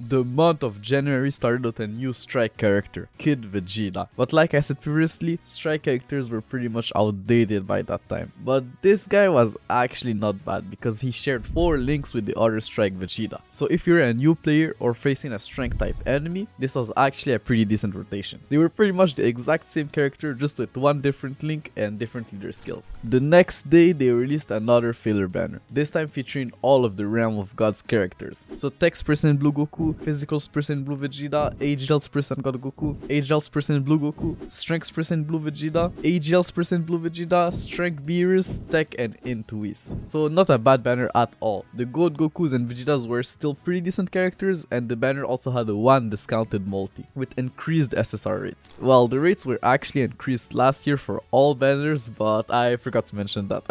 The month of January started with a new strike character, Kid Vegeta. But like I said previously, strike characters were pretty much outdated by that time. But this guy was actually not bad because he shared 4 links with the other strike Vegeta. So if you're a new player or facing a strength type enemy, this was actually a pretty decent rotation. They were pretty much the exact same character, just with 1 different link and different leader skills. The next day they released another filler banner, this time featuring all of the Realm of Gods characters. So Text Person Blue Goku, Physical Person Blue Vegeta, AGL Person God Goku, AGL Person Blue Goku, Strength Person Blue Vegeta, AGL Person Blue Vegeta, Strength Beerus, Tech and Int Whis. So not a bad banner at all. The Gold Gokus and Vegetas were still pretty decent characters, and the banner also had a 1 discounted multi with increased SSR rates. Well, the rates were actually increased last year for all banners, but I forgot to mention that.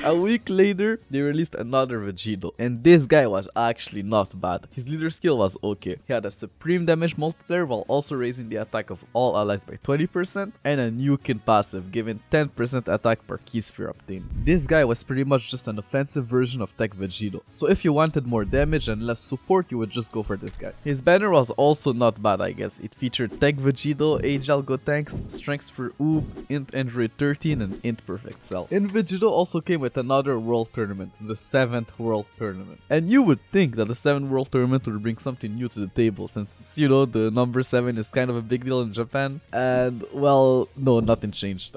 A week later, they released another Vegito, and this guy was actually not bad. His leader skill was okay. He had a supreme damage multiplier while also raising the attack of all allies by 20%, and a new kid passive giving 10% attack per key sphere obtained. This guy was pretty much just an offensive version of Tech Vegito, so if you wanted more damage and less support, you would just go for this guy. His banner was also not bad, I guess. It featured Tech Vegito, Agile Gotenks, Strengths for Oob, Int Android 13, and Int Perfect Cell. In Vegito also came with another world tournament, the 7th world tournament. And you would think that the 7th world tournament would bring something new to the table, since, you know, the number 7 is kind of a big deal in Japan. And, well, no, nothing changed.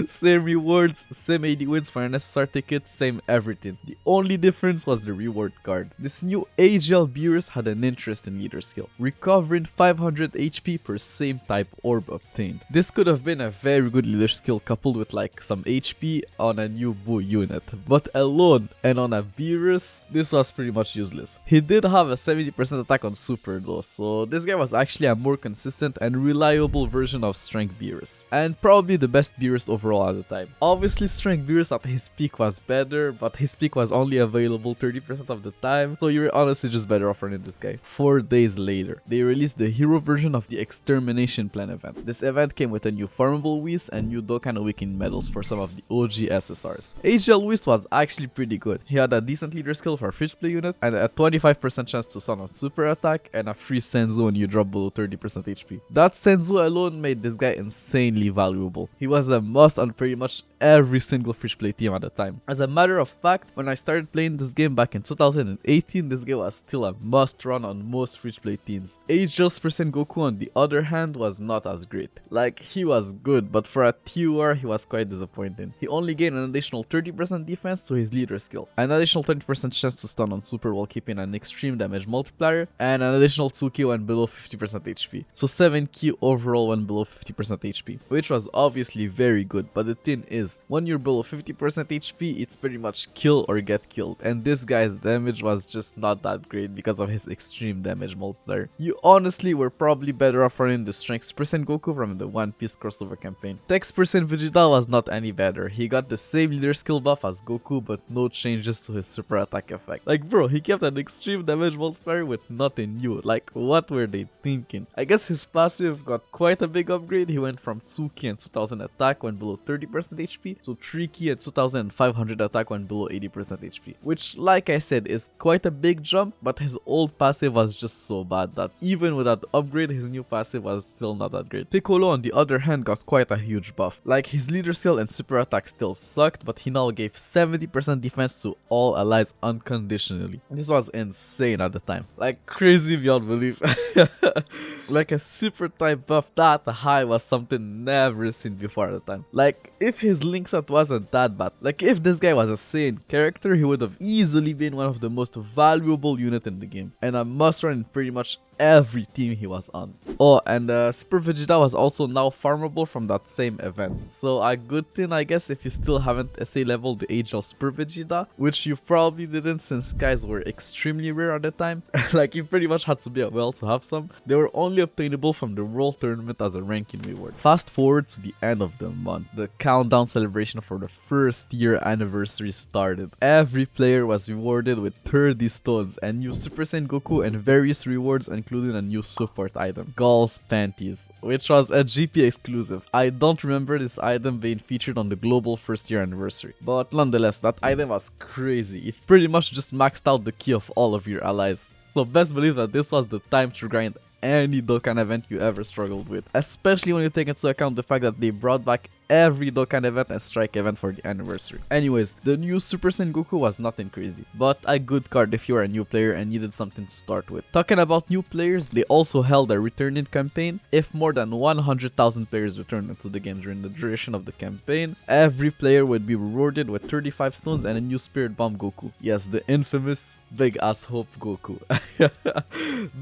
Same rewards, same 80 wins for an SSR ticket, same everything. The only difference was the reward card. This new AGL Beerus had an interesting leader skill, recovering 500 HP per same type orb obtained. This could have been a very good leader skill coupled with like some HP on a new Boo unit, but alone and on a Beerus, this was pretty much useless. He did have a 70% attack on Super though, so this guy was actually a more consistent and reliable version of Strength Beerus, and probably the best Beerus overall at the time. Obviously Strength Beerus at his peak was better, but his peak was only available 30% of the time, so you're honestly just better off running this guy. 4 days later, they released the hero version of the Extermination Plan event. This event came with a new farmable Whis and new Dokkan Awakening medals for some of the OG SSRs. AGL Whis was actually pretty good. He had a decent leader skill for a fish play unit, and a 25% chance to stun on super attack, and a free Senzu when you drop below 30% HP. That Senzu alone made this guy insanely valuable. He was a must on pretty much every single fish play team at the time. As a matter of fact, when I started playing this game back in 2018, this game was still a must run on most free play teams. AGL's % Goku on the other hand was not as great. Like, he was good, but for a TUR he was quite disappointing. He only gained an additional 30% defense to his leader skill, an additional 20% chance to stun on super while keeping an extreme damage multiplier, and an additional 2k when below 50% HP. So 7k overall when below 50% HP, which was obviously very good, but the thing is, when you're below 50% HP, it's pretty much kill or get killed, and this guy's damage was just not that great because of his extreme damage multiplier. You honestly were probably better off running the Strengths % Goku from the One Piece crossover campaign. Text % Vegeta was not any better. He got the same leader skill buff as Goku, but no changes to his super attack effect. Like, bro, he kept an extreme damage multiplier with nothing new. Like, what were they thinking? I guess his passive got quite a big upgrade. He went from 2k and 2000 attack when below 30% HP to 3k and 2500 attack when below 80% HP, which, like I said, is quite a big jump, but his old passive was just so bad that even with that upgrade, his new passive was still not that great. Piccolo on the other hand got quite a huge buff. Like, his leader skill and super attack still sucked, but he now gave 70% defense to all allies unconditionally. This was insane at the time, like crazy beyond belief. Like, a super type buff that high was something never seen before at the time. Like, if his link set wasn't that bad, like if this guy was a sane character, he would have easily been one of the most valuable units in the game, and a must run in pretty much every team he was on. Oh, and Super Vegeta was also now farmable from that same event, so a good thing, I guess, if you still haven't SA leveled the AGL Super Vegeta, which you probably didn't since guys were extremely rare at the time. Like, you pretty much had to be a whale to have some. They were only obtainable from the World Tournament as a ranking reward. Fast forward to the end of the month, the countdown celebration for the first year anniversary started. Every player was rewarded with 30 stones and new Super Saiyan Goku and various rewards, including a new support item, Gall's Panties, which was a GP exclusive. I don't remember this item being featured on the global first year anniversary, but nonetheless, that item was crazy. It pretty much just maxed out the ki of all of your allies. So best believe that this was the time to grind any Dokkan event you ever struggled with, especially when you take into account the fact that they brought back every Dokkan event and Strike event for the anniversary. Anyways, the new Super Saiyan Goku was nothing crazy, but a good card if you are a new player and needed something to start with. Talking about new players, they also held a return-in campaign. If more than 100,000 players returned into the game during the duration of the campaign, every player would be rewarded with 35 stones and a new Spirit Bomb Goku. Yes, the infamous Big Ass Hope Goku.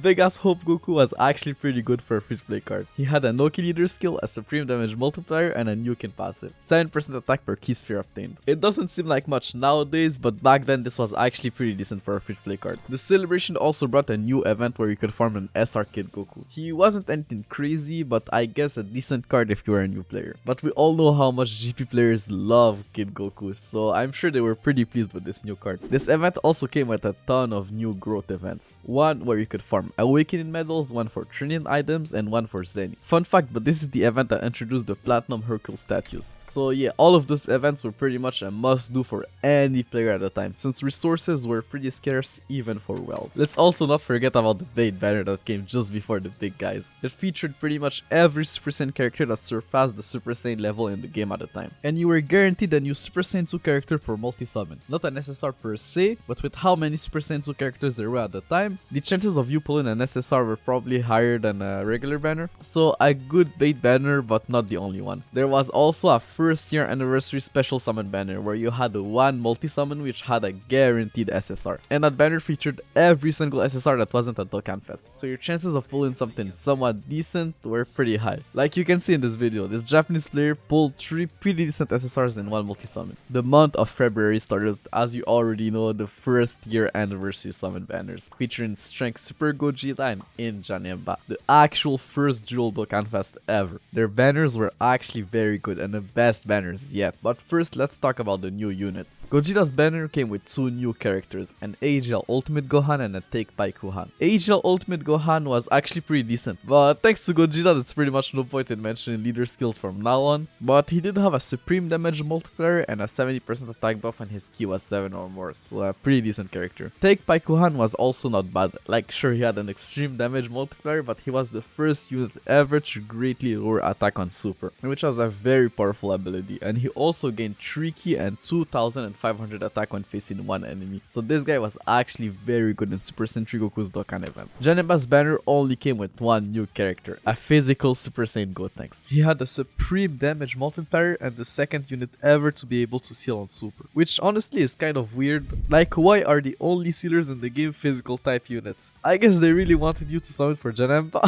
Big Ass Hope Goku was actually pretty good for a free-to-play card. He had a Noki leader skill, a supreme damage multiplier, and a new passive. 7% attack per key sphere obtained. It doesn't seem like much nowadays, but back then this was actually pretty decent for a free-to-play card. The celebration also brought a new event where you could farm an SR Kid Goku. He wasn't anything crazy, but I guess a decent card if you were a new player. But we all know how much GP players love Kid Goku, so I'm sure they were pretty pleased with this new card. This event also came with a ton of new growth events. One where you could farm Awakening medals, one for Trinian items, and one for Zenny. Fun fact, but this is the event that introduced the Platinum Hercule statues. So yeah, all of those events were pretty much a must do for any player at the time, since resources were pretty scarce even for wells. Let's also not forget about the bait banner that came just before the big guys. It featured pretty much every Super Saiyan character that surpassed the Super Saiyan level in the game at the time. And you were guaranteed a new Super Saiyan 2 character per multi-summon. Not an SSR per se, but with how many Super Saiyan 2 characters there were at the time, the chances of you pulling an SSR were probably higher than a regular banner. So a good bait banner, but not the only one. There was also a first year anniversary special summon banner where you had one multi-summon which had a guaranteed SSR. And that banner featured every single SSR that wasn't a Dokkan Fest. So your chances of pulling something somewhat decent were pretty high. Like you can see in this video, this Japanese player pulled 3 pretty decent SSRs in one multi-summon. The month of February started, as you already know, the first year anniversary summon banners, featuring Strength Super Gogeta and In Janemba, the actual first dual Dokkan Fest ever. Their banners were actually very good and the best banners yet. But first, let's talk about the new units. Gogeta's banner came with 2 new characters, an AGL Ultimate Gohan and a Take Pai Gohan. AGL Ultimate Gohan was actually pretty decent, but thanks to Gogeta, there's pretty much no point in mentioning leader skills from now on. But he did have a supreme damage multiplier and a 70% attack buff and his ki was 7 or more, so a pretty decent character. Take Pai Gohan was also not bad. Like, sure, he had an extreme damage multiplier, but he was the first unit ever to greatly lower attack on super, which was a very powerful ability, and he also gained 3 ki and 2500 attack when facing one enemy. So this guy was actually very good in Super Saiyan 3 Goku's Dokkan event. Janemba's banner only came with one new character, a physical Super Saiyan Gotenks. He had a supreme damage multiplier and the second unit ever to be able to seal on super, which honestly is kind of weird. Like, why are the only sealers in the game physical type units? I guess they really wanted you to summon for Janemba.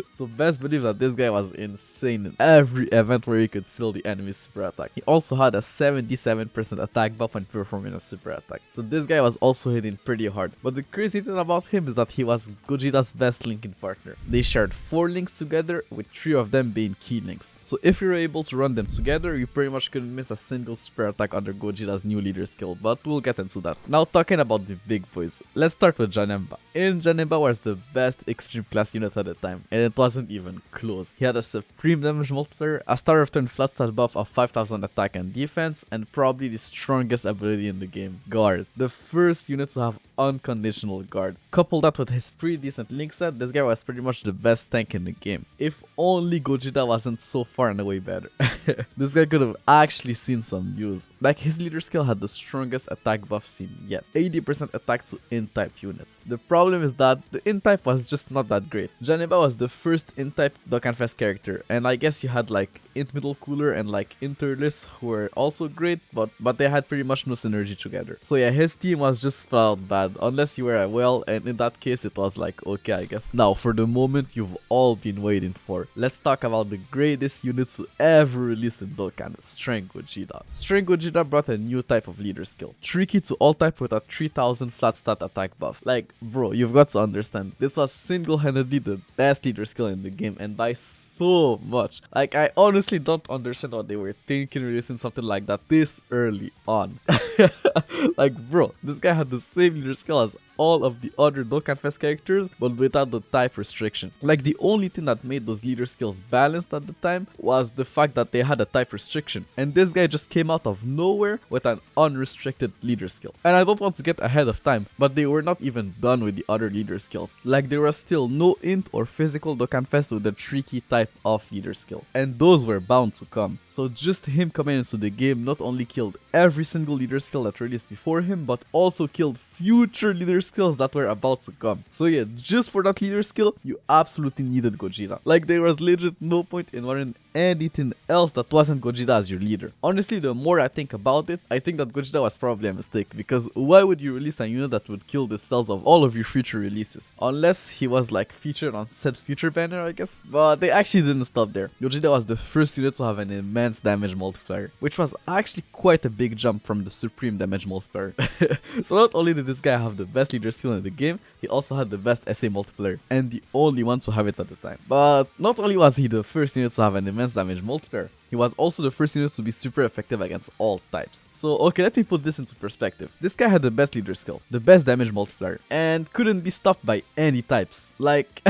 So best believe that this guy was insane in every event where he could seal the enemy's super attack. He also had a 77% attack buff when performing a super attack. So this guy was also hitting pretty hard. But the crazy thing about him is that he was Gogeta's best linking partner. They shared 4 links together, with 3 of them being key links. So if you were able to run them together, you pretty much couldn't miss a single super attack under Gogeta's new leader skill, but we'll get into that. Now talking about the big boys, let's start with Janemba. In Janemba was the best extreme class unit at the time, and it wasn't even close. He had a supreme damage multiplier, a star of turn flat stat buff of 5000 attack and defense, and probably the strongest ability in the game, Guard. The first unit to have unconditional guard. Couple that with his pretty decent link set, this guy was pretty much the best tank in the game. If only Gogeta wasn't so far and away better. This guy could have actually seen some use. Like, his leader skill had the strongest attack buff seen yet, 80% attack to in-type units. The problem is that the in-type was just not that great. Janemba was the first in-type Dokkan Fest character, and I guess you had like Int Middle Cooler and like Interlist who were also great, but they had pretty much no synergy together. So yeah, his team was just flat out bad, unless you were a well, and in that case it was like okay, I guess. Now for the moment you've all been waiting for, let's talk about the greatest units to ever release in Dokkan, Strength Gogeta. Strength Gogeta brought a new type of leader skill, tricky to all type with a 3000 flat stat attack buff. Like bro, you've got to understand, this was single-handedly the best leader skill in the game, and by so much. Like, I honestly don't understand what they were thinking releasing something like that this early on. Like bro, this guy had the same leader leader skill as all of the other Dokkan Fest characters, but without the type restriction. Like, the only thing that made those leader skills balanced at the time was the fact that they had a type restriction, and this guy just came out of nowhere with an unrestricted leader skill. And I don't want to get ahead of time, but they were not even done with the other leader skills. Like, there was still no int or physical Dokkan Fest with the tricky type of leader skill, and those were bound to come. So just him coming into the game not only killed every single leader skill that released before him, but also killed future leader skills that were about to come. So yeah, just for that leader skill, you absolutely needed Gogeta. Like, there was legit no point in running anything else that wasn't Gogeta as your leader. Honestly, the more I think about it, I think that Gogeta was probably a mistake, because why would you release a unit that would kill the cells of all of your future releases? Unless he was like featured on said future banner, I guess. But they actually didn't stop there. Gogeta was the first unit to have an immense damage multiplier, which was actually quite a big jump from the supreme damage multiplier. So not only did this guy have the best leader skill in the game, he also had the best SA multiplier, and the only one to have it at the time. But not only was he the first unit to have an immense damage multiplier, he was also the first unit to be super effective against all types. So okay, let me put this into perspective. This guy had the best leader skill, the best damage multiplier, and couldn't be stopped by any types. Like,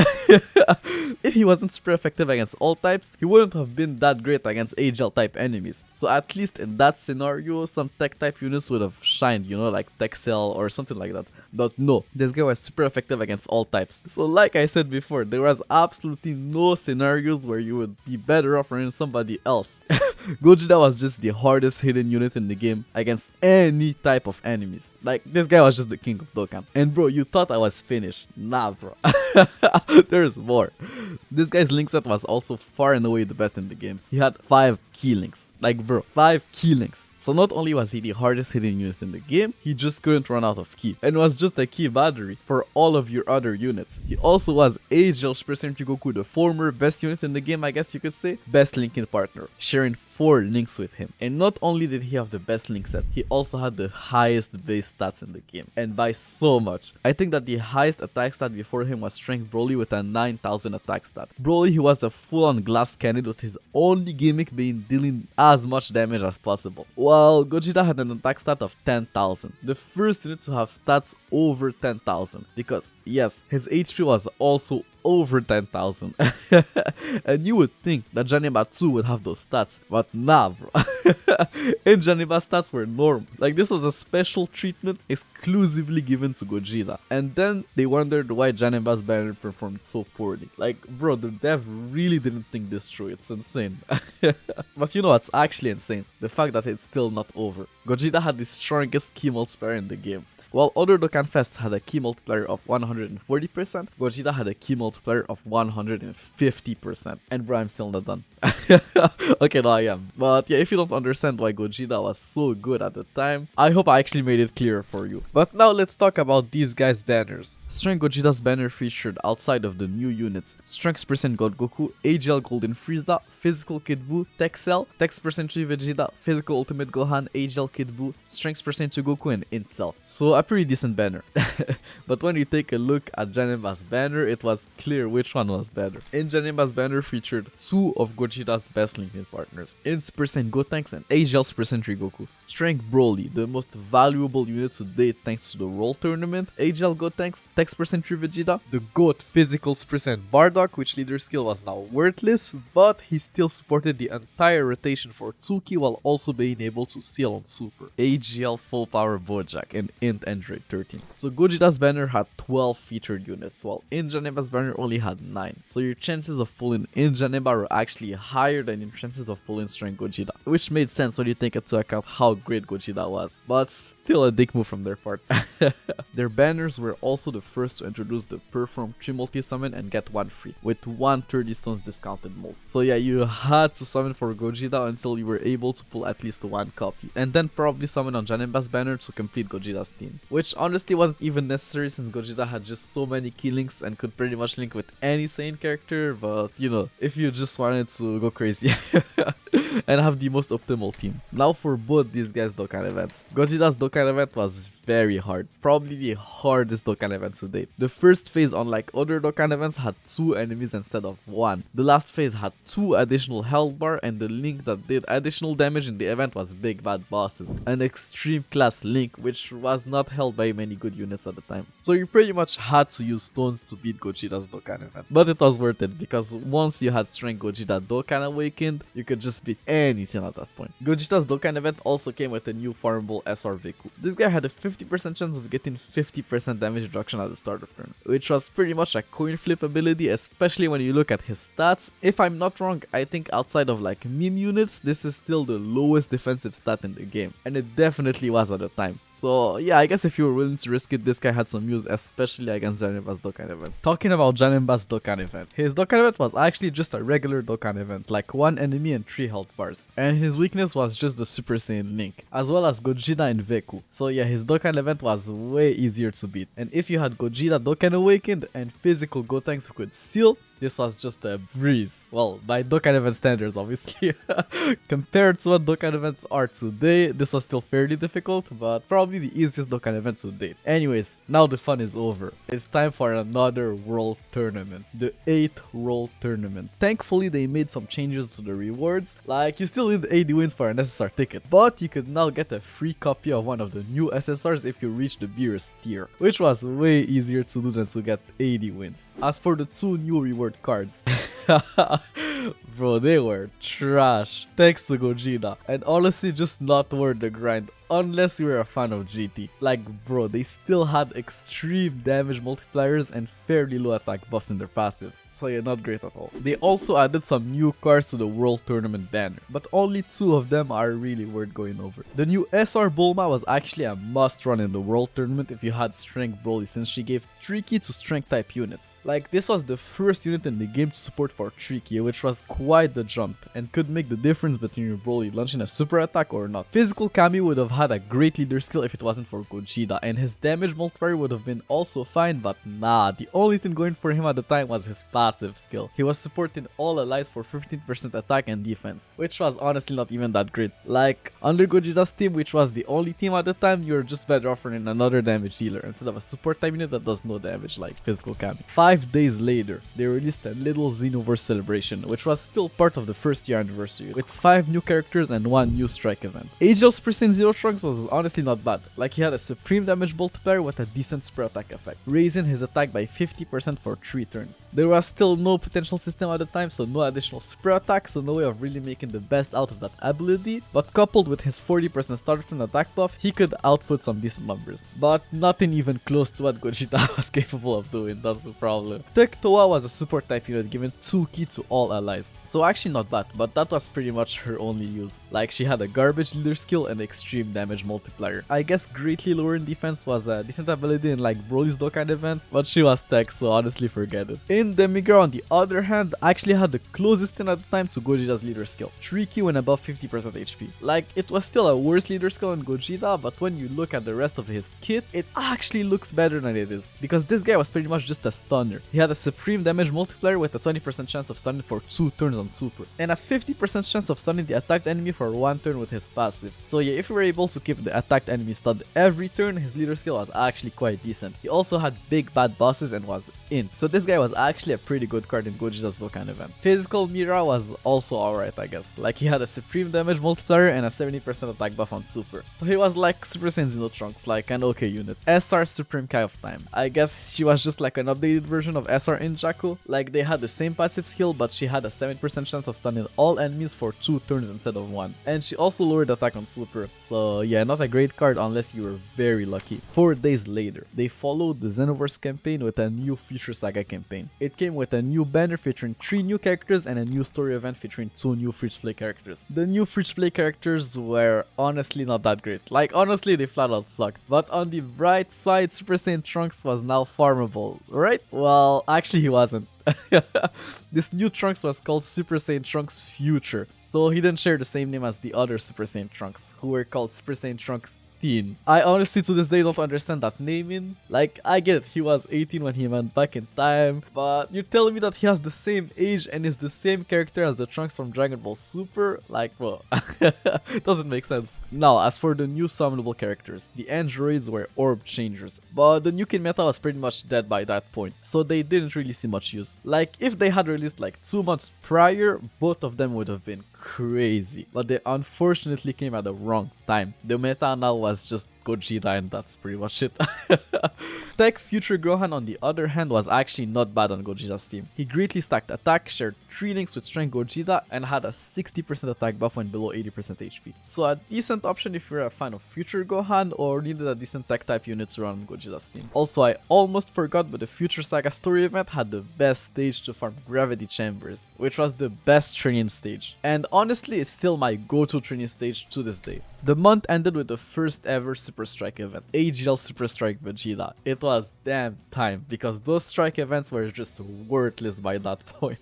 if he wasn't super effective against all types, he wouldn't have been that great against AGL type enemies. So at least in that scenario, some tech type units would have shined, you know, like Tech Cell or something like that. But no, this guy was super effective against all types. So like I said before, there was absolutely no scenarios where you would be better off running somebody else. Gogeta was just the hardest hidden unit in the game against any type of enemies. Like, this guy was just the king of Dokkan. And bro, you thought I was finished. Nah, bro. There's more. This guy's link set was also far and away the best in the game. He had 5 key links. Like, bro, 5 key links. So not only was he the hardest hidden unit in the game, he just couldn't run out of ki, and was just a key battery for all of your other units. He also was AGL Super Saiyan Goku, the former best unit in the game, I guess you could say, best linking partner, sharing 4 links with him. And not only did he have the best link set, he also had the highest base stats in the game, and by so much. I think that the highest attack stat before him was Strength Broly with a 9,000 attack stat. Broly, he was a full-on glass cannon with his only gimmick being dealing as much damage as possible, while Gogeta had an attack stat of 10,000, the first unit to have stats over 10,000, because yes, his HP was also over 10,000. And you would think that Janemba 2 would have those stats, but nah, bro. And Janemba's stats were normal. Like, this was a special treatment exclusively given to Gogeta. And then they wondered why Janemba's banner performed so poorly. Like, bro, the dev really didn't think this through. It's insane. But you know what's actually insane? The fact that it's still not over. Gogeta had the strongest key multiplier in the game. While other Dokkan Fests had a key multiplier of 140%, Gogeta had a key multiplier of 150%. And bro, I'm still not done. Okay, no, I am. But yeah, if you don't understand why Gogeta was so good at the time, I hope I actually made it clear for you. But now let's talk about these guys' banners. Strength Gogeta's banner featured, outside of the new units, Strength % God Goku, AGL Golden Frieza, Physical Kid Buu, Tech Cell, Tech % 3 Vegeta, Physical Ultimate Gohan, AGL Kid Buu, Strength % 2 Goku, and Int Cell. So a pretty decent banner. But when you take a look at Janemba's banner, it was clear which one was better. In Janemba's banner featured 2 of Gogeta's best linking partners, in Super Saiyan Gotenks and AGL Super Saiyan 3 Goku. Strength Broly, the most valuable unit to date thanks to the World Tournament, AGL Gotenks, Tech Super Saiyan 3 Vegeta, the GOAT Physical Super Saiyan Bardock, which leader skill was now worthless, but he still supported the entire rotation for 2 while also being able to seal on Super, AGL Full Power Bojack, and Int Android 13. So Gogeta's banner had 12 featured units, while in Janemba's banner only had 9. So your chances of pulling in Janemba were actually higher than your chances of pulling Strength Gogeta, which made sense when you take into account how great Gogeta was, but still a dick move from their part. Their banners were also the first to introduce the Perform 3 multi-summon and get 1 free, with 130 stones discounted mode. So yeah, you had to summon for Gogeta until you were able to pull at least 1 copy, and then probably summon on Janemba's banner to complete Gogeta's team, which honestly wasn't even necessary since Gogeta had just so many key links and could pretty much link with any Saiyan character, but you know, if you just wanted to go crazy and have the most optimal team. Now for both these guys' Dokkan events. Gogeta's Dokkan event was very hard, probably the hardest Dokkan event to date. The first phase, unlike other Dokkan events, had 2 enemies instead of 1. The last phase had 2 additional health bar, and the link that did additional damage in the event was Big Bad Bosses, an extreme class link which was not not held by many good units at the time. So you pretty much had to use stones to beat Gogeta's Dokkan event. But it was worth it because once you had Strength Gogeta Dokkan awakened, you could just beat anything at that point. Gogeta's Dokkan event also came with a new farmable SR Veku. This guy had a 50% chance of getting 50% damage reduction at the start of turn, which was pretty much a coin flip ability, especially when you look at his stats. If I'm not wrong, I think outside of like meme units, this is still the lowest defensive stat in the game, and it definitely was at the time. So yeah, I guess if you were willing to risk it, this guy had some use, especially against Janemba's Dokkan event. Talking about Janemba's Dokkan event, his Dokkan event was actually just a regular Dokkan event, like 1 enemy and 3 health bars, and his weakness was just the Super Saiyan Link, as well as Gogeta and Veku. So yeah, his Dokkan event was way easier to beat, and if you had Gogeta Dokkan awakened and physical Gotenks who could seal, this was just a breeze. Well, by Dokkan event standards, obviously. Compared to what Dokkan events are today, this was still fairly difficult, but probably the easiest Dokkan event to date. Anyways, now the fun is over. It's time for another World Tournament, the 8th World Tournament. Thankfully, they made some changes to the rewards, like you still need 80 wins for an SSR ticket, but you could now get a free copy of one of the new SSRs if you reach the Beerus tier, which was way easier to do than to get 80 wins. As for the 2 new reward cards, bro, they were trash thanks to Gogeta, and honestly just not worth the grind unless you were a fan of GT. Like bro, they still had extreme damage multipliers and fairly low attack buffs in their passives, so yeah, not great at all. They also added some new cards to the World Tournament banner, but only 2 of them are really worth going over. The new SR Bulma was actually a must run in the World Tournament if you had Strength Broly, since she gave Tricky to Strength type units. Like this was the first unit in the game to support for Tricky, which was quite the jump and could make the difference between your Broly launching a super attack or not. Physical Kami would have had a great leader skill if it wasn't for Gogeta, and his damage multiplier would have been also fine, but nah, the only thing going for him at the time was his passive skill. He was supporting all allies for 15% attack and defense, which was honestly not even that great. Like under Gogeta's team, which was the only team at the time, you're just better off running another damage dealer instead of a support type unit that does no damage like Physical Kami. 5 days later, they released a little Xenoverse celebration, which was still part of the first year anniversary, with 5 new characters and 1 new strike event. Age of Super Saiyan Zero Trunks was honestly not bad. Like he had a supreme damage multiplier with a decent super attack effect, raising his attack by 50% for 3 turns. There was still no potential system at the time, so no additional super attack, so no way of really making the best out of that ability, but coupled with his 40% starter turn attack buff, he could output some decent numbers, but nothing even close to what Gogeta was capable of doing. That's the problem. Tech Toa was a support type unit given 2 ki to all allies, so actually not bad, but that was pretty much her only use. Like she had a garbage leader skill and extreme damage multiplier. I guess greatly lowering defense was a decent ability in like Broly's Dokkan event, but she was tech, so honestly forget it. In Demigra, on the other hand, actually had the closest thing at the time to Gogeta's leader skill, 3 ki when above 50% HP. Like it was still a worse leader skill than Gogeta, but when you look at the rest of his kit, it actually looks better than it is, because this guy was pretty much just a stunner. He had a supreme damage multiplier with a 20% chance of stunning for 2 turns on super, and a 50% chance of stunning the attacked enemy for 1 turn with his passive. So yeah, if you were able to keep the attacked enemy stunned every turn, his leader skill was actually quite decent. He also had big bad bosses and was in, so this guy was actually a pretty good card in Gogeta's Dokkan event. Physical Mira was also alright, I guess. Like he had a supreme damage multiplier and a 70% attack buff on super, so he was like Super Saiyan Xeno Trunks, like an okay unit. SR Supreme Kai of Time, I guess she was just like an updated version of SR Injaku. Like they had the same passive skill, but she had a 7% chance of stunning all enemies for 2 turns instead of 1, and she also lowered attack on super, so yeah, not a great card unless you were very lucky. 4 days later, they followed the Xenoverse campaign with a new Future Saga campaign. It came with a new banner featuring 3 new characters and a new story event featuring 2 new free-to-play characters. The new free-to-play characters were honestly not that great. Like honestly, they flat out sucked. But on the bright side, Super Saiyan Trunks was now farmable, right? Well, actually he wasn't. This new Trunks was called Super Saiyan Trunks Future, so he didn't share the same name as the other Super Saiyan Trunks, who were called Super Saiyan Trunks Teen. I honestly to this day don't understand that naming. Like, I get it, he was 18 when he went back in time, but you're telling me that he has the same age and is the same character as the Trunks from Dragon Ball Super? Like, well, doesn't make sense. Now, as for the new summonable characters, the androids were orb changers, but the new Kin meta was pretty much dead by that point, so they didn't really see much use. Like, if they had released like 2 months prior, both of them would have been crazy, but they unfortunately came at the wrong time. The meta now was just Gogeta, and that's pretty much it. Tech Future Gohan, on the other hand, was actually not bad on Gogeta's team. He greatly stacked attack, shared 3 links with Strength Gogeta, and had a 60% attack buff when below 80% HP. So a decent option if you're a fan of Future Gohan or needed a decent tech type unit to run on Gogeta's team. Also, I almost forgot, but the Future Saga story event had the best stage to farm Gravity Chambers, which was the best training stage. And honestly, it's still my go-to training stage to this day. The month ended with the first ever Super Strike event, AGL Super Strike Vegeta. It was damn time, because those strike events were just worthless by that point.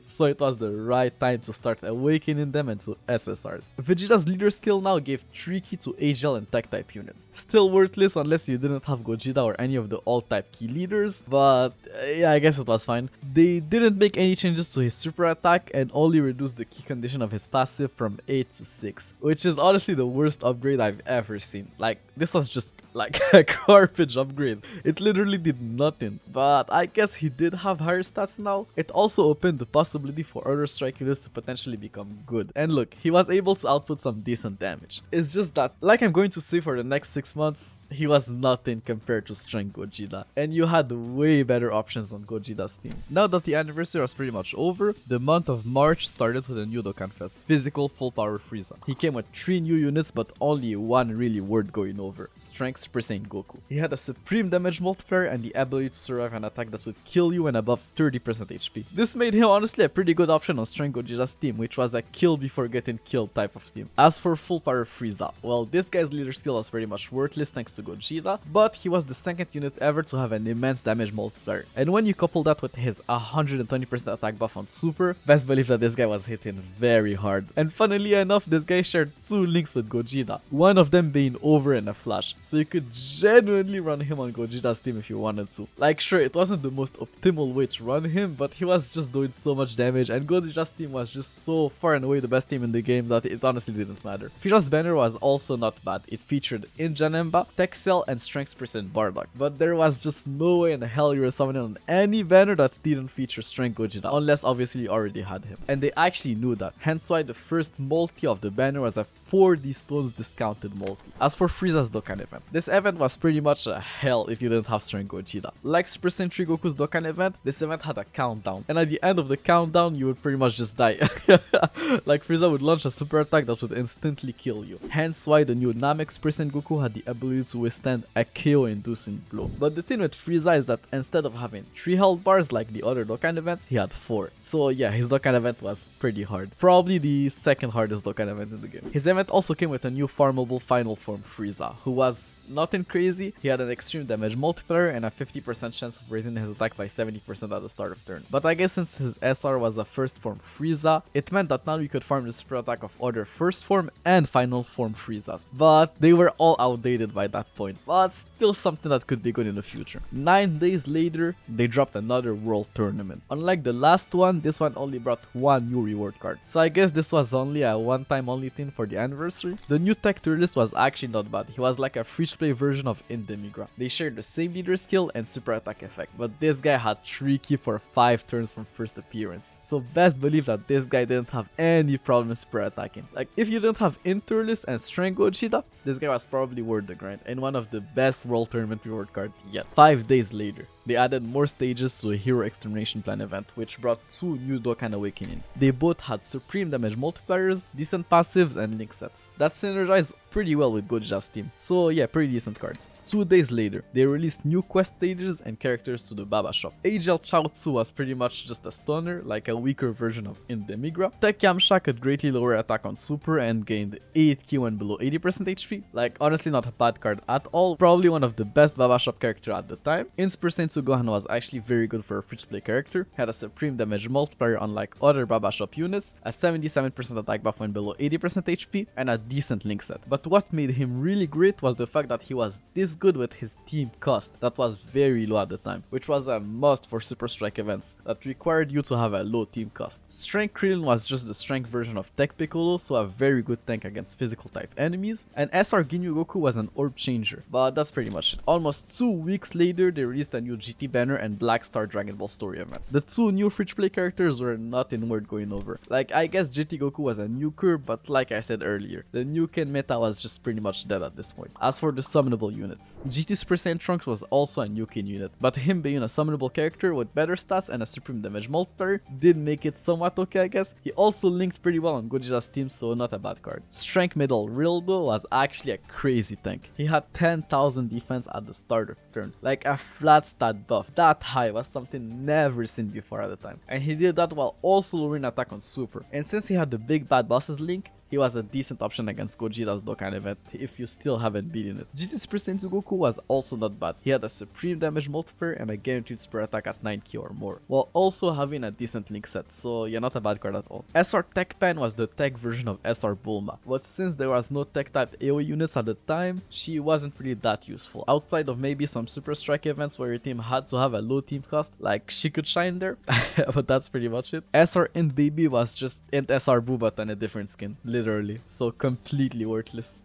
So it was the right time to start awakening them into SSRs. Vegeta's leader skill now gave 3 key to AGL and tech type units. Still worthless unless you didn't have Gogeta or any of the all type key leaders, but yeah, I guess it was fine. They didn't make any changes to his super attack and only reduced the key condition of his passive from 8 to 6, which is honestly the worst upgrade I've ever seen. Like, this was just like a garbage upgrade. It literally did nothing, but I guess he did have higher stats now. It also opened the possibility for other strike units to potentially become good. And look, he was able to output some decent damage. It's just that, like I'm going to say for the next 6 months, he was nothing compared to Strength Gogeta, and you had way better options on Gogeta's team. Now that the anniversary was pretty much over, the month of March started with a new Dokkan Fest, Physical Full Power Frieza. He came with 3 new units, but only one really worth going over, Strength Super Saiyan Goku. He had a supreme damage multiplier and the ability to survive an attack that would kill you when above 30% HP. This made him honestly a pretty good option on Strength Gogeta's team, which was a kill before getting killed type of team. As for Full Power Frieza, well, this guy's leader skill was pretty much worthless thanks to Gogeta, but he was the second unit ever to have an immense damage multiplier. And when you couple that with his 120% attack buff on Super, best believe that this guy was hitting very hard. And funnily enough, this guy shared 2 links with Gogeta, one of them being over in a flash, so you could genuinely run him on Gogeta's team if you wanted to. Like, sure, it wasn't the most optimal way to run him, but he was just doing so much damage, and Gogeta's team was just so far and away the best team in the game that it honestly didn't matter. Frieza's banner was also not bad. It featured Injanemba, Texel, and Strength Percent Bardock, but there was just no way in hell you were summoning on any banner that didn't feature Strength Gogeta, unless obviously you already had him. And they actually knew that, hence why the first multi of the banner was a 4D stones discounted multi. As for Frieza's Dokkan event, this event was pretty much a hell if you didn't have Strength Gogeta. Like Super Saiyan 3 Goku's Dokkan event, this event had a countdown, and at the end of the countdown you would pretty much just die. Like, Frieza would launch a super attack that would instantly kill you, hence why the new Namek Super Saiyan Goku had the ability to withstand a KO inducing blow. But the thing with Frieza is that instead of having 3 health bars like the other Dokkan events, he had 4. So yeah, his Dokkan event was pretty hard, probably the second hardest Dokkan event in the game. His event also came with a new farmable final form Frieza, who was nothing crazy. He had an extreme damage multiplier and a 50% chance of raising his attack by 70% at the start of turn. But I guess since his SR was a first form Frieza, it meant that now you could farm the super attack of other first form and final form Friezas. But they were all outdated by that point, but still something that could be good in the future. 9 days later, they dropped another world tournament. Unlike the last one, this one only brought 1 new reward card. So I guess this was only a one-time only thing for the anniversary. The new tech tourist was actually not bad. He was like a free-to-play version of Indemigra. They shared the same leader skill and super attack effect, but this guy had 3 key for 5 turns from first appearance. So best believe that this guy didn't have any problem super attacking. Like, if you didn't have Interlist and Strength Gogeta, this guy was probably worth the grind and one of the best world tournament reward cards yet. 5 days later, they added more stages to a Hero Extermination Plan event, which brought 2 new Dokkan Awakenings. They both had supreme damage multipliers, decent passives, and link sets that synergized pretty well with Gogeta's team. So yeah, pretty decent cards. 2 days later, they released new quest stages and characters to the Baba shop. AGL Chaozu was pretty much just a stunner, like a weaker version of Indemigra. Tech Yamcha could greatly lower attack on super and gained 8 Ki when below 80% HP. Like, honestly not a bad card at all, probably one of the best Baba shop character at the time. In Super Saiyan Gohan was actually very good for a free-to-play character, had a supreme damage multiplier unlike other Baba shop units, a 77% attack buff when below 80% HP, and a decent link set. But what made him really great was the fact that he was this good with his team cost that was very low at the time, which was a must for Super Strike events that required you to have a low team cost. Strength Krillin was just the strength version of Tech Piccolo, so a very good tank against physical type enemies, and SR Ginyu Goku was an orb changer, but that's pretty much it. Almost 2 weeks later, they released a new GT banner and Black Star Dragon Ball story event. The 2 new free-to-play characters were nothing worth going over. Like, I guess GT Goku was a nuker, but like I said earlier, the nuke in meta was was just pretty much dead at this point. As for the summonable units, GT Super Saiyan Trunks was also a new kid unit, but him being a summonable character with better stats and a supreme damage multiplier did make it somewhat okay, I guess. He also linked pretty well on Gogeta's team, so not a bad card. Strength Middle Rildo was actually a crazy tank. He had 10,000 defense at the start of the turn, like a flat stat buff. That high was something never seen before at the time, and he did that while also lowering attack on super. And since he had the big bad bosses link, he was a decent option against Gogeta's Dokkan event if you still haven't beaten it. GT Super Saiyan Goku was also not bad. He had a supreme damage multiplier and a guaranteed super attack at 9k or more, while also having a decent link set, so yeah, not a bad card at all. SR Tech Pan was the tech version of SR Bulma, but since there was no tech type AoE units at the time, she wasn't really that useful, outside of maybe some super strike events where your team had to have a low team cost, like she could shine there, but that's pretty much it. SR Int Baby was just Int SR Boobat and a different skin, literally, so completely worthless.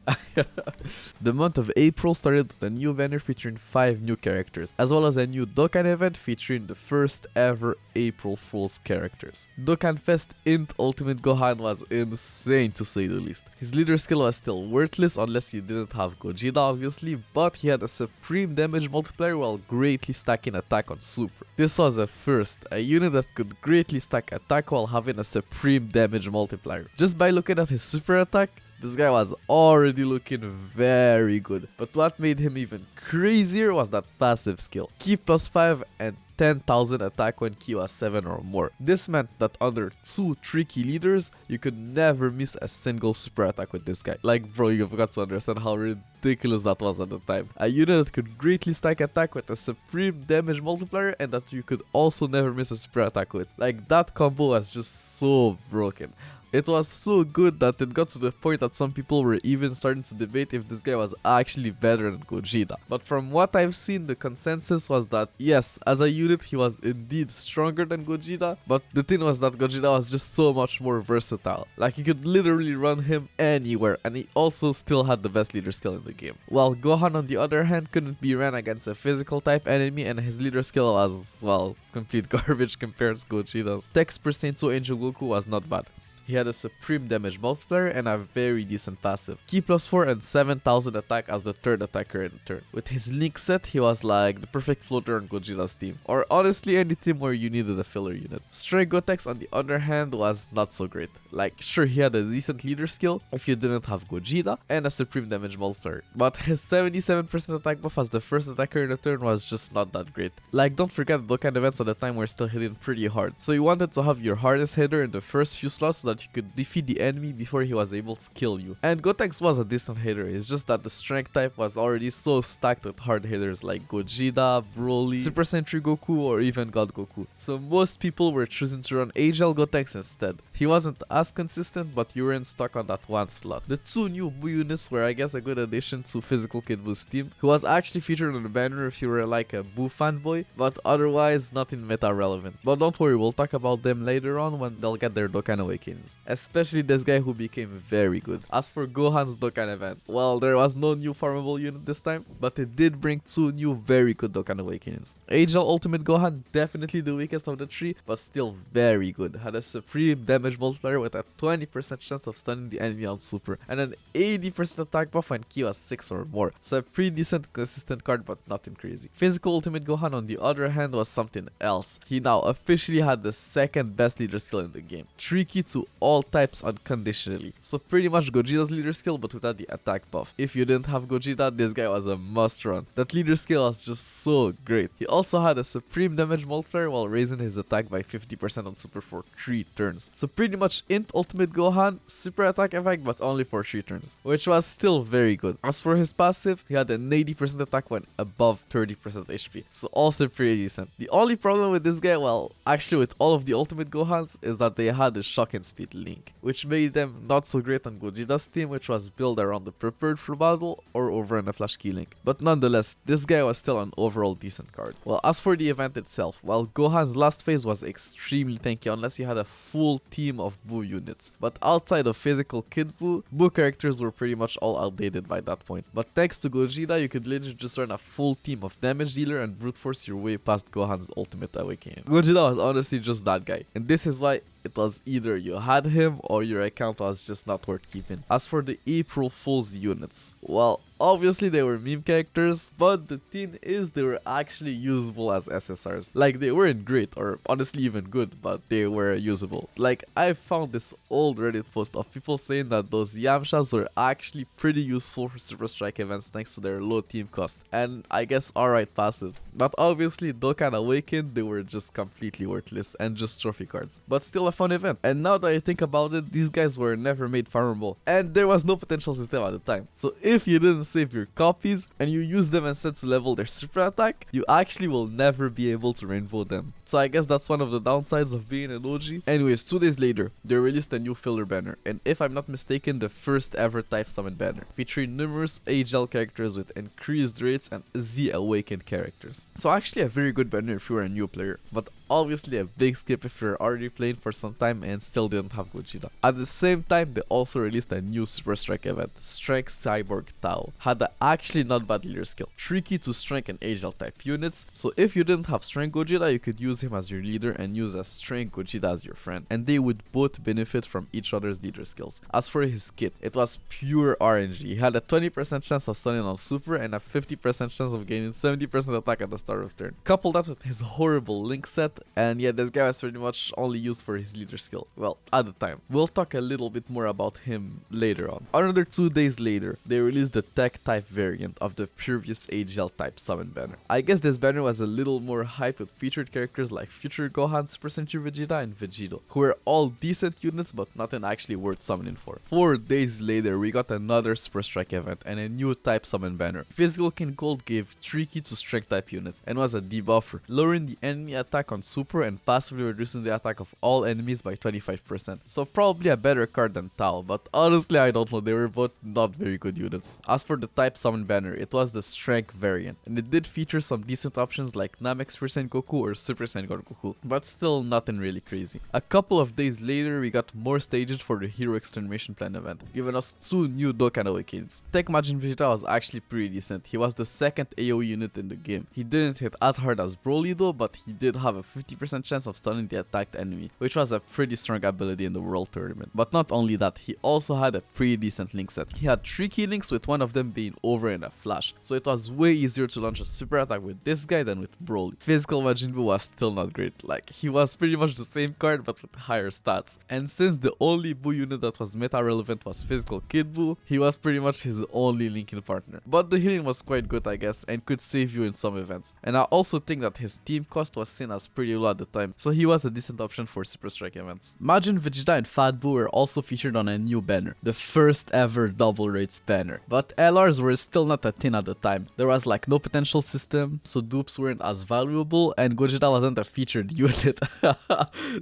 The month of April started with a new banner featuring 5 new characters, as well as a new Dokkan event featuring the first ever April Fool's characters. Dokkan Fest Int Ultimate Gohan was insane to say the least. His leader skill was still worthless unless you didn't have Gogeta obviously, but he had a supreme damage multiplier while greatly stacking attack on super. This was a first, a unit that could greatly stack attack while having a supreme damage multiplier. Just by looking at his super attack, this guy was already looking very good, but what made him even crazier was that passive skill. Ki +5 and 10,000 attack when Ki was 7 or more. This meant that under 2 tricky leaders, you could never miss a single super attack with this guy. Like bro, you've got to understand how ridiculous that was at the time. A unit that could greatly stack attack with a supreme damage multiplier and that you could also never miss a super attack with. Like that combo was just so broken. It was so good that it got to the point that some people were even starting to debate if this guy was actually better than Gogeta. But from what I've seen, the consensus was that yes, as a unit he was indeed stronger than Gogeta, but the thing was that Gogeta was just so much more versatile. Like you could literally run him anywhere, and he also still had the best leader skill in the game. While Gohan on the other hand couldn't be ran against a physical type enemy, and his leader skill was, well, complete garbage compared to Gogeta's. Text percent to Angel Goku was not bad. He had a supreme damage multiplier and a very decent passive. Ki +4 and 7,000 attack as the third attacker in the turn. With his link set, he was like the perfect floater on Gogeta's team, or honestly any team where you needed a filler unit. Stray Gotenks on the other hand was not so great. Like sure, he had a decent leader skill if you didn't have Gogeta and a supreme damage multiplier, but his 77% attack buff as the first attacker in the turn was just not that great. Like don't forget, Dokkan events at the time were still hitting pretty hard, so you wanted to have your hardest hitter in the first few slots so that you could defeat the enemy before he was able to kill you. And Gotenks was a decent hitter, it's just that the strength type was already so stacked with hard hitters like Gogeta, Broly, Super Saiyan Goku, or even God Goku. So most people were choosing to run Agile Gotenks instead. He wasn't as consistent, but you weren't stuck on that one slot. The 2 new Buu units were I guess a good addition to Physical Kid Buu's team, who was actually featured on the banner if you were like a Buu fanboy, but otherwise nothing meta relevant. But don't worry, we'll talk about them later on when they'll get their Dokkan Awakens. Especially this guy who became very good. As for Gohan's Dokkan event, well, there was no new farmable unit this time, but it did bring 2 new very good Dokkan Awakenings. Agile Ultimate Gohan, definitely the weakest of the 3, but still very good. Had a supreme damage multiplier with a 20% chance of stunning the enemy on super, and an 80% attack buff when Ki was 6 or more. So a pretty decent consistent card, but nothing crazy. Physical Ultimate Gohan on the other hand was something else. He now officially had the second best leader skill in the game. Tricky to all types unconditionally. So pretty much Gogeta's leader skill but without the attack buff. If you didn't have Gogeta, this guy was a must run. That leader skill was just so great. He also had a supreme damage multiplier while raising his attack by 50% on super for 3 turns. So pretty much Int Ultimate Gohan, super attack effect but only for 3 turns, which was still very good. As for his passive, he had an 80% attack when above 30% HP, so also pretty decent. The only problem with this guy, well, actually with all of the Ultimate Gohans, is that they had a shocking speed link, which made them not so great on Gogeta's team, which was built around the prepared for battle or over in a flash key link. But nonetheless, this guy was still an overall decent card. Well, as for the event itself, well, Gohan's last phase was extremely tanky unless you had a full team of Buu units. But outside of physical Kid Buu, Buu characters were pretty much all outdated by that point. But thanks to Gogeta, you could literally just run a full team of damage dealer and brute force your way past Gohan's ultimate awakening. Gogeta was honestly just that guy, and this is why it was either you had him or your account was just not worth keeping. As for the April Fool's units, well, obviously they were meme characters, but the thing is they were actually usable as SSRs. Like, they weren't great or honestly even good, but they were usable. Like, I found this old Reddit post of people saying that those Yamchas were actually pretty useful for Super Strike events thanks to their low team cost, and I guess alright passives. But obviously Dokkan Awakened, they were just completely worthless and just trophy cards, but still a fun event. And now that I think about it, these guys were never made farmable, and there was no potential system at the time. So if you didn't save your copies and you use them instead to level their super attack, you actually will never be able to rainbow them. So I guess that's one of the downsides of being an OG. Anyways, 2 days later, they released a new filler banner, and if I'm not mistaken, the first ever type summon banner, featuring numerous AGL characters with increased rates and Z awakened characters. So actually a very good banner if you were a new player, but obviously a big skip if you're already playing for some time and still didn't have Gogeta. At the same time, they also released a new Super Strike event, Strike Cyborg Tao. Had a actually not bad leader skill, tricky to strength and AGL type units, so if you didn't have Strength Gogeta, you could use him as your leader and use a Strength Gogeta as your friend, and they would both benefit from each other's leader skills. As for his kit, it was pure RNG. He had a 20% chance of stunning on super and a 50% chance of gaining 70% attack at the start of turn. Couple that with his horrible link set, and yeah, this guy was pretty much only used for his leader skill. Well, at the time. We'll talk a little bit more about him later on. Another 2 days later, they released the tech type variant of the previous AGL type summon banner. I guess this banner was a little more hype with featured characters like Future Gohan, Super Sentai Vegeta, and Vegito, who were all decent units but nothing actually worth summoning for. 4 days later, we got another Super Strike event and a new type summon banner. Physical King Gold gave tricky to strength type units and was a debuffer, lowering the enemy attack on super and passively reducing the attack of all enemies by 25%. So probably a better card than Tao, but honestly I don't know, they were both not very good units. As for the type summon banner, it was the strength variant, and it did feature some decent options like Namex % Goku or Super Sengoku Goku, but still nothing really crazy. A couple of days later, we got more stages for the Hero Extermination Plan event, giving us 2 new Dokkan Awakens. Tech Majin Vegeta was actually pretty decent. He was the second AoE unit in the game. He didn't hit as hard as Broly though, but he did have a 50% chance of stunning the attacked enemy, which was a pretty strong ability in the World Tournament. But not only that, he also had a pretty decent link set. He had 3 key links, with one of them being over in a flash, so it was way easier to launch a super attack with this guy than with Broly. Physical Majin Buu was still not great, like he was pretty much the same card but with higher stats, and since the only Buu unit that was meta relevant was Physical Kid Buu, he was pretty much his only linking partner. But the healing was quite good I guess, and could save you in some events, and I also think that his team cost was seen as pretty low at the time, so he was a decent option for Super Strike events. Majin Vegeta and Fat Buu were also featured on a new banner, the first ever double rates banner, but LRs were still not a thing at the time. There was like no potential system, so dupes weren't as valuable, and Gogeta wasn't a featured unit.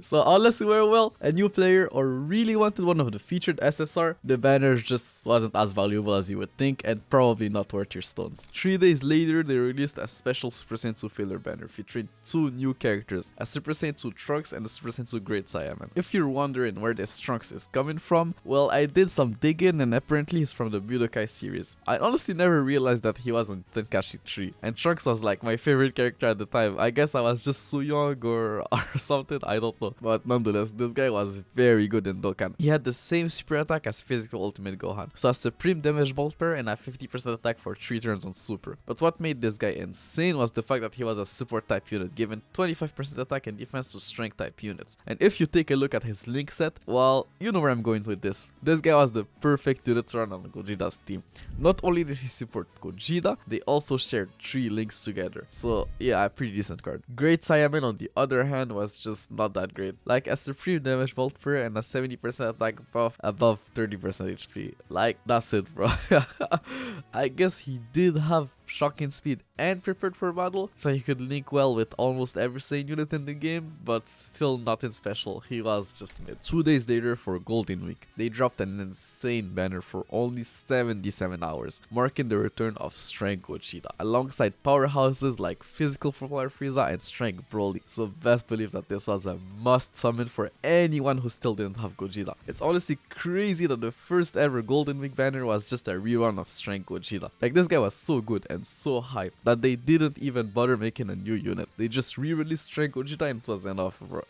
So unless you were, well, a new player or really wanted one of the featured SSR, the banner just wasn't as valuable as you would think, and probably not worth your stones. 3 days later, they released a special Super Saiyan 2 filler banner featuring 2 new characters, a Super Saiyan 2 Trunks and a Super Saiyan 2 Great Saiyaman. If you're wondering where this Trunks is coming from, well, I did some digging and apparently he's from the Budokai series. I honestly never realized that he was on Tenkaichi 3, and Trunks was like my favorite character at the time. I guess I was just so young or something, I don't know. But nonetheless, this guy was very good in Dokkan. He had the same super attack as Physical Ultimate Gohan, so a supreme damage multiplier and a 50% attack for 3 turns on super. But what made this guy insane was the fact that he was a support type unit, given 25% attack and defense to strength type units. And if you take a look at his link set, well, you know where I'm going with this. This guy was the perfect unit to run on Gogeta's team. Not only did he support Gogeta, they also shared 3 links together. So yeah, a pretty decent card. Great Saiyaman on the other hand was just not that great. Like a supreme damage multiplier and a 70% attack above 30% HP. Like that's it, bro. I guess he did have shocking speed and prepared for battle, so he could link well with almost every Saiyan unit in the game, but still nothing special. He was just mid. 2 days later, for Golden Week, they dropped an insane banner for only 77 hours, marking the return of Strength Gogeta, alongside powerhouses like Physical Flare Frieza and Strength Broly. So best believe that this was a must summon for anyone who still didn't have Gogeta. It's honestly crazy that the first ever Golden Week banner was just a rerun of Strength Gogeta. Like, this guy was so good and so hyped that they didn't even bother making a new unit. They just re-released Strength Gogeta and it was enough, bro.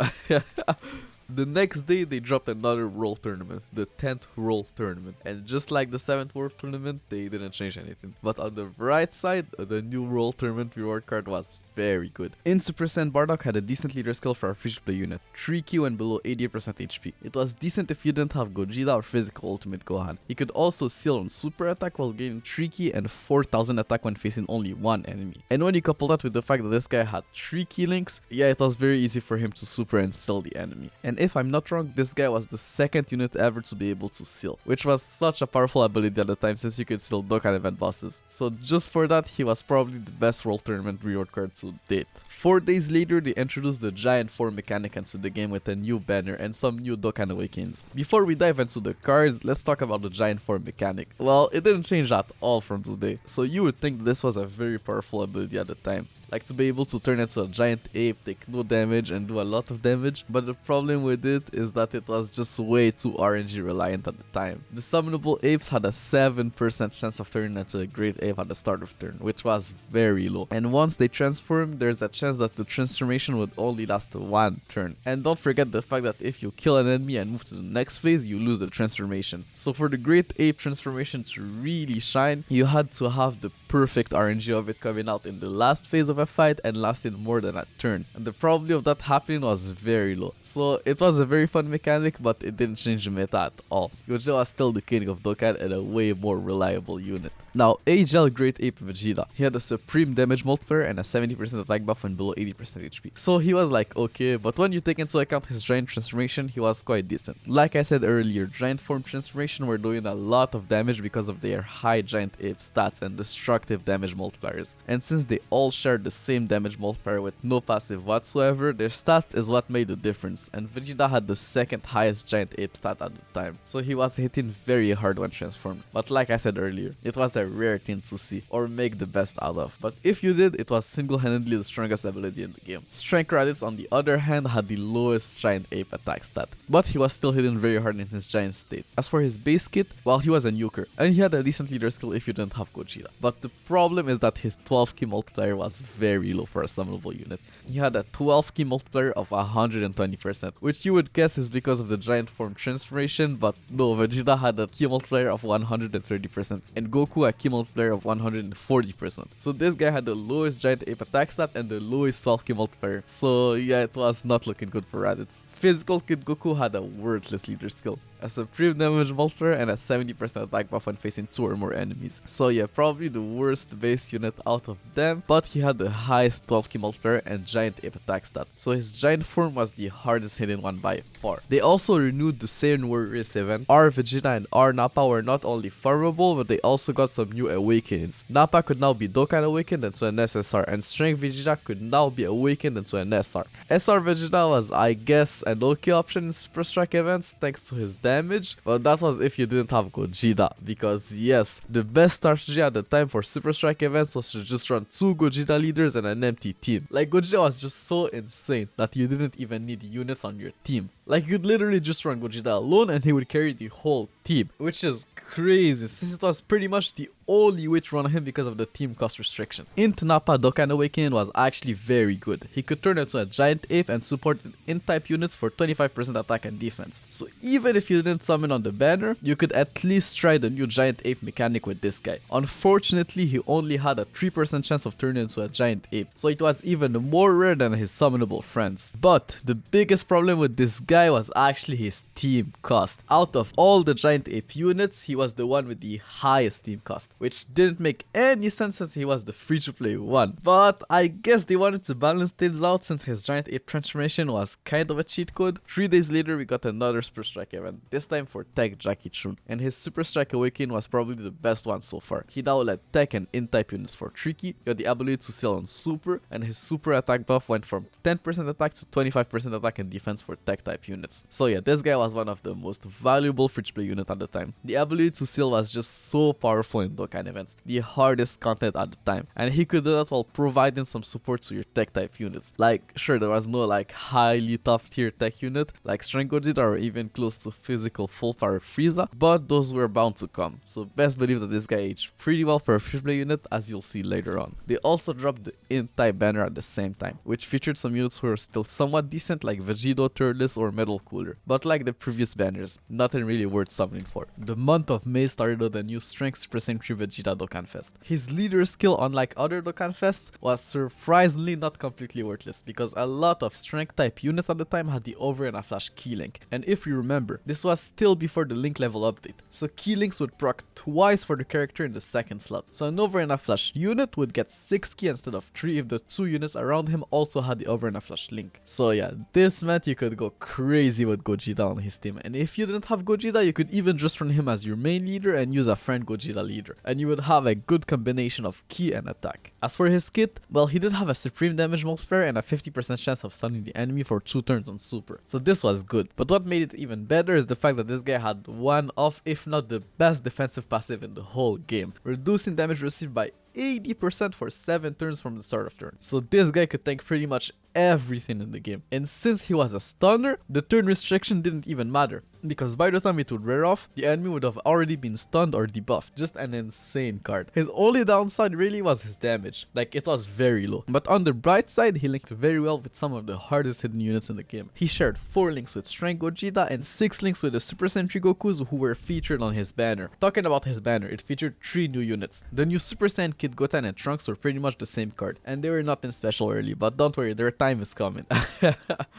The next day, they dropped another World Tournament, the 10th World Tournament. And just like the 7th World Tournament, they didn't change anything. But on the right side, the new World Tournament reward card was very good. In Super Saiyan, Bardock had a decent leader skill for a free-to-play unit, 3Q and below 80% HP. It was decent if you didn't have Gogeta or Physical Ultimate Gohan. He could also seal on super attack while gaining 3K and 4000 attack when facing only one enemy. And when you couple that with the fact that this guy had 3 key links, yeah, it was very easy for him to super and seal the enemy. And if I'm not wrong, this guy was the second unit ever to be able to seal, which was such a powerful ability at the time since you could seal Dokkan event bosses. So just for that, he was probably the best World Tournament reward card to date. 4 days later, they introduced the giant form mechanic into the game with a new banner and some new Dokkan Awakens. Before we dive into the cards, let's talk about the giant form mechanic. Well, it didn't change at all from today, so you would think this was a very powerful ability at the time. Like to be able to turn into a giant ape, take no damage and do a lot of damage, but the problem with it is that it was just way too RNG reliant at the time. The summonable apes had a 7% chance of turning into a great ape at the start of turn, which was very low. And once they transform, there's a chance that the transformation would only last 1 turn. And don't forget the fact that if you kill an enemy and move to the next phase, you lose the transformation. So for the great ape transformation to really shine, you had to have the perfect RNG of it coming out in the last phase of a fight and lasting more than a turn, and the probability of that happening was very low. So it was a very fun mechanic, but it didn't change the meta at all. Gogeta was still the king of Dokkan and a way more reliable unit. Now, AGL Great Ape Vegeta, he had a supreme damage multiplier and a 70% attack buff when below 80% HP. So he was like okay, but when you take into account his giant transformation, he was quite decent. Like I said earlier, giant form transformation were doing a lot of damage because of their high giant ape stats and destructive damage multipliers. And since they all shared the same damage multiplier with no passive whatsoever, their stats is what made the difference, and Vegeta had the second highest giant ape stat at the time, so he was hitting very hard when transformed. But like I said earlier, it was a rare thing to see or make the best out of, but if you did, it was single-handedly the strongest ability in the game. Strength Raditz on the other hand had the lowest giant ape attack stat, but he was still hitting very hard in his giant state. As for his base kit, well, he was a nuker, and he had a decent leader skill if you didn't have Gogeta, but the problem is that his 12 key multiplier was very low for a summonable unit. He had a 12 key multiplier of 120%, which you would guess is because of the giant form transformation, but no, Vegeta had a key multiplier of 130% and Goku a key multiplier of 140%. So this guy had the lowest giant ape attack stat and the lowest 12 key multiplier. So yeah, it was not looking good for Raditz. Physical Kid Goku had a worthless leader skill, a supreme damage multiplier and a 70% attack buff when facing 2 or more enemies. So yeah, probably the worst base unit out of them, but he had the highest 12 key multiplier and giant ape attack stat, so his giant form was the hardest hitting one by far. They also renewed the Saiyan Warriors event. R Vegeta and R Nappa were not only farmable, but they also got some new awakenings. Nappa could now be Dokkan awakened into an SSR, and Strength Vegeta could now be awakened into an SR. SR Vegeta was, I guess, an okay option in Super Strike events thanks to his damage, but that was if you didn't have Gogeta, because yes, the best strategy at the time for Super Strike events was to just run 2 Gogeta leaders and an empty team. Like Gogeta was just so insane that you didn't even need units on your team. Like you'd literally just run Gogeta alone and he would carry the whole team, which is crazy since it was pretty much the only way to run him because of the team cost restriction. In Nappa, Dokkan Awakening was actually very good. He could turn into a giant ape and supported in-type units for 25% attack and defense. So even if you didn't summon on the banner, you could at least try the new giant ape mechanic with this guy. Unfortunately, he only had a 3% chance of turning into a giant ape, so it was even more rare than his summonable friends. But the biggest problem with this guy was actually his team cost. Out of all the giant ape units, he was the one with the highest team cost, which didn't make any sense since he was the free-to-play one. But I guess they wanted to balance things out since his giant ape transformation was kind of a cheat code. 3 days later, we got another Super Strike event, this time for Tech Jackie Chun, and his Super Strike Awakening was probably the best one so far. He now led Tech and in-type units for Tricky, got the ability to seal on Super, and his Super attack buff went from 10% attack to 25% attack and defense for Tech-type units. So yeah, this guy was one of the most valuable free-to-play units at the time. The ability to seal was just so powerful in Dokkan. Dokkan events, the hardest content at the time, and he could do that while providing some support to your tech type units. Like, sure, there was no like highly top tier tech unit like Strength Gogeta or even close to physical full power Frieza, but those were bound to come, so best believe that this guy aged pretty well for a free play unit, as you'll see later on. They also dropped the Int type banner at the same time, which featured some units who were still somewhat decent like Vegito, Turles, or Metal Cooler, but like the previous banners, nothing really worth summoning for. The month of May started with a new Strength Super Saiyan 3 Vegeta Dokkan Fest. His leader skill, unlike other Dokkan Fests, was surprisingly not completely worthless, because a lot of Strength type units at the time had the Over and a Flash key link, and if you remember, this was still before the link level update, so key links would proc twice for the character in the second slot. So an Over and a Flash unit would get 6 key instead of 3 if the 2 units around him also had the Over and a Flash link. So yeah, this meant you could go crazy with Gogeta on his team, and if you didn't have Gogeta, you could even just run him as your main leader and use a friend Gogeta leader, and you would have a good combination of key and attack. As for his kit, well, he did have a supreme damage multiplier and a 50% chance of stunning the enemy for 2 turns on super, so this was good. But what made it even better is the fact that this guy had one of, if not the best defensive passive in the whole game, reducing damage received by 80% for 7 turns from the start of turn. So this guy could tank pretty much everything in the game. And since he was a stunner, the turn restriction didn't even matter, because by the time it would wear off, the enemy would have already been stunned or debuffed. Just an insane card. His only downside really was his damage, like it was very low. But on the bright side, he linked very well with some of the hardest hidden units in the game. He shared 4 links with Strength Gogeta and 6 links with the Super Saiyan 3 Gokus who were featured on his banner. Talking about his banner, it featured 3 new units. The new Super Saiyan Kid Goten and Trunks were pretty much the same card, and they were nothing special early, but don't worry, their time is coming.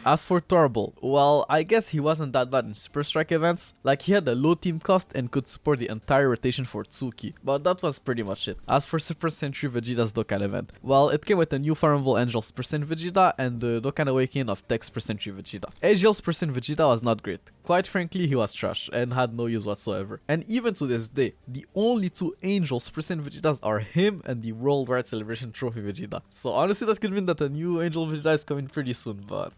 As for Torbull, well, I guess he wasn't that bad in Super Strike events. Like, he had a low team cost and could support the entire rotation for 2 key, but that was pretty much it. As for Super Saiyan 3 Vegeta's Dokkan event, well, it came with a new farmable Angel Super Saiyan Vegeta and the Dokkan Awakening of Tech Super Saiyan 3 Vegeta. Angel Super Saiyan Vegeta was not great. Quite frankly, he was trash and had no use whatsoever. And even to this day, the only 2 Angel Super Saiyan Vegetas are him and the Worldwide Celebration Trophy Vegeta. So honestly, that could mean that a new Angel Vegeta is coming pretty soon, but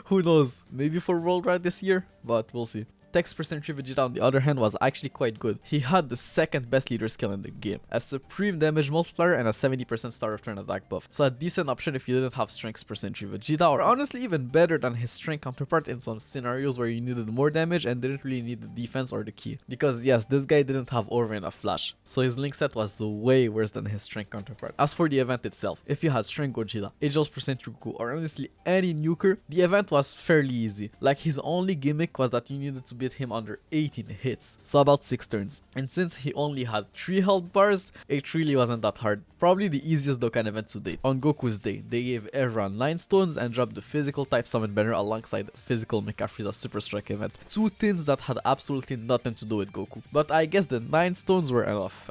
who knows? Maybe for Worldwide this year, but we'll see. Tech Super Saiyan 3 Vegeta on the other hand was actually quite good. He had the second best leader skill in the game, a supreme damage multiplier and a 70% start of turn attack buff, so a decent option if you didn't have Strength Super Saiyan 3 Vegeta, or honestly even better than his strength counterpart in some scenarios where you needed more damage and didn't really need the defense or the key. Because yes, this guy didn't have Over and a Flash, so his link set was way worse than his strength counterpart. As for the event itself, if you had Strength Gogeta, Angel Super Saiyan 3 Goku, or honestly any nuker, the event was fairly easy. Like, his only gimmick was that you needed to beat him under 18 hits, so about 6 turns. And since he only had 3 health bars, it really wasn't that hard. Probably the easiest Dokkan event to date. On Goku's day, they gave everyone 9 stones and dropped the physical type summon banner alongside physical Mecha Frieza Super Strike event. 2 things that had absolutely nothing to do with Goku. But I guess the 9 stones were enough.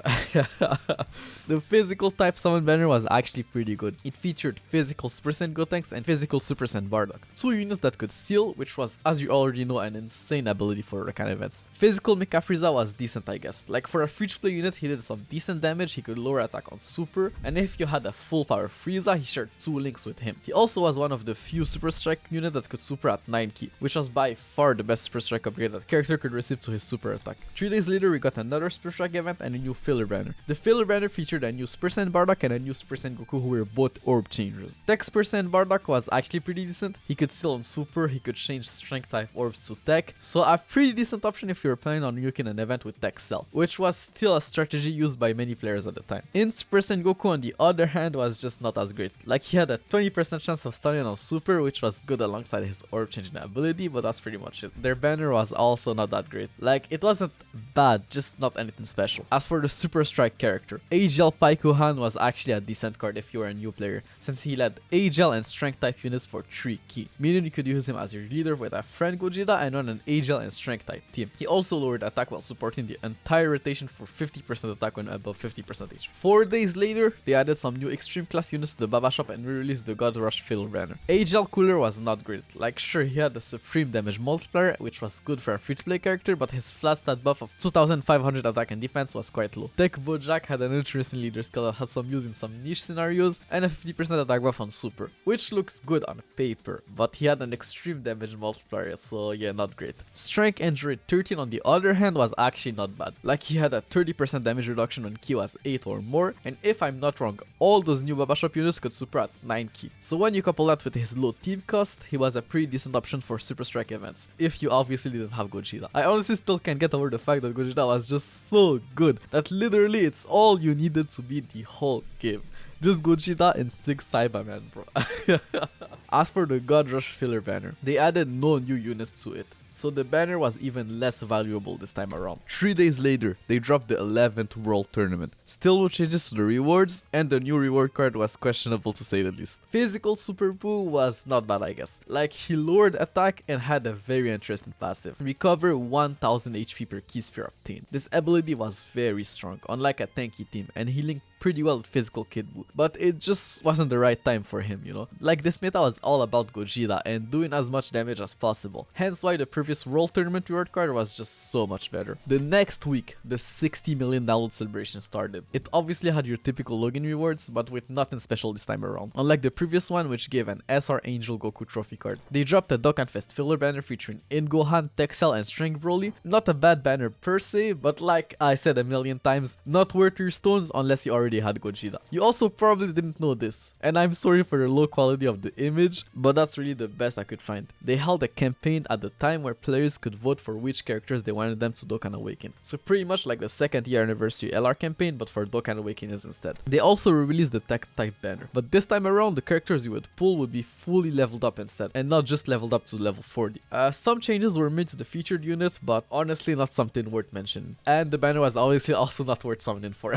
The physical type summon banner was actually pretty good. It featured physical Super Saiyan Gotenks and physical Super Saiyan Bardock. 2 units that could seal, which was, as you already know, an insane ability for Dokkan events. Physical Mecha Frieza was decent, I guess. Like, for a free-to-play unit, he did some decent damage, he could lower attack on super, and if you had a full power Frieza, he shared 2 links with him. He also was one of the few Super Strike units that could super at 9 key, which was by far the best Super Strike upgrade that character could receive to his super attack. 3 days later, we got another Super Strike event and a new filler banner. The filler banner featured a new Super Saiyan Bardock and a new Super Saiyan Goku who were both orb changers. Tech Super Saiyan Bardock was actually pretty decent. He could steal on super, he could change strength type orbs to tech, so a pretty decent option if you were planning on nuking an event with Tech Cell, which was still a strategy used by many players at the time. In Super Saiyan Goku, on the other hand, was just not as great. Like, he had a 20% chance of stunning on super, which was good alongside his orb changing ability, but that's pretty much it. Their banner was also not that great. Like, it wasn't bad, just not anything special. As for the Super Strike character, Agel Paikuhan was actually a decent card if you were a new player, since he led Agel and strength type units for 3 key, meaning you could use him as your leader with a friend Gogeta and run an Agel and strength type team. He also lowered attack while supporting the entire rotation for 50% attack when above 50% HP. 4 days later, they added some new extreme class units to the Baba Shop and re-released the God Rush filler banner. Agel Cooler was not great. Like, sure, he had the supreme damage multiplier, which was good for a free-to-play character, but his flat stat buff of 2500 attack and defense was quite low. Tech Bojack had an interesting leader skill that had some use in some niche scenarios and a 50% attack buff on super, which looks good on paper, but he had an extreme damage multiplier, so yeah, not great. Strength Strength Android 13 on the other hand was actually not bad. Like he had a 30% damage reduction when ki was 8 or more, and if I'm not wrong, all those new Baba Shop units could super at 9 ki. So when you couple that with his low team cost, he was a pretty decent option for Super Strike events, if you obviously didn't have Gogeta. I honestly still can't get over the fact that Gogeta was just so good that literally it's all you needed to beat the whole game. Just Gogeta and 6 Cybermen, bro. As for the God Rush filler banner, they added no new units to it, so the banner was even less valuable this time around. 3 days later, they dropped the 11th World Tournament, still no changes to the rewards, and the new reward card was questionable to say the least. Physical Super Boo was not bad, I guess. Like, he lowered attack and had a very interesting passive. Recover 1000 HP per key sphere obtained. This ability was very strong, unlike a tanky team, and he linked pretty well with physical Kid Buu, but it just wasn't the right time for him, you know? Like, this meta was all about Gogeta and doing as much damage as possible, hence why the previous World Tournament reward card was just so much better. The next week, the 60 million download celebration started. It obviously had your typical login rewards, but with nothing special this time around, unlike the previous one which gave an SR Angel Goku trophy card. They dropped a Dokkan Fest filler banner featuring In Gohan, Texel, and Strength Broly. Not a bad banner per se, but like I said a million times, not worth your stones unless you already had Gogeta. You also probably didn't know this, and I'm sorry for the low quality of the image, but that's really the best I could find. They held a campaign at the time where players could vote for which characters they wanted them to Dokkan Awaken. So pretty much like the 2nd year anniversary LR campaign, but for Dokkan Awakenings instead. They also released the tech type banner, but this time around the characters you would pull would be fully leveled up instead, and not just leveled up to level 40. Some changes were made to the featured unit, but honestly not something worth mentioning. And the banner was obviously also not worth summoning for.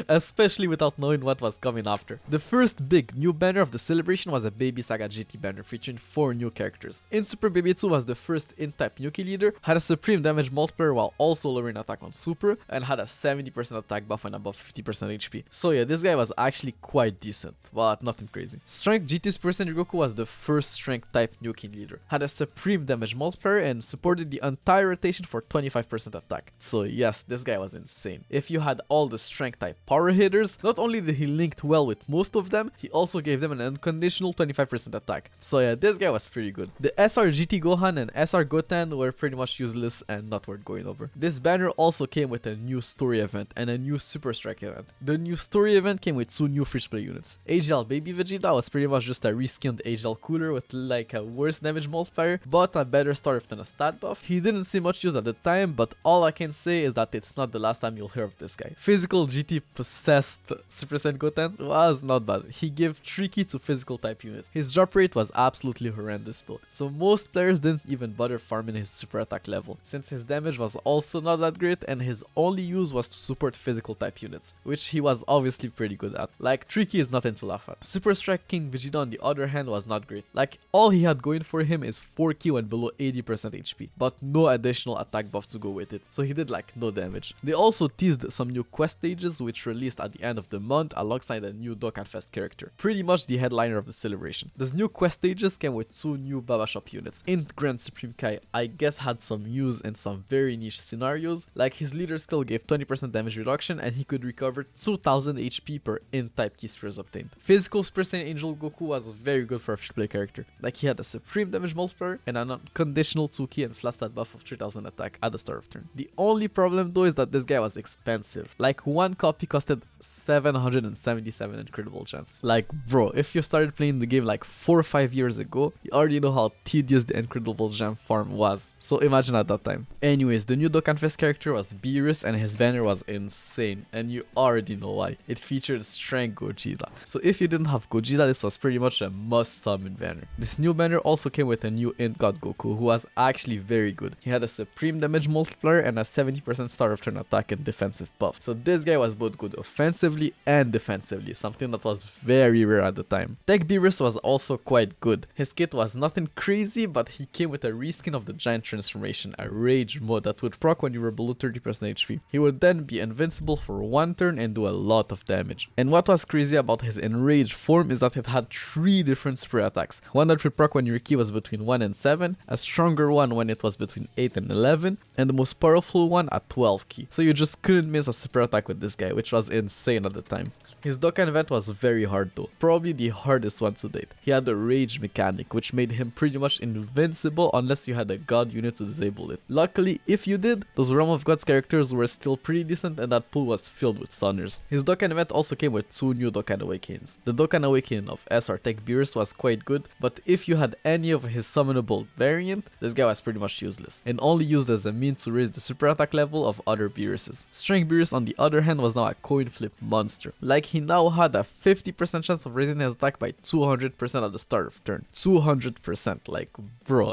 Especially without knowing what was coming after. The first big new banner of the celebration was a Baby Saga GT banner featuring 4 new characters. In Super Baby 2 was the first in-type Nuki leader, had a supreme damage multiplier while also lowering attack on Super, and had a 70% attack buff and above 50% HP. So yeah, this guy was actually quite decent, but nothing crazy. Strength GT Super Saiyan Goku was the first strength type Nuki leader, had a supreme damage multiplier and supported the entire rotation for 25% attack. So yes, this guy was insane. If you had all the strength type power hitters, not only did he linked well with most of them, he also gave them an unconditional 25% attack. So yeah, this guy was pretty good. The SR GT Gohan and SR Goten were pretty much useless and not worth going over. This banner also came with a new story event and a new Super Strike event. The new story event came with 2 new free-to-play units. HL Baby Vegeta was pretty much just a reskinned HL Cooler with like a worse damage multiplier, but a better starter than a stat buff. He didn't see much use at the time, but all I can say is that it's not the last time you'll hear of this guy. Physical GT Possessed Super Saiyan Goten was not bad. He gave 3 ki to physical type units. His drop rate was absolutely horrendous though, so most players didn't even bother farming his super attack level, since his damage was also not that great and his only use was to support physical type units, which he was obviously pretty good at. Like 3 ki is nothing to laugh at. Super Strike King Vegeta on the other hand was not great. Like all he had going for him is 4 ki when below 80% HP, but no additional attack buff to go with it, so he did like no damage. They also teased some new quest stages which released at the end of the month alongside a new Dokkan Fest character, pretty much the headliner of the celebration. Those new quest stages came with 2 new Baba Shop units. Int Grand Supreme Kai I guess had some use in some very niche scenarios, like his leader skill gave 20% damage reduction and he could recover 2000 HP per Int type key spheres obtained. Physical Super Saiyan Angel Goku was very good for a free play character, like he had a supreme damage multiplier and an unconditional 2 ki and flat stat buff of 3000 attack at the start of turn. The only problem though is that this guy was expensive, like 1 copy costed 777 incredible gems. Like bro, if you started playing the game like 4 or 5 years ago, you already know how tedious the incredible gem farm was, so imagine at that time. Anyways, the new Dokkan Fest character was Beerus and his banner was insane, and you already know why. It featured Strength Gogeta, so if you didn't have Gogeta, this was pretty much a must summon banner. This new banner also came with a new Int God Goku who was actually very good. He had a supreme damage multiplier and a 70% start of turn attack and defensive buff, so this guy was both good offensively and defensively, something that was very rare at the time. Tech Beerus was also quite good. His kit was nothing crazy, but he came with a reskin of the Giant Transformation, a rage mode that would proc when you were below 30% HP. He would then be invincible for 1 turn and do a lot of damage. And what was crazy about his enraged form is that it had 3 different super attacks. One that would proc when your ki was between 1 and 7, a stronger one when it was between 8 and 11, and the most powerful one at 12 ki. So you just couldn't miss a super attack with this guy, which was insane at the time. His Dokkan event was very hard though, probably the hardest one to date. He had a rage mechanic which made him pretty much invincible unless you had a god unit to disable it. Luckily, if you did, those Realm of Gods characters were still pretty decent and that pool was filled with Sunners. His Dokkan event also came with 2 new Dokkan Awakenings. The Dokkan Awakening of SR Tech Beerus was quite good, but if you had any of his summonable variant, this guy was pretty much useless and only used as a means to raise the super attack level of other Beeruses. Strength Beerus on the other hand was now a coin flip monster. Like he now had a 50% chance of raising his attack by 200% at the start of turn. 200%, like bro,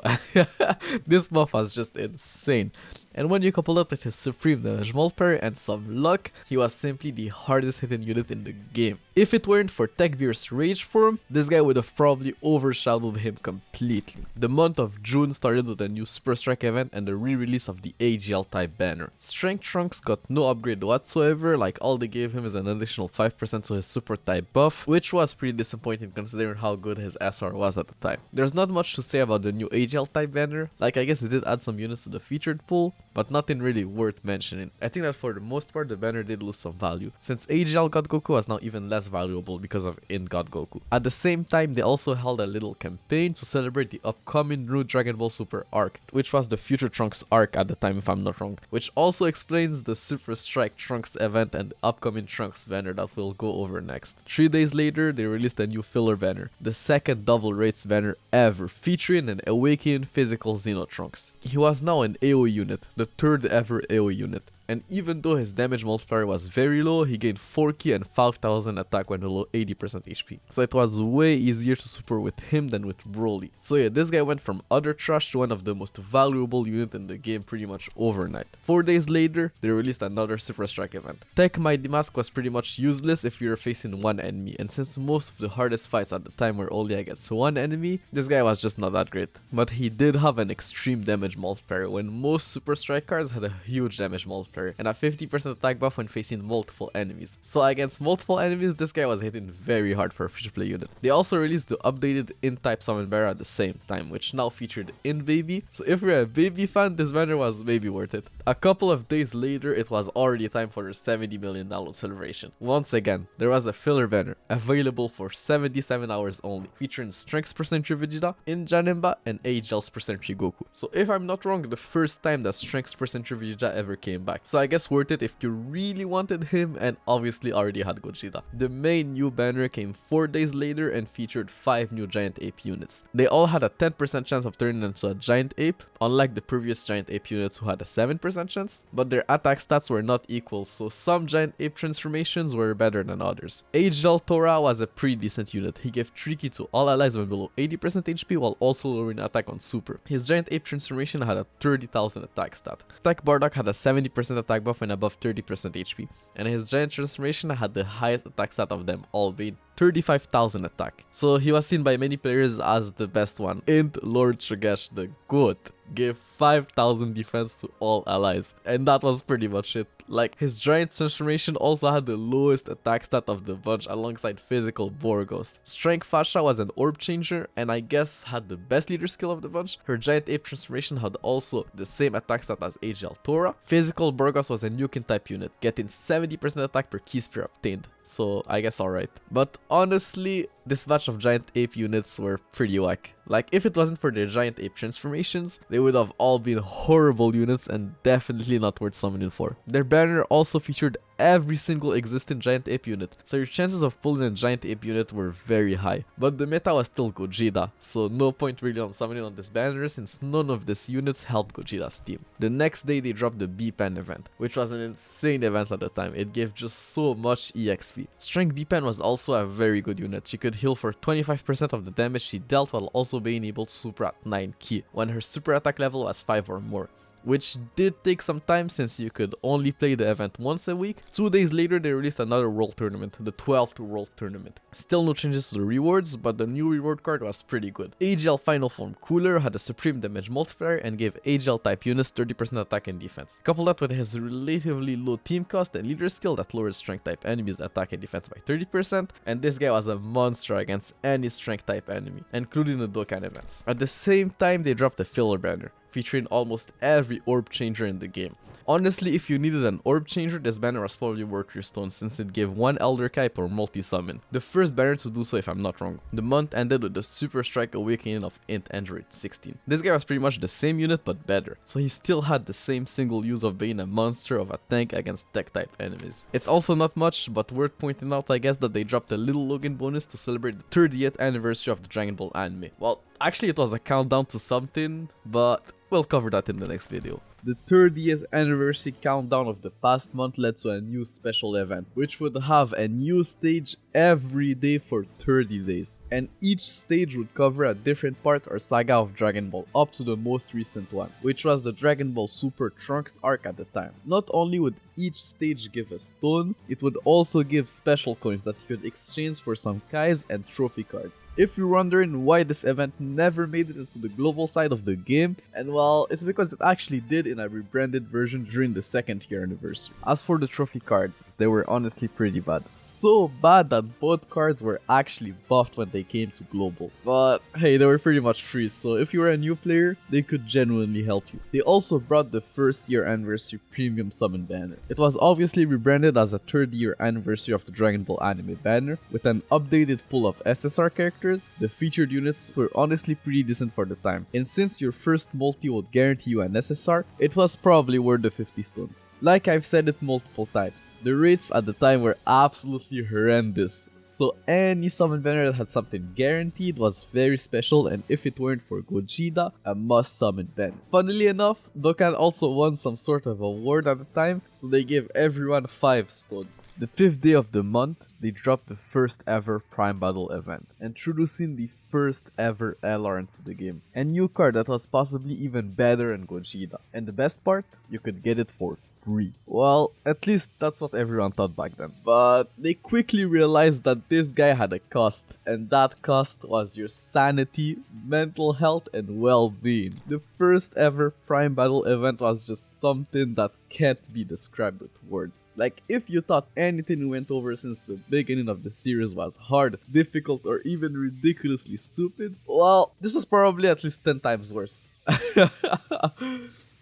this buff was just insane. And when you couple it with his supreme damage multiplier and some luck, he was simply the hardest hitting unit in the game. If it weren't for Tech Beer's rage form, this guy would have probably overshadowed him completely. The month of June started with a new Super Strike event and the re-release of the AGL type banner. Strength Trunks got no upgrade whatsoever, like all they gave him is an additional 5% to his super type buff, which was pretty disappointing considering how good his SR was at the time. There's not much to say about the new AGL type banner, like I guess they did add some units to the featured pool, but nothing really worth mentioning. I think that for the most part the banner did lose some value, since AGL God Goku was now even less valuable because of in God Goku. At the same time, they also held a little campaign to celebrate the upcoming new Dragon Ball Super arc, which was the Future Trunks arc at the time if I'm not wrong, which also explains the Super Strike Trunks event and the upcoming Trunks banner that we'll go over next. 3 days later, they released a new filler banner, the second double rates banner ever, featuring an awakening physical Xeno Trunks. He was now an AoE unit, the third ever AoE unit. And even though his damage multiplier was very low, he gained 4k and 5000 attack when below 80% HP. So it was way easier to super with him than with Broly. So yeah, this guy went from utter trash to one of the most valuable units in the game pretty much overnight. 4 days later, they released another Super Strike event. Tech Mighty Mask was pretty much useless if you were facing one enemy, and since most of the hardest fights at the time were only against one enemy, this guy was just not that great. But he did have an extreme damage multiplier when most Super Strike cards had a huge damage multiplier and a 50% attack buff when facing multiple enemies. So against multiple enemies, this guy was hitting very hard for a future play unit. They also released the updated In-type summon banner at the same time, which now featured In Baby. So if you're a baby fan, this banner was maybe worth it. A couple of days later, it was already time for their $70 million celebration. Once again, there was a filler banner available for 77 hours only, featuring Strength's percentage Vegeta, In Janemba, and AGL's percentage Goku. So if I'm not wrong, the first time that Strength's percentage Vegeta ever came back. So I guess worth it if you really wanted him and obviously already had Gogeta. The main new banner came 4 days later and featured 5 new Giant Ape units. They all had a 10% chance of turning into a Giant Ape, unlike the previous Giant Ape units who had a 7% chance, but their attack stats were not equal, so some Giant Ape transformations were better than others. AGL Tora was a pretty decent unit. He gave 3k to all allies when below 80% HP while also lowering attack on super. His Giant Ape transformation had a 30,000 attack stat. Tech Bardock had a 70% attack buff and above 30% HP, and his Giant transformation had the highest attack stat of them all, being 35,000 attack. So he was seen by many players as the best one. And Lord Chogesh, the GOAT, gave 5,000 defense to all allies, and that was pretty much it. Like, his Giant transformation also had the lowest attack stat of the bunch alongside physical Borgos. Strength Fasha was an orb changer and I guess had the best leader skill of the bunch. Her Giant Ape transformation had also the same attack stat as AGL Tora. Physical Borgos was a Nukin type unit, getting 70% attack per key sphere obtained, so I guess alright. But honestly, this batch of Giant Ape units were pretty whack. Like, if it wasn't for their Giant Ape transformations, they would have all been horrible units and definitely not worth summoning for. Their banner also featured every single existing Giant Ape unit, so your chances of pulling a Giant Ape unit were very high. But the meta was still Gogeta, so no point really on summoning on this banner since none of these units helped Gogeta's team. The next day they dropped the B-Pen event, which was an insane event at the time. It gave just so much EXP. Strength B-Pen was also a very good unit. She could heal for 25% of the damage she dealt while also being able to super at 9 ki when her super attack level was 5 or more, which did take some time since you could only play the event once a week. 2 days later, they released another world tournament, the 12th world tournament. Still no changes to the rewards, but the new reward card was pretty good. AGL Final Form Cooler had a supreme damage multiplier and gave AGL type units 30% attack and defense. Couple that with his relatively low team cost and leader skill that lowered strength type enemies attack and defense by 30%, and this guy was a monster against any strength type enemy, including the Dokkan events. At the same time, they dropped the filler banner, featuring almost every orb changer in the game. Honestly, if you needed an orb changer, this banner was probably worth your stones since it gave one Elder Kai per multi-summon. The first banner to do so if I'm not wrong. The month ended with the Super Strike Awakening of Int Android 16. This guy was pretty much the same unit but better, so he still had the same single use of being a monster of a tank against tech type enemies. It's also not much, but worth pointing out I guess that they dropped a little Logan bonus to celebrate the 30th anniversary of the Dragon Ball anime. Well, actually it was a countdown to something, but we'll cover that in the next video. The 30th anniversary countdown of the past month led to a new special event, which would have a new stage every day for 30 days. And each stage would cover a different part or saga of Dragon Ball, up to the most recent one, which was the Dragon Ball Super Trunks arc at the time. Not only would each stage give a stone, it would also give special coins that you could exchange for some Kais and trophy cards. If you're wondering why this event never made it into the global side of the game, and well, it's because it actually did in a rebranded version during the 2nd year anniversary. As for the trophy cards, they were honestly pretty bad. So bad that both cards were actually buffed when they came to global. But hey, they were pretty much free, so if you were a new player, they could genuinely help you. They also brought the 1st year anniversary premium summon banner. It was obviously rebranded as a 3rd year anniversary of the Dragon Ball anime banner, with an updated pool of SSR characters. The featured units were honestly pretty decent for the time, and since your first multi would guarantee you an SSR, it was probably worth the 50 stones. Like I've said it multiple times, the rates at the time were absolutely horrendous, so any summon banner that had something guaranteed was very special, and if it weren't for Gogeta, a must summon banner. Funnily enough, Dokkan also won some sort of award at the time, so they gave everyone 5 stones. The 5th day of the month, they dropped the first ever Prime Battle event, introducing the first ever LR into the game. A new card that was possibly even better than Gogeta. And the best part, you could get it for free. Well, at least that's what everyone thought back then. But they quickly realized that this guy had a cost, and that cost was your sanity, mental health, and well-being. The first ever Prime Battle event was just something that can't be described with words. Like, if you thought anything we went over since the beginning of the series was hard, difficult, or even ridiculously stupid, well, this was probably at least 10 times worse.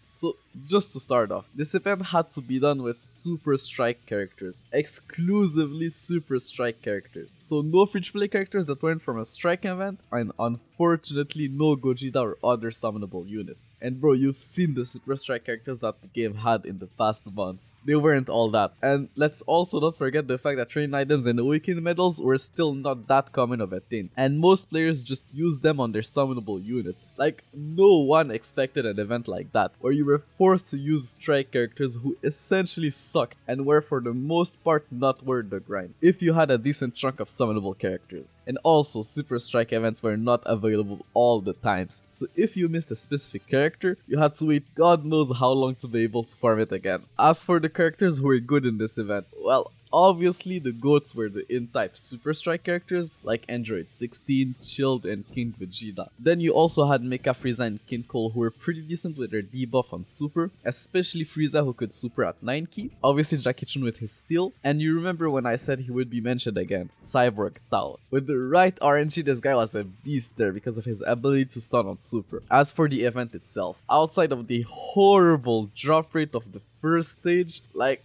So, just to start off, this event had to be done with Super Strike characters, exclusively Super Strike characters. So no free-to-play characters that weren't from a Strike event, and unfortunately no Gogeta or other summonable units. And bro, you've seen the Super Strike characters that the game had in the past months. They weren't all that. And let's also not forget the fact that training items and awakening medals were still not that common of a thing. And most players just used them on their summonable units. Like, no one expected an event like that, where you were forced to use strike characters who essentially sucked and were for the most part not worth the grind, if you had a decent chunk of summonable characters. And also, super strike events were not available all the times, so if you missed a specific character, you had to wait God knows how long to be able to farm it again. As for the characters who were good in this event, well, obviously the GOATs were the in-type Super Strike characters like Android 16, Chilled, and King Vegeta. Then you also had Mecha Frieza and King Cole who were pretty decent with their debuff on Super, especially Frieza who could Super at 9 key, obviously Jackie Chun with his seal, and you remember when I said he would be mentioned again, Cyborg Tao. With the right RNG, this guy was a beast there because of his ability to stun on Super. As for the event itself, outside of the horrible drop rate of the first stage, like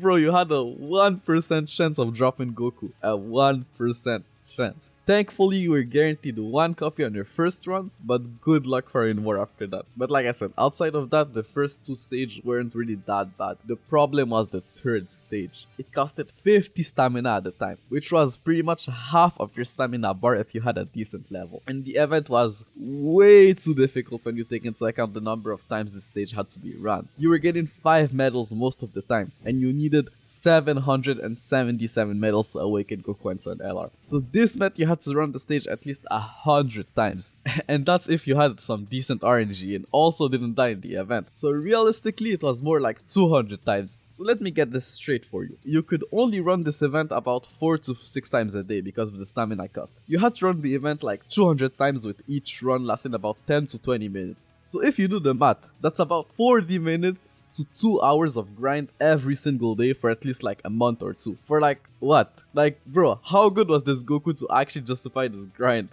bro, you had a 1% chance of dropping Goku. A 1% chance. Thankfully, you were guaranteed 1 copy on your first run, but good luck finding more after that. But like I said, outside of that, the first 2 stages weren't really that bad. The problem was the 3rd stage. It costed 50 stamina at the time, which was pretty much half of your stamina bar if you had a decent level. And the event was way too difficult when you take into account the number of times this stage had to be run. You were getting 5 medals most of the time, and you needed 777 medals to awaken Goku and Son LR. So this meant you had to run the stage at least 100 times. And that's if you had some decent RNG and also didn't die in the event. So realistically, it was more like 200 times. So let me get this straight for you. You could only run this event about 4 to 6 times a day because of the stamina cost. You had to run the event like 200 times with each run lasting about 10 to 20 minutes. So if you do the math, that's about 40 minutes to 2 hours of grind every single day for at least like a month or two. For like, what? Like, bro, how good was this Goku to actually justify this grind?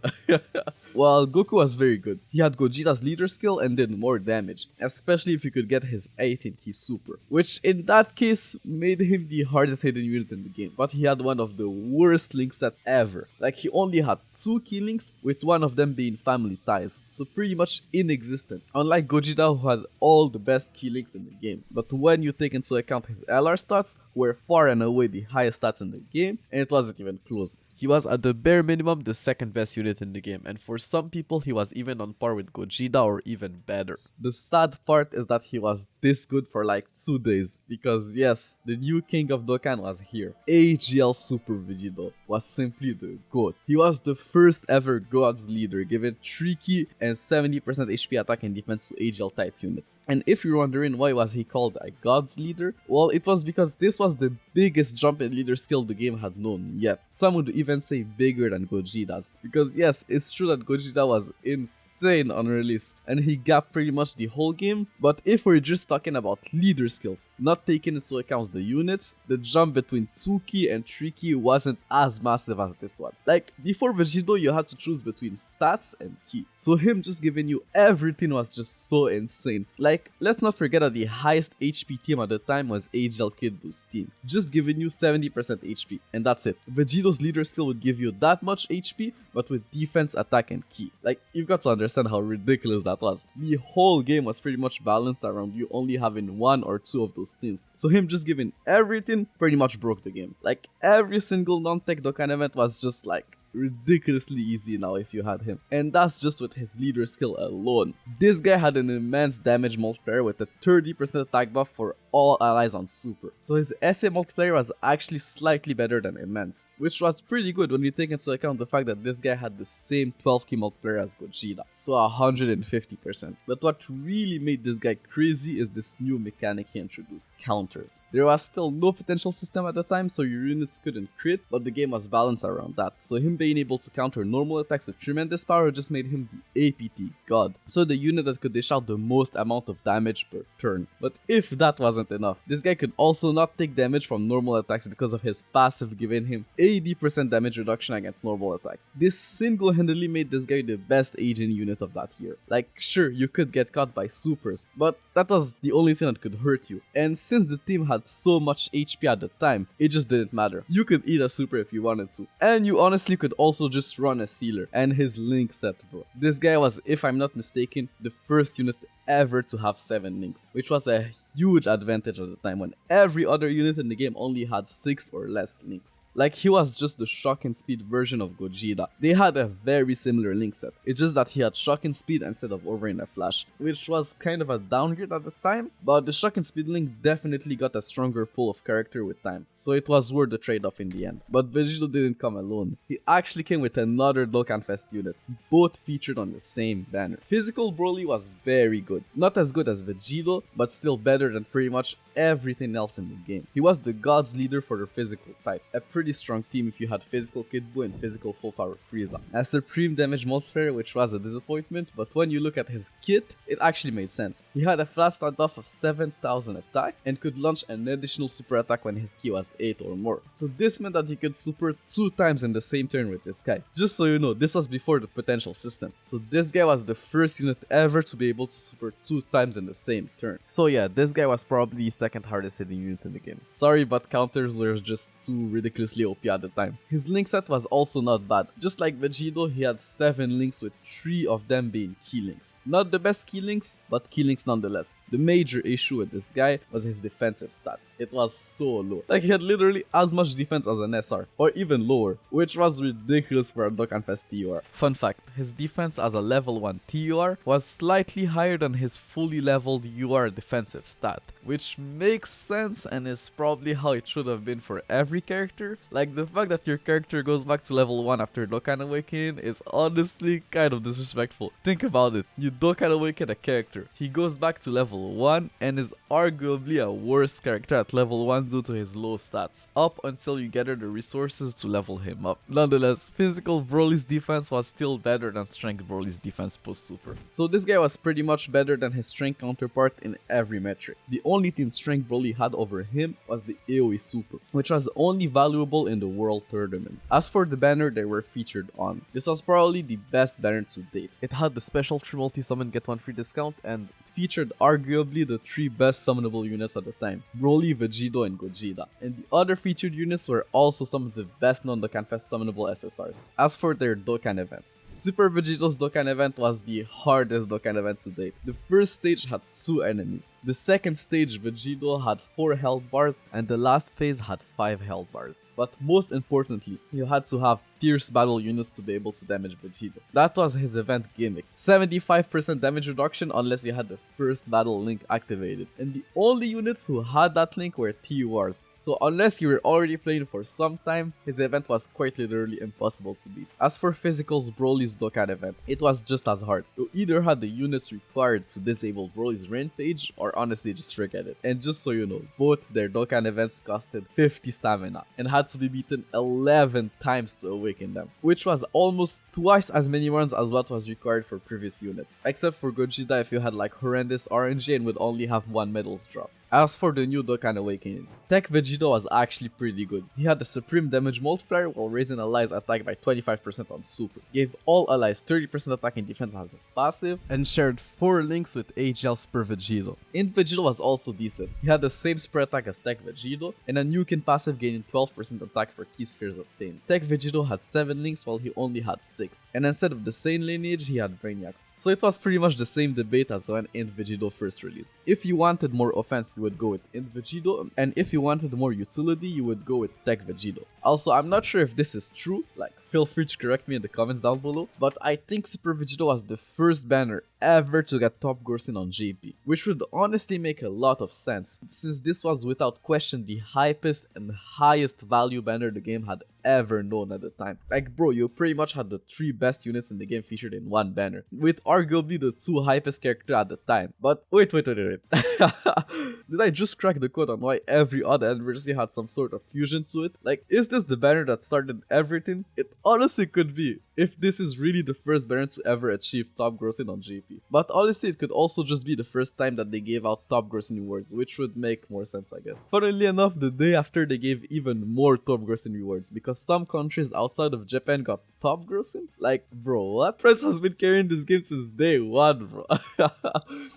Well, Goku was very good. He had Gogeta's leader skill and did more damage, especially if you could get his 18th key super, which in that case made him the hardest hidden unit in the game, but he had one of the worst link set ever. Like, he only had 2 key links, with one of them being family ties, so pretty much inexistent, unlike Gogeta who had all the best key links in the game. But when you take into account his LR stats, were far and away the highest stats in the game, and it wasn't even close. He was at the bare minimum the second best unit in the game, and for some people he was even on par with Gogeta or even better. The sad part is that he was this good for like 2 days, because yes, the new king of Dokkan was here. AGL Super Vegito was simply the GOAT. He was the first ever God's leader, given 3 key and 70% HP attack and defense to AGL type units. And if you're wondering why was he called a God's leader, well, it was because this was the biggest jump in leader skill the game had known yet. Some would even say bigger than Gogeta's, because yes, it's true that Gogeta was insane on release and he gapped pretty much the whole game, but if we're just talking about leader skills, not taking into account the units, the jump between 2 key and 3 key wasn't as massive as this one. Like, before Vegito you had to choose between stats and key, so him just giving you everything was just so insane. Like, let's not forget that the highest HP team at the time was AGL Kid Boo's team, just giving you 70% HP, and that's it. Vegito's leader skill would give you that much HP, but with defense, attack, and key. Like, you've got to understand how ridiculous that was. The whole game was pretty much balanced around you only having 1 or 2 of those things, so him just giving everything pretty much broke the game. Like, every single non-tech Dokkan event was just like ridiculously easy now if you had him, and that's just with his leader skill alone. This guy had an immense damage multiplier with a 30% attack buff for all allies on super, so his SA multiplier was actually slightly better than immense, which was pretty good when you take into account the fact that this guy had the same 12 key multiplier as Gogeta, so 150%. But what really made this guy crazy is this new mechanic he introduced, counters. There was still no potential system at the time, so your units couldn't crit, but the game was balanced around that, so him being able to counter normal attacks with tremendous power just made him the APT god, so the unit that could dish out the most amount of damage per turn. But if that wasn't enough, this guy could also not take damage from normal attacks because of his passive giving him 80% damage reduction against normal attacks. This single-handedly made this guy the best aging unit of that year. Like, sure, you could get caught by supers, but that was the only thing that could hurt you, and since the team had so much HP at the time, it just didn't matter. You could eat a super if you wanted to, and you honestly could also just run a sealer. And his link set, bro. This guy was, if I'm not mistaken, the first unit ever to have 7 links, which was a huge advantage at the time when every other unit in the game only had 6 or less links. Like, he was just the shock and speed version of Gogeta. They had a very similar link set, it's just that he had shock and speed instead of over in a flash, which was kind of a downgrade at the time, but the shock and speed link definitely got a stronger pull of character with time, so it was worth the trade-off in the end. But Vegito didn't come alone, he actually came with another Dokkan Fest unit, both featured on the same banner. Physical Broly was very good, not as good as Vegito, but still better than pretty much everything else in the game. He was the god's leader for the physical type, a pretty strong team if you had physical Kid Buu and physical full power Frieza. A supreme damage multiplier, which was a disappointment, but when you look at his kit, it actually made sense. He had a flat start buff of 7000 attack and could launch an additional super attack when his ki was 8 or more. So this meant that he could super 2 times in the same turn with this guy. Just so you know, this was before the potential system. So this guy was the first unit ever to be able to super 2 times in the same turn. So yeah, this guy was probably the second hardest hitting unit in the game. Sorry, but counters were just too ridiculously OP at the time. His link set was also not bad. Just like Vegito, he had 7 links with 3 of them being key links. Not the best key links, but key links nonetheless. The major issue with this guy was his defensive stat. It was so low. Like, he had literally as much defense as an SR, or even lower, which was ridiculous for a Dokkan Fest TUR. Fun fact, his defense as a level 1 TUR was slightly higher than his fully leveled UR defensive stat, which makes sense and is probably how it should have been for every character. Like, the fact that your character goes back to level 1 after Dokkan Awakening is honestly kind of disrespectful. Think about it, you Dokkan Awaken a character, he goes back to level 1 and is arguably a worse character at level 1 due to his low stats, up until you gather the resources to level him up. Nonetheless, physical Broly's defense was still better than strength Broly's defense post super. So this guy was pretty much better better than his strength counterpart in every metric. The only thing strength Broly had over him was the AoE super, which was only valuable in the World Tournament. As for the banner they were featured on, this was probably the best banner to date. It had the special 3 multi-summon get 1 free discount, and it featured arguably the 3 best summonable units at the time, Broly, Vegito, and Gogeta. And the other featured units were also some of the best non-Dokkan Fest summonable SSRs. As for their Dokkan events, Super Vegito's Dokkan event was the hardest Dokkan event to date. The first stage had 2 enemies, the second stage Vegito had 4 health bars, and the last phase had 5 health bars. But most importantly, you had to have fierce battle units to be able to damage Vegito. That was his event gimmick. 75% damage reduction unless you had the first battle link activated. And the only units who had that link were TURs. So unless you were already playing for some time, his event was quite literally impossible to beat. As for Physical's Broly's Dokkan event, it was just as hard. You either had the units required to disable Broly's Rampage or honestly just forget it. And just so you know, both their Dokkan events costed 50 stamina and had to be beaten 11 times to awaken them, which was almost twice as many runs as what was required for previous units, except for Gogeta if you had like horrendous RNG and would only have 1 medals dropped. As for the new Dokkan Awakenings, Tech Vegito was actually pretty good. He had the supreme damage multiplier while raising allies attack by 25% on super, gave all allies 30% attack and defense as his passive, and shared 4 links with AGL Super Vegito. Int Vegito was also decent. He had the same spread attack as Tech Vegito, and a Nukin passive gaining 12% attack for key spheres obtained. Tech Vegito had 7 links while he only had 6, and instead of the same lineage he had Brainiacs. So it was pretty much the same debate as when Int Vegito first released. If you wanted more offense you would go with Int Vegito, and if you wanted more utility you would go with Tech Vegito. Also, I'm not sure if this is true, like feel free to correct me in the comments down below, but I think Super Vegito was the first banner ever to get top grossing on JP, which would honestly make a lot of sense, since this was without question the hypest and highest value banner the game had ever known at the time. Like bro, you pretty much had the 3 best units in the game featured in one banner, with arguably the 2 hypest characters at the time. But wait. Did I just crack the code on why every other anniversary had some sort of fusion to it? Like, is this the banner that started everything? It honestly could be, if this is really the first banner to ever achieve top grossing on JP. But honestly, it could also just be the first time that they gave out top grossing rewards, which would make more sense, I guess. Funnily enough, the day after they gave even more top grossing rewards, because some countries outside of Japan got top grossing? Like, bro, what? France has been carrying this game since day 1, bro.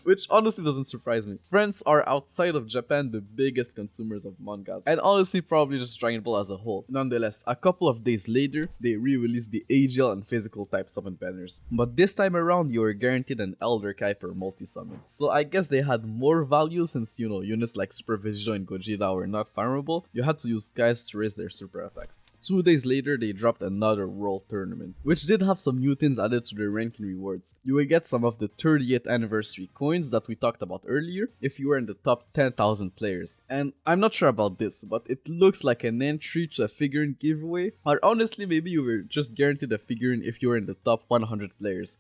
Which honestly doesn't surprise me. France are outside of Japan the biggest consumers of mangas, and honestly probably just Dragon Ball as a whole. Nonetheless, a couple of days later, they re-released the AGL and physical type summon banners. But this time around, you were guaranteed an Elder Kai per multi-summon. So I guess they had more value since, you know, units like Super Vegito and Gogeta were not farmable. You had to use Kais to raise their super attacks. 2 days later, they dropped another World Tournament, which did have some new things added to their ranking rewards. You will get some of the 30th anniversary coins that we talked about earlier if you were in the top 10,000 players. And I'm not sure about this, but it looks like an entry to a figurine giveaway. Or honestly, maybe you were just guaranteed a figurine if you were in the top 100 players.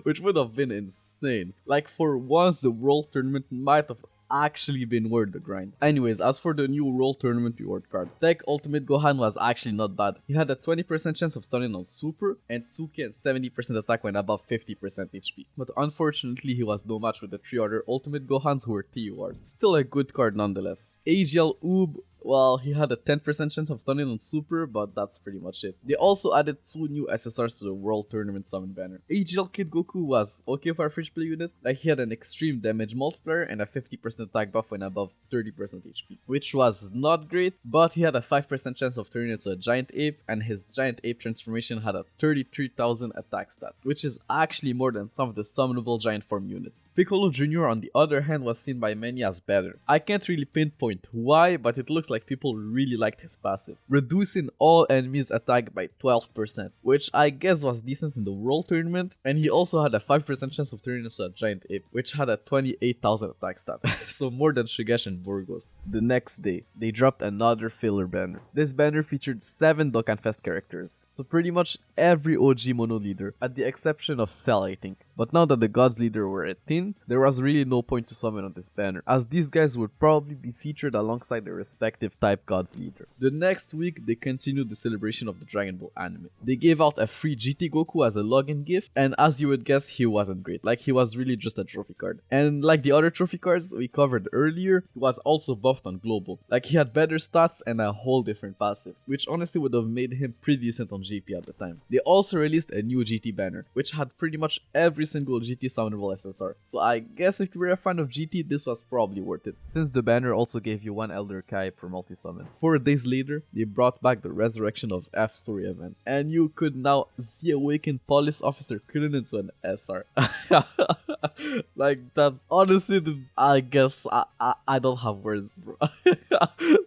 Which would have been insane. Like, for once, the World Tournament might have actually been worth the grind. Anyways, as for the new World Tournament reward card, Tech Ultimate Gohan was actually not bad. He had a 20% chance of stunning on Super, and 2k and 70% attack when above 50% HP. But unfortunately, he was no match with the 3 other Ultimate Gohans who were TURs. Still a good card nonetheless. AGL Oob, well, he had a 10% chance of stunning on Super, but that's pretty much it. They also added 2 new SSRs to the World Tournament Summon banner. AGL Kid Goku was okay for a free play unit. Like, he had an extreme damage multiplier and a 50% attack buff when above 30% HP, which was not great, but he had a 5% chance of turning into a giant ape, and his giant ape transformation had a 33,000 attack stat, which is actually more than some of the summonable giant form units. Piccolo Jr. on the other hand was seen by many as better. I can't really pinpoint why, but it looks like people really liked his passive, reducing all enemies attack by 12%, which I guess was decent in the World Tournament, and he also had a 5% chance of turning into a giant ape, which had a 28,000 attack stat, so more than Shigesh and Burgos. The next day, they dropped another filler banner. This banner featured 7 Dokkan Fest characters, so pretty much every OG mono leader, at the exception of Cell I think. But now that the Gods Leader were a thing, there was really no point to summon on this banner, as these guys would probably be featured alongside their respective type Gods Leader. The next week, they continued the celebration of the Dragon Ball anime. They gave out a free GT Goku as a login gift, and as you would guess, he wasn't great. Like, he was really just a trophy card. And like the other trophy cards we covered earlier, he was also buffed on Global. Like, he had better stats and a whole different passive, which honestly would have made him pretty decent on JP at the time. They also released a new GT banner, which had pretty much every single GT summonable SSR. So I guess if you were a fan of GT, this was probably worth it, since the banner also gave you one Elder Kai per multi-summon. 4 days later, they brought back the Resurrection of F story event, and you could now Z-awaken Police Officer Krillin into an SR. Like, that honestly, I guess I don't have words, bro.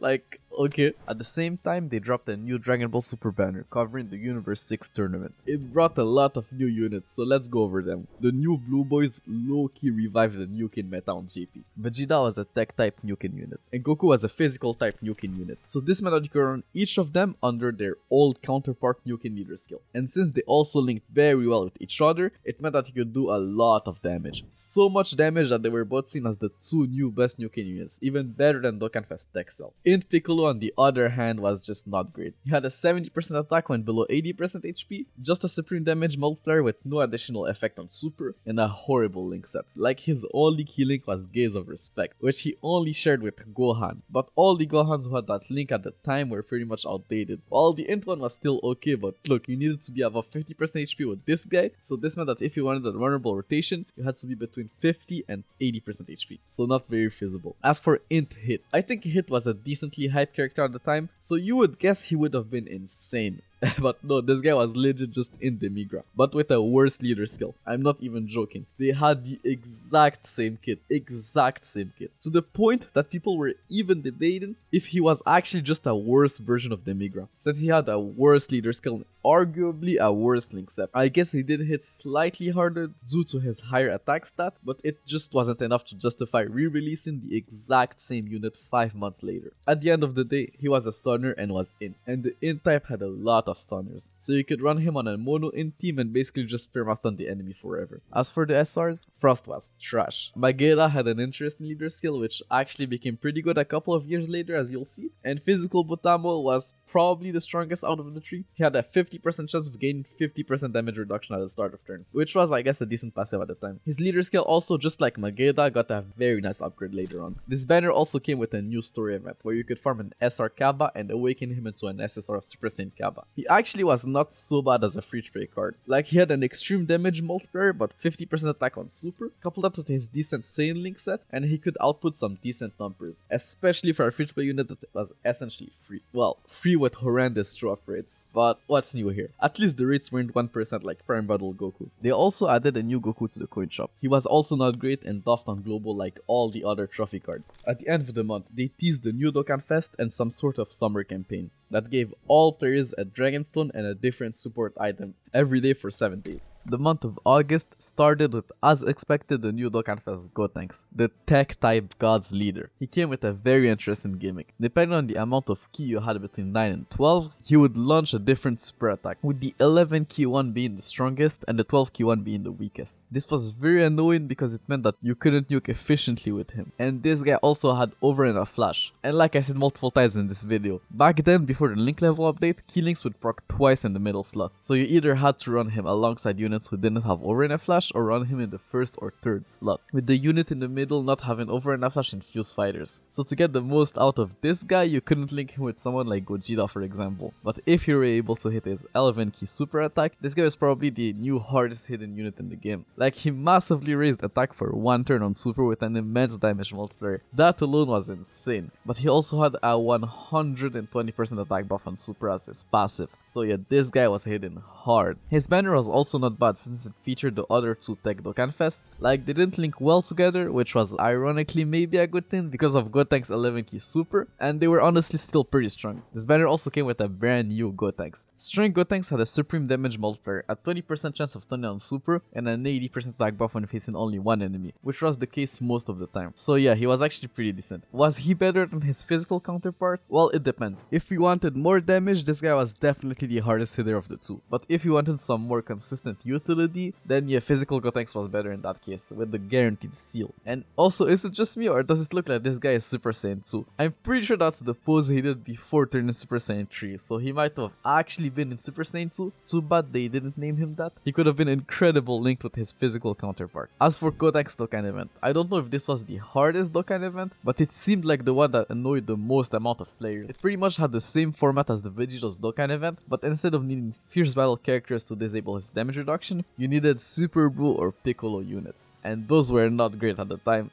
Like, okay. At the same time, they dropped a new Dragon Ball Super banner covering the Universe 6 tournament. It brought a lot of new units, so let's go over them. The new Blue Boys low-key revived the Nukin meta on JP. Vegeta was a tech-type Nukin unit, and Goku was a physical-type Nukin unit. So this meant that you could run each of them under their old counterpart Nukin leader skill. And since they also linked very well with each other, it meant that you could do a lot of damage. So much damage that they were both seen as the 2 new best Nukin units, even better than Dokkan Fest Tech Cell. Int Piccolo, on the other hand, was just not great. He had a 70% attack when below 80% HP, just a supreme damage multiplier with no additional effect on super, and a horrible link set. Like, his only key link was Gaze of Respect, which he only shared with Gohan, but all the Gohans who had that link at the time were pretty much outdated. While the Int one was still okay, but look, you needed to be above 50% HP with this guy, so this meant that if you wanted a vulnerable rotation, you had to be between 50 and 80% HP, so not very feasible. As for Int Hit, I think Hit was a decently hyped character at the time, so you would guess he would have been insane. But no, this guy was legit just in Demigra, but with a worse leader skill. I'm not even joking. They had the exact same kit, to the point that people were even debating if he was actually just a worse version of Demigra, since he had a worse leader skill and arguably a worse link set. I guess he did hit slightly harder due to his higher attack stat, but it just wasn't enough to justify re-releasing the exact same unit 5 months later. At the end of the day, he was a stunner and was in, and the Int type had a lot of stunners, so you could run him on a mono Int team and basically just perma-stun the enemy forever. As for the SRs, Frost was trash. Mageda had an interesting leader skill which actually became pretty good a couple of years later, as you'll see, and Physical Butamo was probably the strongest out of the three. He had a 50% chance of gaining 50% damage reduction at the start of turn, which was, I guess, a decent passive at the time. His leader skill also, just like Mageda, got a very nice upgrade later on. This banner also came with a new story event where you could farm an SR Kaba and awaken him into an SSR Super Saiyan Kaba. He actually was not so bad as a free trade card. Like, he had an extreme damage multiplier but 50% attack on super, coupled up with his decent Saiyan link set, and he could output some decent numbers, especially for a free trade unit that was essentially free. Well, free with horrendous drop rates. But what's new here? At least the rates weren't 1% like Prime Battle Goku. They also added a new Goku to the coin shop. He was also not great and buffed on global like all the other trophy cards. At the end of the month, they teased the new Dokkan Fest and some sort of summer campaign that gave all players a Dragonstone and a different support item every day for 7 days. The month of August started with, as expected, the new Dokkan Fest Gotenks, the tech-type God's leader. He came with a very interesting gimmick. Depending on the amount of ki you had between 9 and 12, he would launch a different super attack, with the 11 ki one being the strongest and the 12 ki one being the weakest. This was very annoying because it meant that you couldn't nuke efficiently with him. And this guy also had over and a flash. And like I said multiple times in this video, back then, before the link level update, key links would proc twice in the middle slot. So you either had to run him alongside units who didn't have over and a flash, or run him in the first or third slot, with the unit in the middle not having over and a flash and fuse fighters. So to get the most out of this guy, you couldn't link him with someone like Gogeta, for example. But if you were able to hit his 11 key super attack, this guy was probably the new hardest hidden unit in the game. Like, he massively raised attack for 1 turn on super with an immense damage multiplier. That alone was insane. But he also had a 120% attack buff on super as his passive. So yeah, this guy was hitting hard. His banner was also not bad since it featured the other 2 Tech Dokkan Fests. Like, they didn't link well together, which was ironically maybe a good thing because of Gotenks 11 key super, and they were honestly still pretty strong. This banner also came with a brand new Gotenks. Strength Gotenks had a supreme damage multiplier, a 20% chance of stunning on super, and an 80% attack buff when facing only one enemy, which was the case most of the time. So yeah, he was actually pretty decent. Was he better than his physical counterpart? Well, it depends. If we want wanted more damage, this guy was definitely the hardest hitter of the two. But if you wanted some more consistent utility, then yeah, physical Gotenks was better in that case, with the guaranteed seal. And also, is it just me or does it look like this guy is Super Saiyan 2? I'm pretty sure that's the pose he did before turning Super Saiyan 3, so he might have actually been in Super Saiyan 2. Too bad they didn't name him that. He could have been incredible linked with his physical counterpart. As for Gotenks Dokkan event, I don't know if this was the hardest Dokkan event, but it seemed like the one that annoyed the most amount of players. It pretty much had the same format as the Vegito's Dokkan event, but instead of needing fierce battle characters to disable his damage reduction, you needed Super Buu or Piccolo units, and those were not great at the time.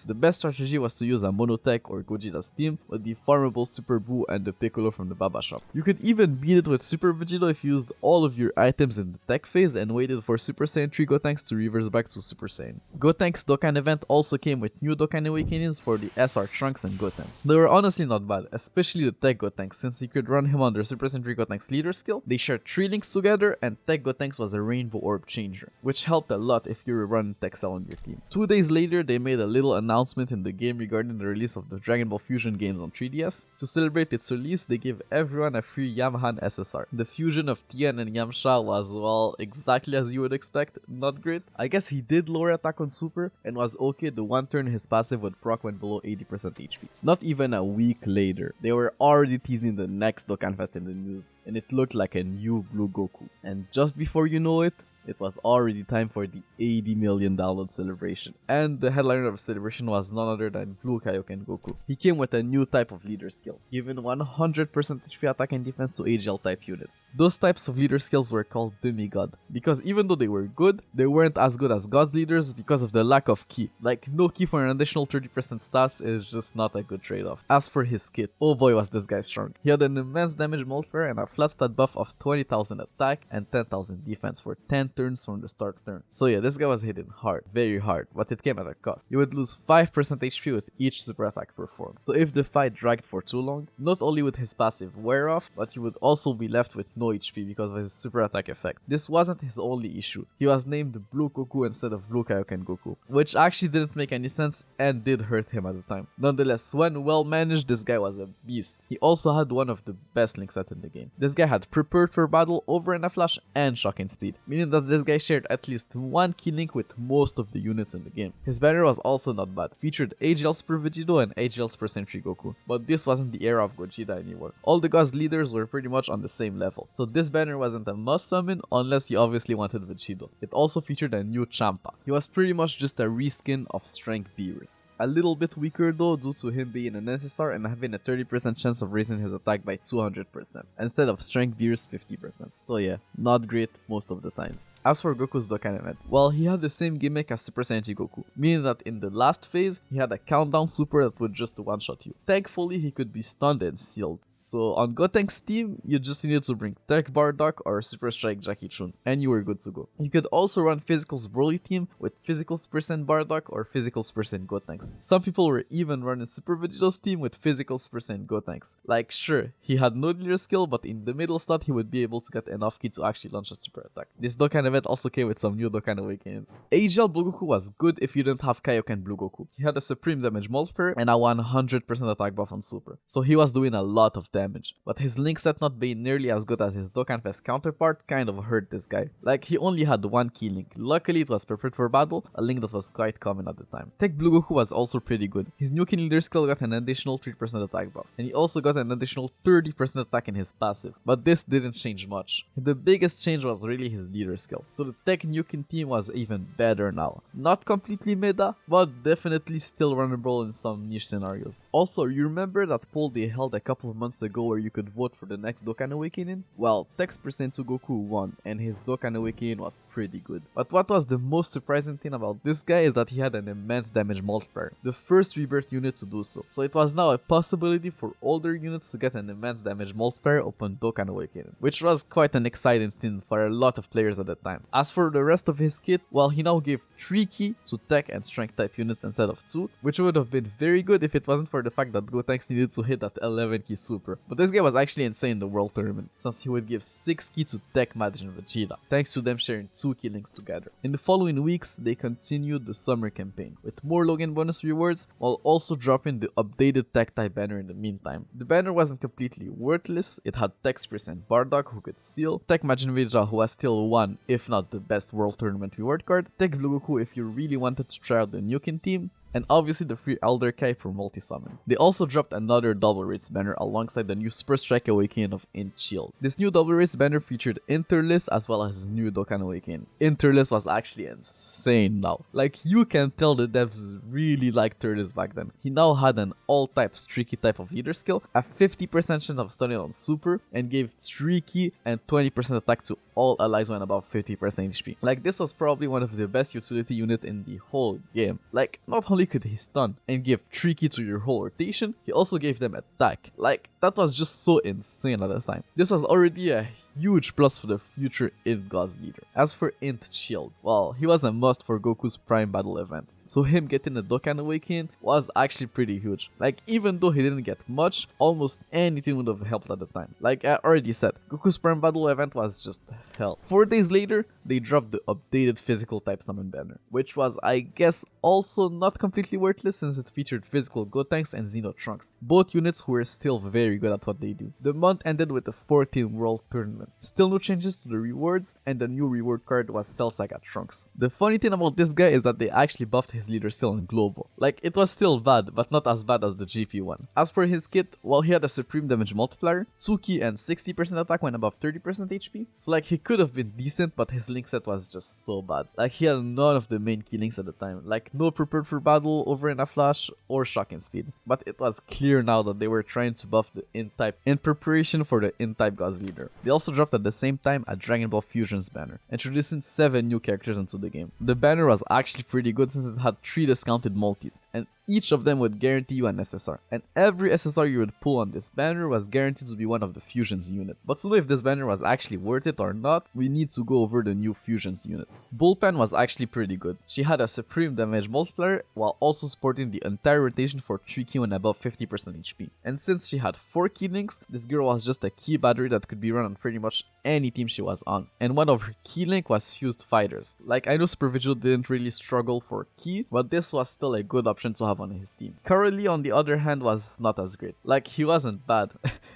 The best strategy was to use a Monotech or Gogeta's team with the farmable Super Buu and the Piccolo from the Baba shop. You could even beat it with Super Vegito if you used all of your items in the tech phase and waited for Super Saiyan 3 Gotenks to reverse back to Super Saiyan. Gotenks Dokkan event also came with new Dokkan Awakenings for the SR Trunks and Goten. They were honestly not bad, especially the Tech Gotenks, since you could run him under Super Saiyan 3 Gotenks leader skill. They shared 3 links together, and Tech Gotenks was a Rainbow Orb changer, which helped a lot if you were running Tech Cell on your team. 2 days later, they made a little announcement in the game regarding the release of the Dragon Ball Fusion games on 3DS. To celebrate its release, they gave everyone a free Yamahan SSR. The fusion of Tian and Yamcha was, well, exactly as you would expect, not great. I guess he did lower attack on Super, and was okay the one turn his passive would proc when below 80% HP. Not even a week later, they were already teasing the next Dokkan Fest in the news, and it looked like a new Blue Goku. And just before you know it, it was already time for the $80 million download celebration, and the headliner of the celebration was none other than Blue Kaioken Goku. He came with a new type of leader skill, giving 100% HP attack and defense to AGL type units. Those types of leader skills were called Demigod, because even though they were good, they weren't as good as God's leaders because of the lack of ki. Like, no ki for an additional 30% stats is just not a good trade-off. As for his kit, oh boy was this guy strong. He had an immense damage multiplier and a flat stat buff of 20,000 attack and 10,000 defense for 10 turns from the start turn. So yeah, this guy was hitting hard, very hard, but it came at a cost. You would lose 5% HP with each super attack performed. So if the fight dragged for too long, not only would his passive wear off, but you would also be left with no HP because of his super attack effect. This wasn't his only issue. He was named Blue Goku instead of Blue Kaioken Goku, which actually didn't make any sense and did hurt him at the time. Nonetheless, when well managed, this guy was a beast. He also had one of the best link sets in the game. This guy had Prepared for Battle, Over in a Flash, and Shocking Speed, meaning that this guy shared at least one key link with most of the units in the game. His banner was also not bad, featured AGL Super Vegito and AGL Super Sentry Goku, but this wasn't the era of Gogeta anymore. All the gods leaders were pretty much on the same level, so this banner wasn't a must summon unless you obviously wanted Vegito. It also featured a new Champa. He was pretty much just a reskin of Strength Beerus. A little bit weaker though due to him being an SSR and having a 30% chance of raising his attack by 200% instead of Strength Beerus 50%. So yeah, not great most of the times. As for Goku's Dokkan event, well, he had the same gimmick as Super Saiyan Goku, meaning that in the last phase, he had a countdown super that would just one-shot you. Thankfully, he could be stunned and sealed. So on Gotenks team, you just needed to bring Tech Bardock or Super Strike Jackie Chun, and you were good to go. You could also run Physical's Broly team with Physical Super Saiyan Bardock or Physical Super Saiyan Gotenks. Some people were even running Super Vegito's team with Physical Super Saiyan Gotenks. Like, sure, he had no leader skill, but in the middle slot, he would be able to get enough ki to actually launch a super attack. This Dokkan event also came with some new Dokkan Awakens. AGL Blue Goku was good if you didn't have Kaioken Blue Goku. He had a supreme damage multiplier and a 100% attack buff on super, so he was doing a lot of damage. But his link set not being nearly as good as his Dokkan Fest counterpart kind of hurt this guy. Like, he only had one key link. Luckily, it was Prepared for Battle, a link that was quite common at the time. Tech Blue Goku was also pretty good. His new King Leader skill got an additional 3% attack buff, and he also got an additional 30% attack in his passive, but this didn't change much. The biggest change was really his leader skill, so the Tech Nukin team was even better now. Not completely meta, but definitely still runnable in some niche scenarios. Also, you remember that poll they held a couple of months ago where you could vote for the next Dokkan Awakening? Well, Tech's percent to Goku won, and his Dokkan Awakening was pretty good. But what was the most surprising thing about this guy is that he had an immense damage multiplier, the first rebirth unit to do so. So it was now a possibility for older units to get an immense damage multiplier upon Dokkan Awakening, which was quite an exciting thing for a lot of players at the the time. As for the rest of his kit, well, he now gave 3 ki to tech and strength type units instead of 2, which would have been very good if it wasn't for the fact that Gotenks needed to hit that 11 ki super. But this guy was actually insane in the world tournament, since he would give 6 ki to tech, Madge and Vegeta, thanks to them sharing 2 ki links together. In the following weeks, they continued the summer campaign with more Logan bonus rewards, while also dropping the updated tech type banner in the meantime. The banner wasn't completely worthless. It had Tech Spruce and Bardock who could seal, Tech Majin Vegeta who was still one, if not the best World Tournament reward card, Tech Blue Goku if you really wanted to try out the Nukin team, and obviously the free Elder Kai for multi-summon. They also dropped another double race banner alongside the new Super Strike Awakening of Int Shield. This new double race banner featured Interlist as well as his new Dokkan Awakening. Interlist was actually insane now. Like, you can tell the devs really liked Turles back then. He now had an all-type streaky type of leader skill, a 50% chance of stunning on super, and gave streaky and 20% attack to all allies when above 50% HP. Like, this was probably one of the best utility units in the whole game. Like, not only could he stun and give 3 ki to your whole rotation, he also gave them attack. Like, that was just so insane at the time. This was already a huge plus for the future Int God's leader. As for Int Shield, well, he was a must for Goku's Prime Battle event. So him getting a Dokkan Awakening was actually pretty huge. Like, even though he didn't get much, almost anything would have helped at the time. Like I already said, Goku's Prime Battle event was just hell. 4 days later, they dropped the updated physical type summon banner, which was, I guess, also not completely worthless since it featured physical Gotenks and Xeno Trunks, both units who were still very good at what they do. The month ended with the 14th World Tournament. Still no changes to the rewards, and the new reward card was Cell Saga Trunks. The funny thing about this guy is that they actually buffed his leader still in global. Like, it was still bad, but not as bad as the GP one. As for his kit, well, he had a supreme damage multiplier, 2 ki and 60% attack when above 30% HP. So like, he could have been decent, but his link set was just so bad. Like, he had none of the main key links at the time. Like, no prepared for battle, over in a flash, or shocking speed. But it was clear now that they were trying to buff the Int type in preparation for the Int type God's leader. They also dropped at the same time a Dragon Ball Fusions banner, introducing 7 new characters into the game. The banner was actually pretty good since it had 3 discounted multis, and each of them would guarantee you an SSR, and every SSR you would pull on this banner was guaranteed to be one of the Fusions unit. But to know if this banner was actually worth it or not, we need to go over the new Fusions units. Bullpen was actually pretty good. She had a supreme damage multiplier while also supporting the entire rotation for 3 ki when above 50% HP. And since she had 4 key links, this girl was just a key battery that could be run on pretty much any team she was on. And one of her key link was Fused Fighters. Like, I know Super Vigil didn't really struggle for key, but this was still a good option to have on his team. Currently, on the other hand, was not as great. Like, he wasn't bad.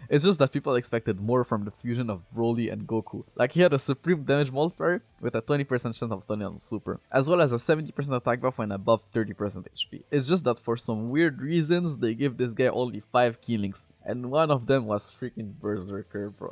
It's just that people expected more from the fusion of Broly and Goku. Like, he had a supreme damage multiplier with a 20% chance of stunning on super, as well as a 70% attack buff when above 30% HP. It's just that for some weird reasons, they give this guy only 5 key links, and one of them was freaking Berserker, bro.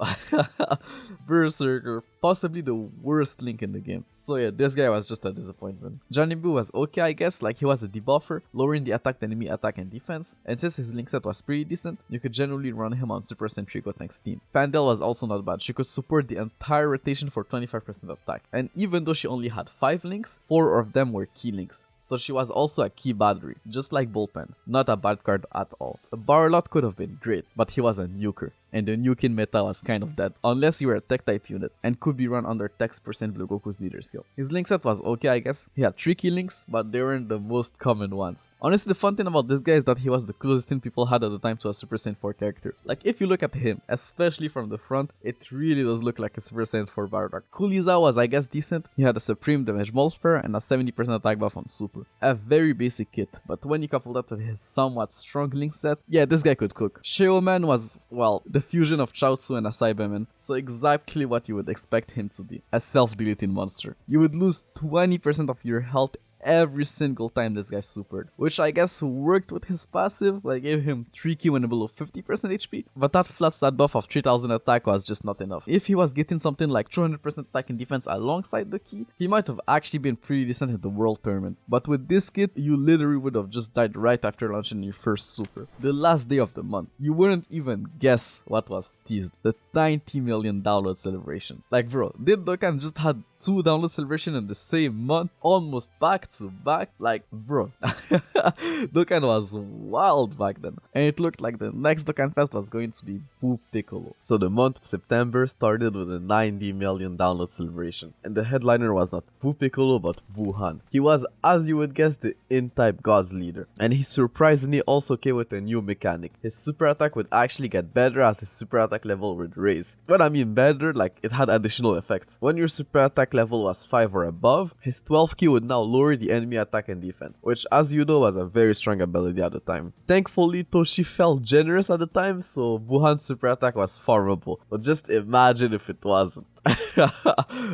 Berserker, possibly the worst link in the game. So yeah, this guy was just a disappointment. Johnny Boo was okay, I guess. Like, he was a debuffer, lowering the attacked enemy attack and defense, and since his link set was pretty decent, you could generally run him on Super Sentry Gotenks team. Pandel was also not bad. She could support the entire rotation for 25% attack, and even though she only had 5 links, 4 of them were key links. So she was also a key battery, just like Bullpen. Not a bad card at all. Barlot could have been great, but he was a nuker, and the nuking meta was kind of dead, unless you were a tech type unit, and could be run under Tech's % Blue Goku's leader skill. His link set was okay, I guess. He had 3 key links, but they weren't the most common ones. Honestly, the fun thing about this guy is that he was the closest thing people had at the time to a Super Saiyan 4 character. Like, if you look at him, especially from the front, it really does look like a Super Saiyan 4 Bardock. Kuliza was, I guess, decent. He had a supreme damage multiplier and a 70% attack buff on super. A very basic kit, but when you couple that with his somewhat strong link set, yeah, this guy could cook. Sheoman was, well, the fusion of Chaozu and a Cyberman, so exactly what you would expect him to be. A self-deleting monster. You would lose 20% of your health every single time this guy supered, which I guess worked with his passive. Like, gave him 3 ki when below 50% HP, but that flat stat buff of 3000 attack was just not enough. If he was getting something like 200% attack and defense alongside the key, he might have actually been pretty decent at the world tournament. But with this kit, you literally would have just died right after launching your first super. The last day of the month, you wouldn't even guess what was teased. The $90 million download celebration. Like, bro, did Dokkan just had 2 download celebration in the same month, almost back to back. Like, bro, Dokkan was wild back then. And it looked like the next Dokkan Fest was going to be Boo Piccolo. So the month of September started with a 90 million download celebration. And the headliner was not Boo Piccolo, but Wuhan. He was, as you would guess, the N-type God's leader. And he surprisingly also came with a new mechanic. His super attack would actually get better as his super attack level would raise. When I mean better, like it had additional effects. When your super attack level was 5 or above, his 12 key would now lower the enemy attack and defense, which as you know was a very strong ability at the time. Thankfully, Toshi felt generous at the time, so Wuhan's super attack was farmable. But just imagine if it wasn't.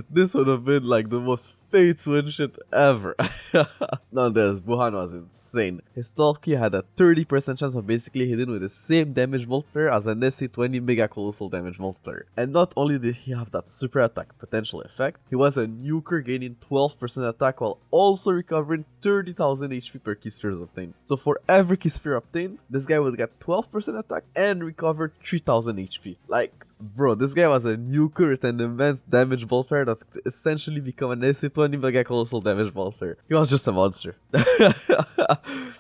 This would have been like the most pay to win shit ever. Nonetheless, Wuhan was insane. His 12 key had a 30% chance of basically hitting with the same damage multiplier as an SC20 Mega Colossal damage multiplier. And not only did he have that super attack potential effect, he was a nuker gaining 12% attack while also recovering 30,000 HP per key spheres obtained. So for every key sphere obtained, this guy would get 12% attack and recover 3000 HP. Like, bro, this guy was a nuker with an immense damage multiplier that could essentially become an SC20 Mega Colossal damage multiplier. He was just a monster.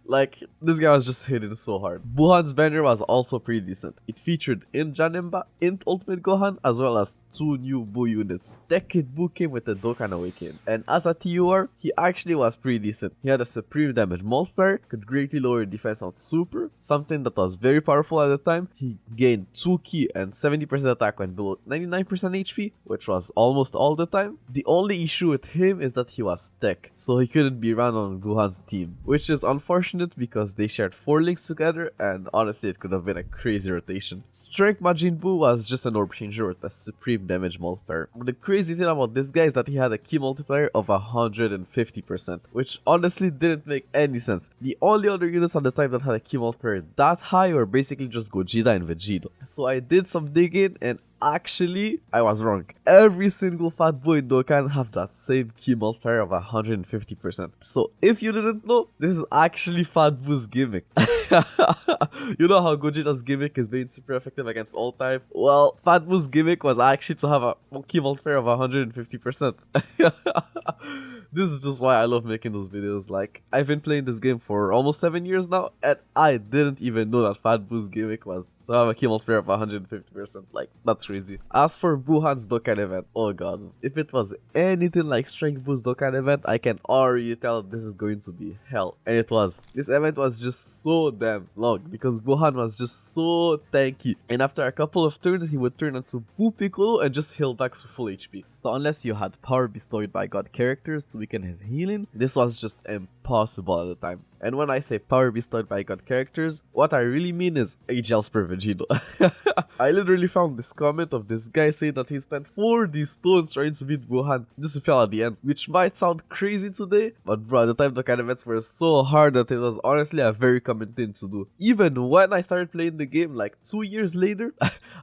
Like, this guy was just hitting so hard. Wuhan's banner was also pretty decent. It featured Int Janemba, Int Ultimate Gohan, as well as 2 new Buu units. Tech Kid Buu came with the Dokkan Awakening, and as a TUR, he actually was pretty decent. He had a supreme damage multiplier, could greatly lower defense on super, something that was very powerful at the time. He gained 2 key and 70% attack when below 99% HP, which was almost all the time. The only issue with him is that he was tech, so he couldn't be run on Wuhan's team, which is unfortunate because they shared 4 links together and honestly it could have been a crazy rotation. Strength Majin Buu was just an orb changer with a supreme damage multiplier. But the crazy thing about this guy is that he had a key multiplier of 150%, which honestly didn't make any sense. The only other units on the time that had a key multiplier that high were basically just Gogeta and Vegeta. So I did some digging and actually, I was wrong. Every single fat boy in Dokkan have that same key multiplier of 150%. So if you didn't know, this is actually Fat Boo's gimmick. You know how Gogeta's gimmick is being super effective against all type? Well, Fat Boo's gimmick was actually to have a key multiplier of 150%. This is just why I love making those videos. Like, I've been playing this game for almost 7 years now, and I didn't even know that Fat Boo's gimmick was to have a key multiplier of 150%. Like, that's crazy. As for Wuhan's Dokkan event, oh god, if it was anything like Strength Boo's Dokkan event, I can already tell this is going to be hell. And it was. This event was just so damn long because Wuhan was just so tanky. And after a couple of turns, he would turn into Boo Piccolo and just heal back to full HP. So unless you had power bestowed by God characters to weaken his healing, this was just impossible at the time. And when I say power bestowed by God characters, what I really mean is HLs per Vegito. I literally found this comment of this guy saying that he spent 40 stones trying to beat Wuhan just to fail at the end, which might sound crazy today, but bro, at the time the kind of events were so hard that it was honestly a very common thing to do. Even when I started playing the game like 2 years later,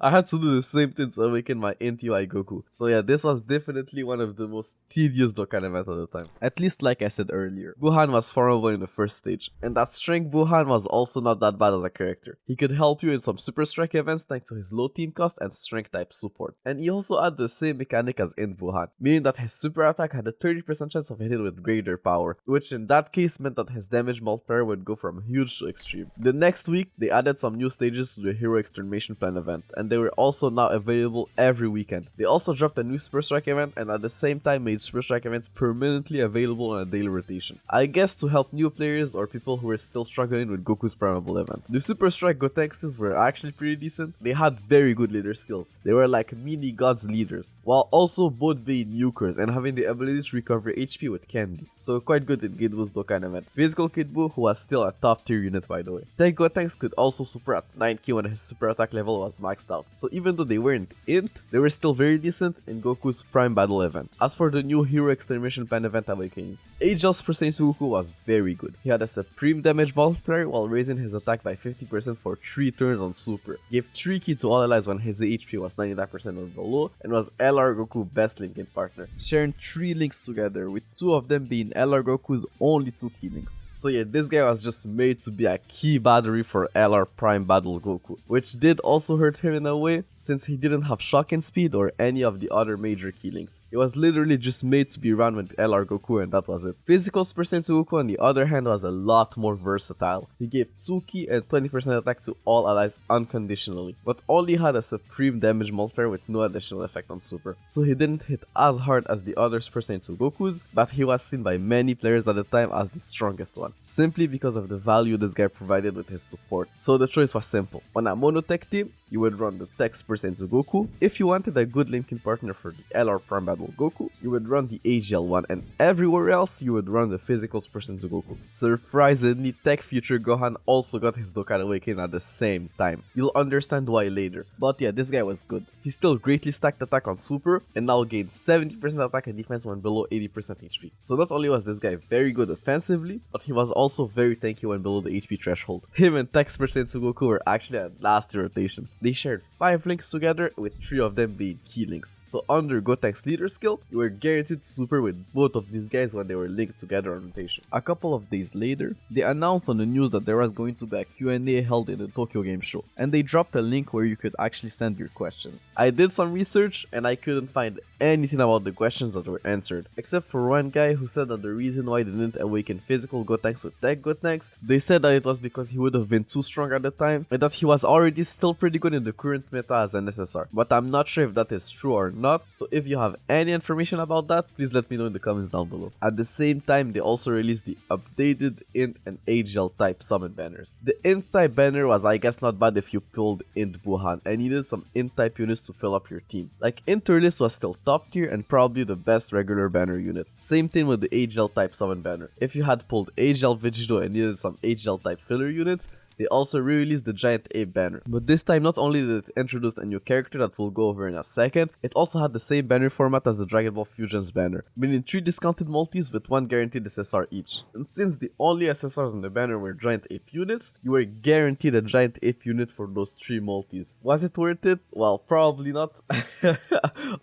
I had to do the same thing to awaken my NTUI Goku. So yeah, this was definitely one of the most tedious Dokkan events at the time. At least like I said earlier, Wuhan was farmable in the first stage, and that Strength Wuhan was also not that bad as a character. He could help you in some Super Strike events thanks to his low team cost and Strength type support. And he also had the same mechanic as in Wuhan, meaning that his super attack had a 30% chance of hitting with greater power, which in that case meant that his damage multiplier would go from huge to extreme. The next week, they added some new stages to the Hero Extermination Plan event, and they were also now available every weekend. They also dropped a new Super Strike event and at the same time made Super Strike events permanently available on a daily rotation. I guess to help new players or people who were still struggling with Goku's Primeval event. The Super Strike Gotexes were actually pretty decent. They had very good leader skills. They were like mini gods leaders, while also both being nukers and having the ability to recover HP with candy. So quite good in Kid Buu's Dokkan event. Physical Kid Buu, who was still a top tier unit by the way. Tank Gotenks could also super at 9k when his super attack level was maxed out. So even though they weren't int, they were still very decent in Goku's Prime Battle event. As for the new Hero Extermination Plan event Awakenings, Agel's Sensu Goku was very good. He had a supreme damage multiplier while raising his attack by 50% for 3 turns on super. Gave 3 key to all allies when his HP was 99% or below, and was LR Goku best linking partner, sharing 3 links together, with 2 of them being LR Goku's only 2 key links. So yeah, this guy was just made to be a key battery for LR Prime Battle Goku, which did also hurt him in a way, since he didn't have shocking speed or any of the other major key links. He was literally just made to be run with LR Goku, and that was it. Physical Super Saiyan Goku on the other hand was a lot more versatile. He gave 2 key and 20% attack to all allies unconditionally, but only had a supreme damage multiplier with no additional effect on Super. So he didn't hit as hard as the other Super Saiyan Gokus, but he was seen by many players at the time as the strongest one, simply because of the value this guy provided with his support. So the choice was simple. On a monotech team, you would run the Tech Super Saiyan Goku. If you wanted a good linking partner for the LR Prime Battle Goku, you would run the AGL one, and everywhere else you would run the physical Super Saiyan Goku. Surprisingly, Tech Future Gohan also got his Dokkan Awakening at the same time. You'll understand why later. But yeah, this guy was good. He still greatly stacked attack on Super, and now gained 70% attack and defense when below 80% HP. So not only was this guy very good offensively, but he was also very tanky when below the HP threshold. Him and Tech Super Saiyan Goku were actually at last rotation. They shared 5 links together, with 3 of them being key links. So under Gotenks leader skill, you were guaranteed to super with both of these guys when they were linked together on rotation. A couple of days later, they announced on the news that there was going to be a Q&A held in the Tokyo Game Show, and they dropped a link where you could actually send your questions. I did some research and I couldn't find anything about the questions that were answered, except for one guy who said that the reason why they didn't awaken physical Gotenks with Tech Gotenks, they said that it was because he would have been too strong at the time, and that he was already still pretty good in the current meta as an SSR. But I'm not sure if that is true or not, so if you have any information about that, please let me know in the comments down below. At the same time, they also released the updated Int and AGL type summon banners. The Int type banner was, I guess, not bad if you pulled Int Buhan and needed some Int type units to fill up your team. Like, Interlist was still top tier and probably the best regular banner unit. Same thing with the AGL type summon banner. If you had pulled AGL Vegito and needed some AGL type filler units, they also re-released the Giant Ape banner. But this time, not only did it introduce a new character that we'll go over in a second, it also had the same banner format as the Dragon Ball Fusions banner, meaning 3 discounted multis with 1 guaranteed SSR each. And since the only SSRs on the banner were Giant Ape units, you were guaranteed a Giant Ape unit for those 3 multis. Was it worth it? Well, probably not.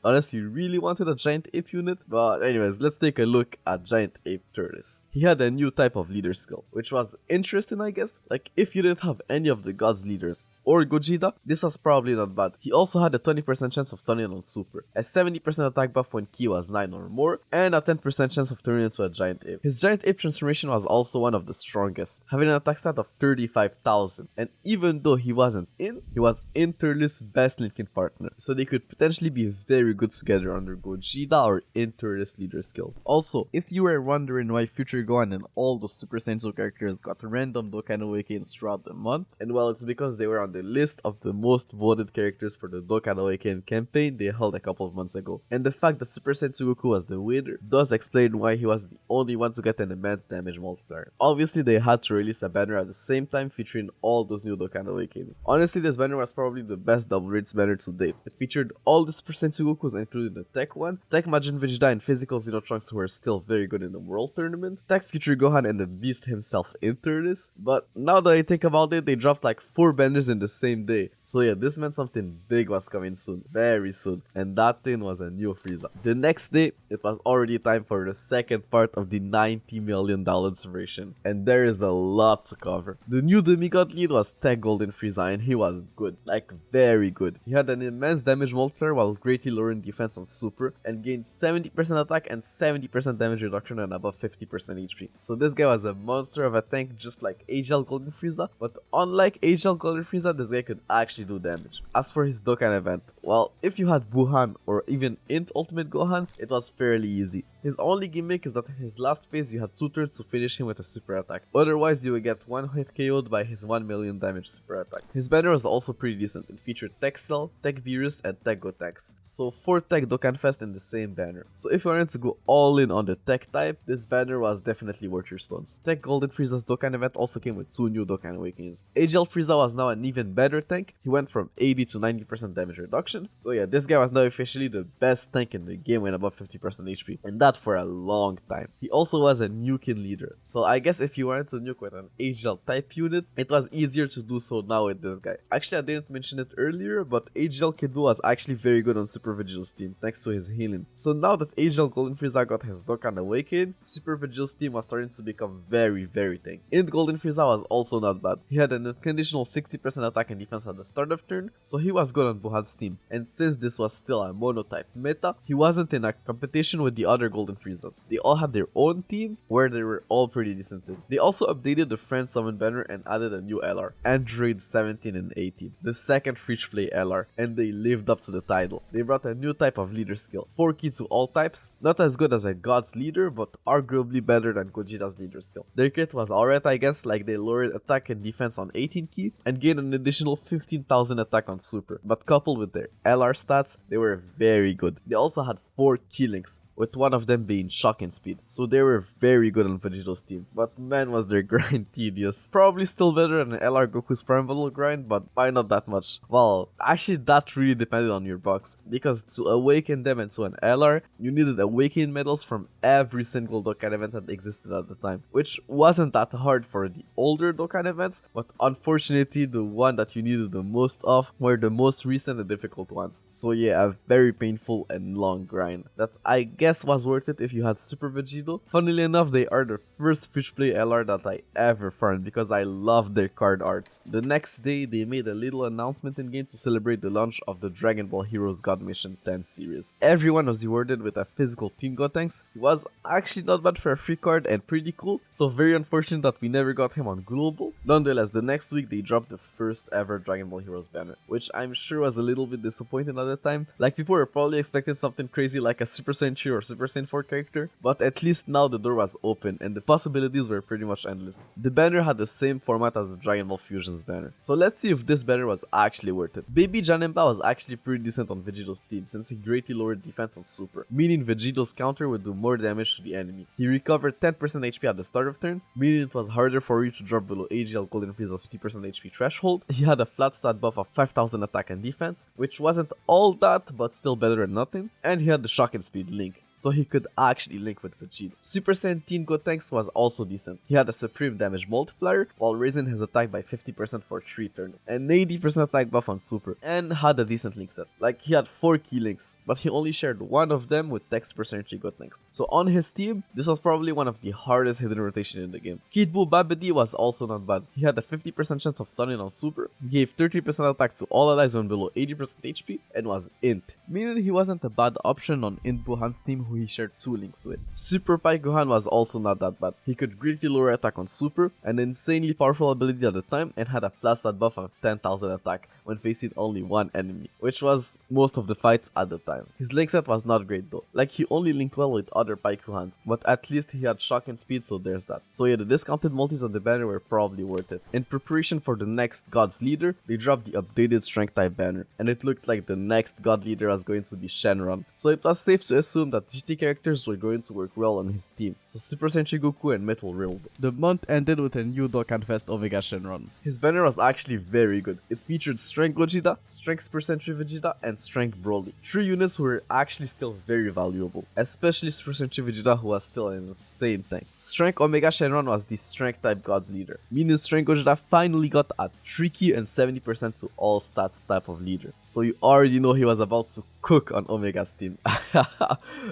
Unless you really wanted a Giant Ape unit. But anyways, let's take a look at Giant Ape Turles. He had a new type of leader skill, which was interesting, I guess. Like, if you didn't have any of the gods leaders or Gogeta, this was probably not bad. He also had a 20% chance of turning on Super, a 70% attack buff when Ki was 9 or more, and a 10% chance of turning into a Giant Ape. His Giant Ape transformation was also one of the strongest, having an attack stat of 35,000, and even though he wasn't in, he was Interlist's best linking partner, so they could potentially be very good together under Gogeta or Interlist leader skill. Also, if you were wondering why Future Gohan and all those Super Senso characters got random Dokkan Awakens throughout the month, and well, it's because they were on the list of the most voted characters for the Dokkan Awakening campaign they held a couple of months ago. And the fact that Super Saiyan Goku was the winner does explain why he was the only one to get an immense damage multiplier. Obviously, they had to release a banner at the same time featuring all those new Dokkan Awakens. Honestly, this banner was probably the best double rates banner to date. It featured all the Super Saiyan Gokus, including the Tech one, Tech Majin Vegeta and Physical Xenotrunks, who are still very good in the World Tournament, Tech Future Gohan and the Beast himself enter this. But now that I think about it, they dropped like 4 banners in the same day. So yeah, this meant something big was coming soon, very soon, and that thing was a new Frieza. The next day, it was already time for the second part of the $90 million celebration, and there is a lot to cover. The new demigod lead was Tech Golden Frieza, and he was good, like very good. He had an immense damage multiplier while greatly lowering defense on Super, and gained 70% attack and 70% damage reduction and above 50% HP. So this guy was a monster of a tank, just like AGL Golden Frieza, but unlike AGL Golden Frieza, this guy could actually do damage. As for his Dokkan event, well, if you had Buhan or even Int Ultimate Gohan, it was fairly easy. His only gimmick is that in his last phase you had 2 turns to finish him with a super attack. Otherwise, you would get 1 hit KO'd by his 1 million damage super attack. His banner was also pretty decent. It featured Tech Cell, Tech Virus, and Tech Gotenks. So 4 Tech Dokkan Fest in the same banner. So if you wanted to go all in on the Tech type, this banner was definitely worth your stones. Tech Golden Frieza's Dokkan event also came with 2 new Dokkan Awakens. AGL Frieza was now an even better tank. He went from 80 to 90% damage reduction. So yeah, this guy was now officially the best tank in the game when above 50% HP, and that for a long time. He also was a nuking leader, so I guess if you wanted to nuke with an AGL type unit, it was easier to do so now with this guy. Actually, I didn't mention it earlier, but AGL Kid Buu was actually very good on Super Vigil's team thanks to his healing. So now that AGL Golden Frieza got his Dokkan Awakened, Super Vigil's team was starting to become very tanky. And Golden Frieza was also not bad. He had an unconditional 60% attack and defense at the start of turn, so he was good on Buhan's team. And since this was still a monotype meta, he wasn't in a competition with the other Golden Friezas. They all had their own team where they were all pretty decent in. They also updated the Friend Summon banner and added a new LR, Android 17 and 18, the second free-to-play LR, and they lived up to the title. They brought a new type of leader skill, 4 key to all types, not as good as a God's leader, but arguably better than Gogeta's leader skill. Their kit was alright, I guess, like they lowered attack and defense on 18 key and gained an additional 15,000 attack on super, but coupled with their LR stats, they were very good. They also had 4 key links, with one of them being shocking speed, so they were very good on Vegito's team, but man was their grind tedious. Probably still better than LR Goku's Prime Bundle grind, but by not that much. Well, actually that really depended on your box, because to awaken them into an LR, you needed awakening medals from every single Dokkan event that existed at the time, which wasn't that hard for the older Dokkan events, but unfortunately the one that you needed the most of were the most recent and difficult ones. So yeah, a very painful and long grind that I guess was worth it if you had Super Vegito. Funnily enough, they are the first fish-play LR that I ever farmed because I love their card arts. The next day, they made a little announcement in-game to celebrate the launch of the Dragon Ball Heroes God Mission 10 series. Everyone was rewarded with a physical Teen Gotenks. He was actually not bad for a free card and pretty cool, so very unfortunate that we never got him on Global. Nonetheless, the next week they dropped the first ever Dragon Ball Heroes banner, which I'm sure was a little bit disappointing at the time. Like, people were probably expecting something crazy like a Super Saiyan 3 or Super Saiyan 4 character, but at least now the door was open and the possibilities were pretty much endless. The banner had the same format as the Dragon Ball Fusions banner, so let's see if this banner was actually worth it. Baby Janemba was actually pretty decent on Vegito's team since he greatly lowered defense on Super, meaning Vegito's counter would do more damage to the enemy. He recovered 10% HP at the start of turn, meaning it was harder for you to drop below AGL Golden Frieza's 50% HP threshold. He had a flat stat buff of 5000 attack and defense, which wasn't all that but still better than nothing, and he had the shock and speed link, so he could actually link with Vegeta. Super Saiyan Teen Gotenks was also decent. He had a supreme damage multiplier while raising his attack by 50% for 3 turns, and 80% attack buff on Super, and had a decent link set. Like, he had 4 key links, but he only shared one of them with Tech Super Saiyan 3 Gotenks. So on his team, this was probably one of the hardest hidden rotation in the game. Kid Buu Babidi was also not bad. He had a 50% chance of stunning on Super, gave 30% attack to all allies when below 80% HP, and was int, meaning he wasn't a bad option on Int Buhan's team who he shared 2 links with. Super Pai Gohan was also not that bad. He could greatly lower attack on Super, an insanely powerful ability at the time, and had a flat stat buff of 10,000 attack when facing only one enemy, which was most of the fights at the time. His link set was not great though, like he only linked well with other Pai Gohans, but at least he had shock and speed, so there's that. So yeah, the discounted multis on the banner were probably worth it. In preparation for the next God's Leader, they dropped the updated Strength type banner, and it looked like the next God Leader was going to be Shenron, so it was safe to assume that GT characters were going to work well on his team, so Super Saiyan Goku and Metal ruled. The month ended with a new Dokkan Fest Omega Shenron. His banner was actually very good. It featured Strength Gogeta, Strength Super Saiyan Vegeta, and Strength Broly. 3 units who were actually still very valuable, especially Super Saiyan Vegeta, who was still an insane tank. Strength Omega Shenron was the Strength type God's Leader, meaning Strength Gogeta finally got a tricky and 70% to all stats type of leader, so you already know he was about to cook on Omega's team.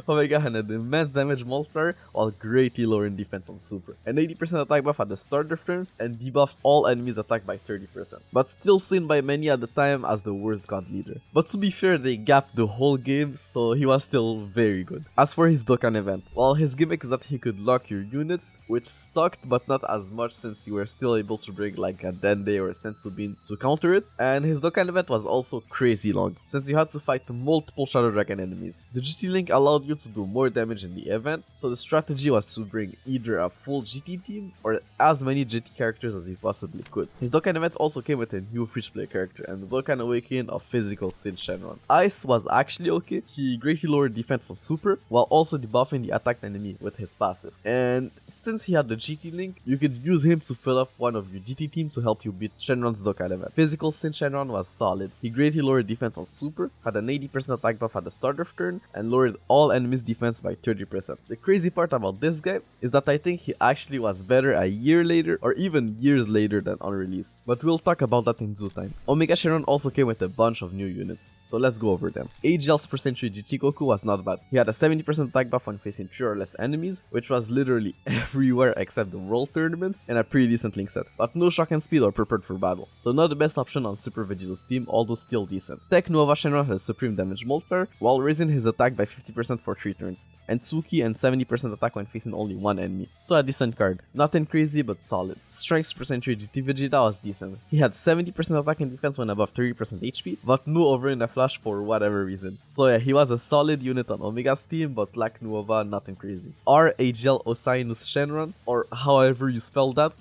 Omega had an immense damage multiplier while greatly lowering defense on Super, an 80% attack buff at the start of turn, and debuffed all enemies attack by 30%, but still seen by many at the time as the worst God Leader. But to be fair, they gapped the whole game, so he was still very good. As for his Dokkan event, well, his gimmick is that he could lock your units, which sucked but not as much since you were still able to bring like a Dende or a Senzu Bean to counter it, and his Dokkan event was also crazy long, since you had to fight multiple Shadow Dragon enemies. The GT Link allowed you to to do more damage in the event, so the strategy was to bring either a full GT team or as many GT characters as you possibly could. His Dokkan event also came with a new free-to-play character and the Dokkan Awakening of Physical Sin Shenron. Ice was actually okay, he greatly lowered defense on Super while also debuffing the attacked enemy with his passive. And since he had the GT link, you could use him to fill up one of your GT teams to help you beat Shenron's Dokkan event. Physical Sin Shenron was solid, he greatly lowered defense on Super, had an 80% attack buff at the start of turn, and lowered all enemies' defense by 30%. The crazy part about this guy is that I think he actually was better a year later or even years later than on release, but we'll talk about that in due time. Omega Shenron also came with a bunch of new units, so let's go over them. AGL's percentage GT Goku was not bad. He had a 70% attack buff when facing 3 or less enemies, which was literally everywhere except the World Tournament, and a pretty decent link set, but no shock and speed or prepared for battle, so not the best option on Super Vegito's team, although still decent. Tech Nova Shenron has supreme damage multiplier, while raising his attack by 50% for 3 turns, and Tsuki and 70% attack when facing only one enemy, so a decent card. Nothing crazy but solid. Strength percentage GT Vegeta was decent. He had 70% attack and defense when above 30% HP, but no over in a flash for whatever reason. So yeah, he was a solid unit on Omega's team, but like Nova, nothing crazy. Our AGL Osainus Shenron, or however you spell that,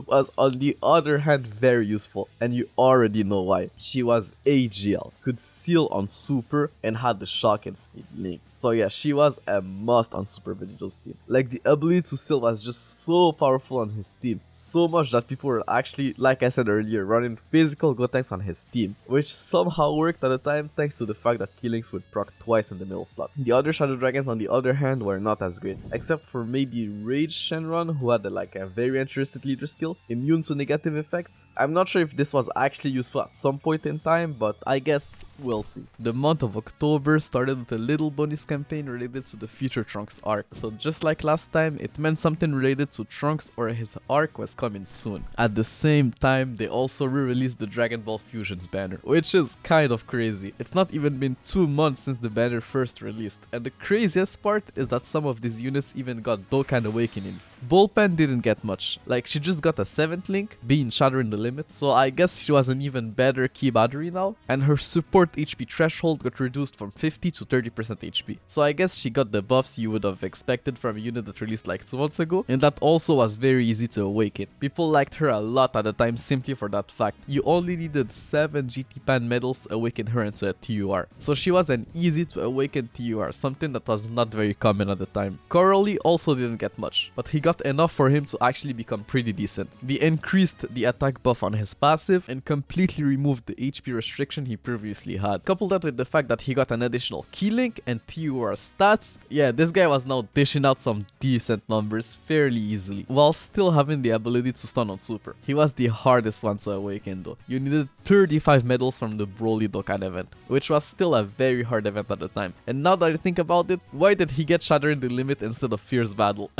was on the other hand very useful, and you already know why. She was AGL, could seal on Super, and had the shock and speed link. So yeah, she was a must on Super Vegito's team. Like, the ability to seal was just so powerful on his team, so much that people were actually, like I said earlier, running physical Gotenks on his team, which somehow worked at the time thanks to the fact that Killings would proc twice in the middle slot. The other Shadow Dragons on the other hand were not as great, except for maybe Rage Shenron, who had a very interesting leader skill, immune to negative effects. I'm not sure if this was actually useful at some point in time, but I guess we'll see. The month of October started with a little bonus campaign related to the Future Trunks arc, so just like last time, it meant something related to Trunks or his arc was coming soon. At the same time, they also re-released the Dragon Ball Fusions banner, which is kind of crazy. It's not even been 2 months since the banner first released, and the craziest part is that some of these units even got Dokkan Awakenings. Bullpen didn't get much, like she just got a 7th link, being Shattering the Limit, so I guess she was an even better key battery now, and her support HP threshold got reduced from 50 to 30% HP, so I guess she got the buffs you would have expected from a unit that released like 2 months ago, and that also was very easy to awaken. People liked her a lot at the time simply for that fact. You only needed 7 GT Pan medals to awaken her into a TUR, so she was an easy to awaken TUR, something that was not very common at the time. Coralie also didn't get much, but he got enough for him to actually become pretty decent. They increased the attack buff on his passive and completely removed the HP restriction he previously had. Couple that with the fact that he got an additional key link and TUR stats, yeah, this guy was now dishing out some decent numbers fairly easily, while still having the ability to stun on Super. He was the hardest one to awaken though. You needed 35 medals from the Broly Dokkan event, which was still a very hard event at the time. And now that I think about it, why did he get Shattering the Limit instead of Fierce Battle?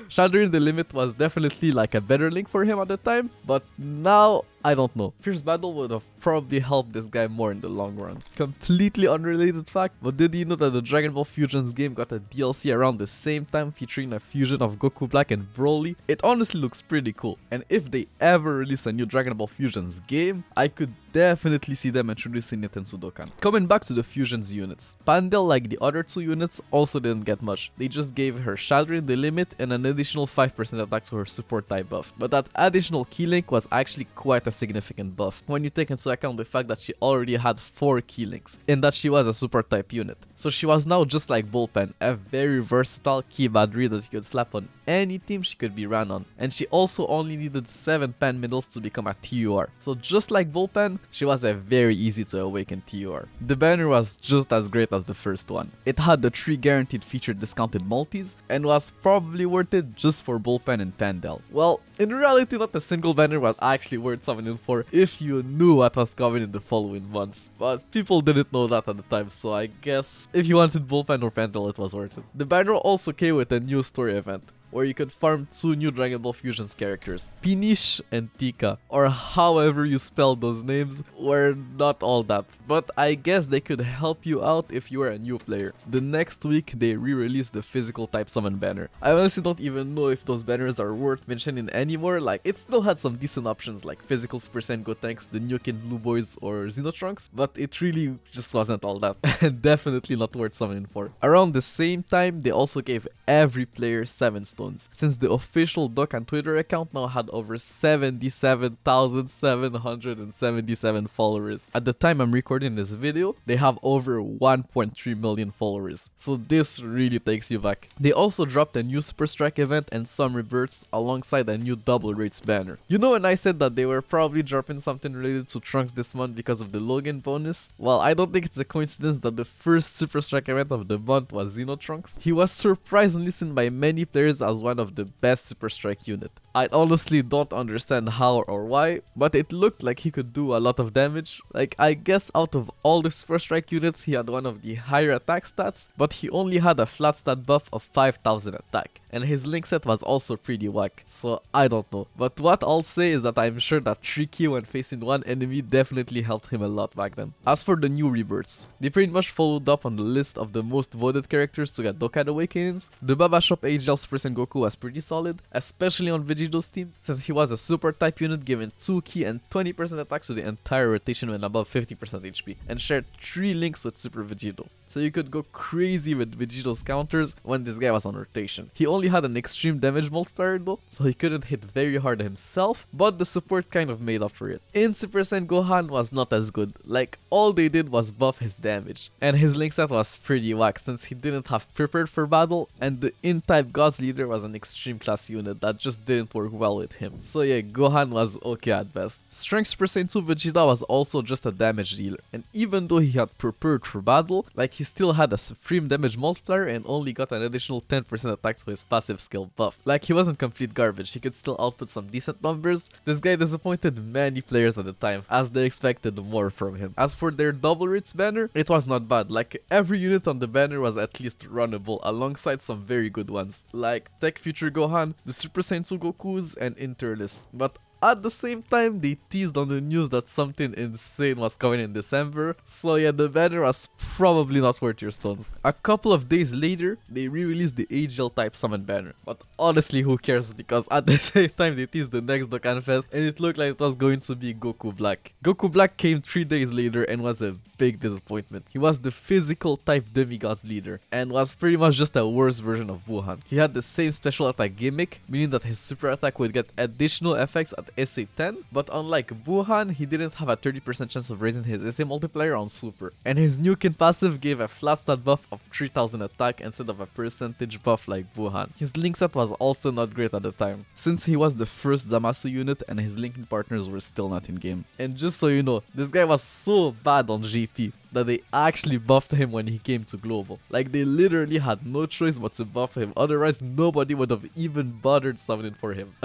Shattering the Limit was definitely like a better link for him at the time, but now I don't know. Fierce Battle would have probably helped this guy more in the long run. Completely unrelated fact, but did you know that the Dragon Ball Fusions game got a DLC around the same time featuring a fusion of Goku Black and Broly? It honestly looks pretty cool, and if they ever release a new Dragon Ball Fusions game, I could definitely see them introducing it in Dokkan. Coming back to the Fusions units, Pandel, like the other 2 units, also didn't get much. They just gave her Shattering the Limit and an additional 5% attack to her support type buff. But that additional key link was actually quite a significant buff when you take into account the fact that she already had 4 key links and that she was a support type unit. So she was now just like Bullpen, a very versatile key battery that you could slap on any team she could be ran on. And she also only needed 7 Pan medals to become a TUR. So just like Bullpen, she was a very easy to awaken TUR. The banner was just as great as the first one. It had the 3 guaranteed featured discounted multis and was probably worth it just for Bullpen and Pandel. Well, in reality, not a single banner was actually worth summoning for if you knew what was coming in the following months. But people didn't know that at the time, so I guess if you wanted Bullpen or Pandel, it was worth it. The banner also came with a new story event. where you could farm 2 new Dragon Ball Fusions characters. Pinish and Tika, or however you spell those names, were not all that, but I guess they could help you out if you are a new player. The next week they re-released the physical type summon banner. I honestly don't even know if those banners are worth mentioning anymore. Like, it still had some decent options like physical Super Saiyan Gotenks, the Nukin Blue Boys, or Xenotrunks, but it really just wasn't all that, and definitely not worth summoning for. Around the same time, they also gave every player 7 stones, since the official Dokkan Twitter account now had over 77,777 followers. At the time I'm recording this video, they have over 1.3 million followers, so this really takes you back. They also dropped a new Super Strike event and some rebirths alongside a new double rates banner. You know when I said that they were probably dropping something related to Trunks this month because of the Logan bonus? Well, I don't think it's a coincidence that the first Super Strike event of the month was Xenotrunks. He was surprisingly seen by many players as one of the best Super Strike unit. I honestly don't understand how or why, but it looked like he could do a lot of damage. Like, I guess out of all the Super Strike units, he had one of the higher attack stats, but he only had a flat stat buff of 5000 attack, and his link set was also pretty whack, so I don't know. But what I'll say is that I'm sure that Tricky when facing one enemy definitely helped him a lot back then. As for the new rebirths, they pretty much followed up on the list of the most voted characters to get Dokkan Awakenings. The Baba Shop HL Super Saiyan Goku was pretty solid, especially on Vegito's team, since he was a super type unit given 2 key and 20% attacks to the entire rotation when above 50% HP, and shared 3 links with Super Vegito, so you could go crazy with Vegito's counters when this guy was on rotation. He only had an extreme damage multiplier though, so he couldn't hit very hard himself, but the support kind of made up for it. In Super Saiyan Gohan was not as good, like all they did was buff his damage, and his link set was pretty whack since he didn't have prepared for battle, and the in-type God's Leader was an extreme class unit that just didn't work well with him. So yeah, Gohan was okay at best. Strength Super Saiyan 2 Vegeta was also just a damage dealer, and even though he had prepared for battle, like he still had a supreme damage multiplier and only got an additional 10% attack to his passive skill buff. Like, he wasn't complete garbage, he could still output some decent numbers. This guy disappointed many players at the time, as they expected more from him. As for their double rates banner, it was not bad. Like, every unit on the banner was at least runnable alongside some very good ones, like Tech Future Gohan, the Super Saiyan 2 Gokus, and Interlist. But at the same time, they teased on the news that something insane was coming in December, so yeah, the banner was probably not worth your stones. A couple of days later, they re-released the AGL type summon banner, but honestly who cares, because at the same time they teased the next Dokkan Fest and it looked like it was going to be Goku Black. Goku Black came 3 days later and was a big disappointment. He was the physical type demigod's leader and was pretty much just a worse version of Wuhan. He had the same special attack gimmick, meaning that his super attack would get additional effects at SA 10, but unlike Wuhan, he didn't have a 30% chance of raising his SA multiplier on super, and his Nukin passive gave a flat stat buff of 3000 attack instead of a percentage buff like Wuhan. His link set was also not great at the time, since he was the first Zamasu unit and his linking partners were still not in game. And just so you know, this guy was so bad on GP that they actually buffed him when he came to global. Like, they literally had no choice but to buff him, otherwise nobody would have even bothered summoning for him.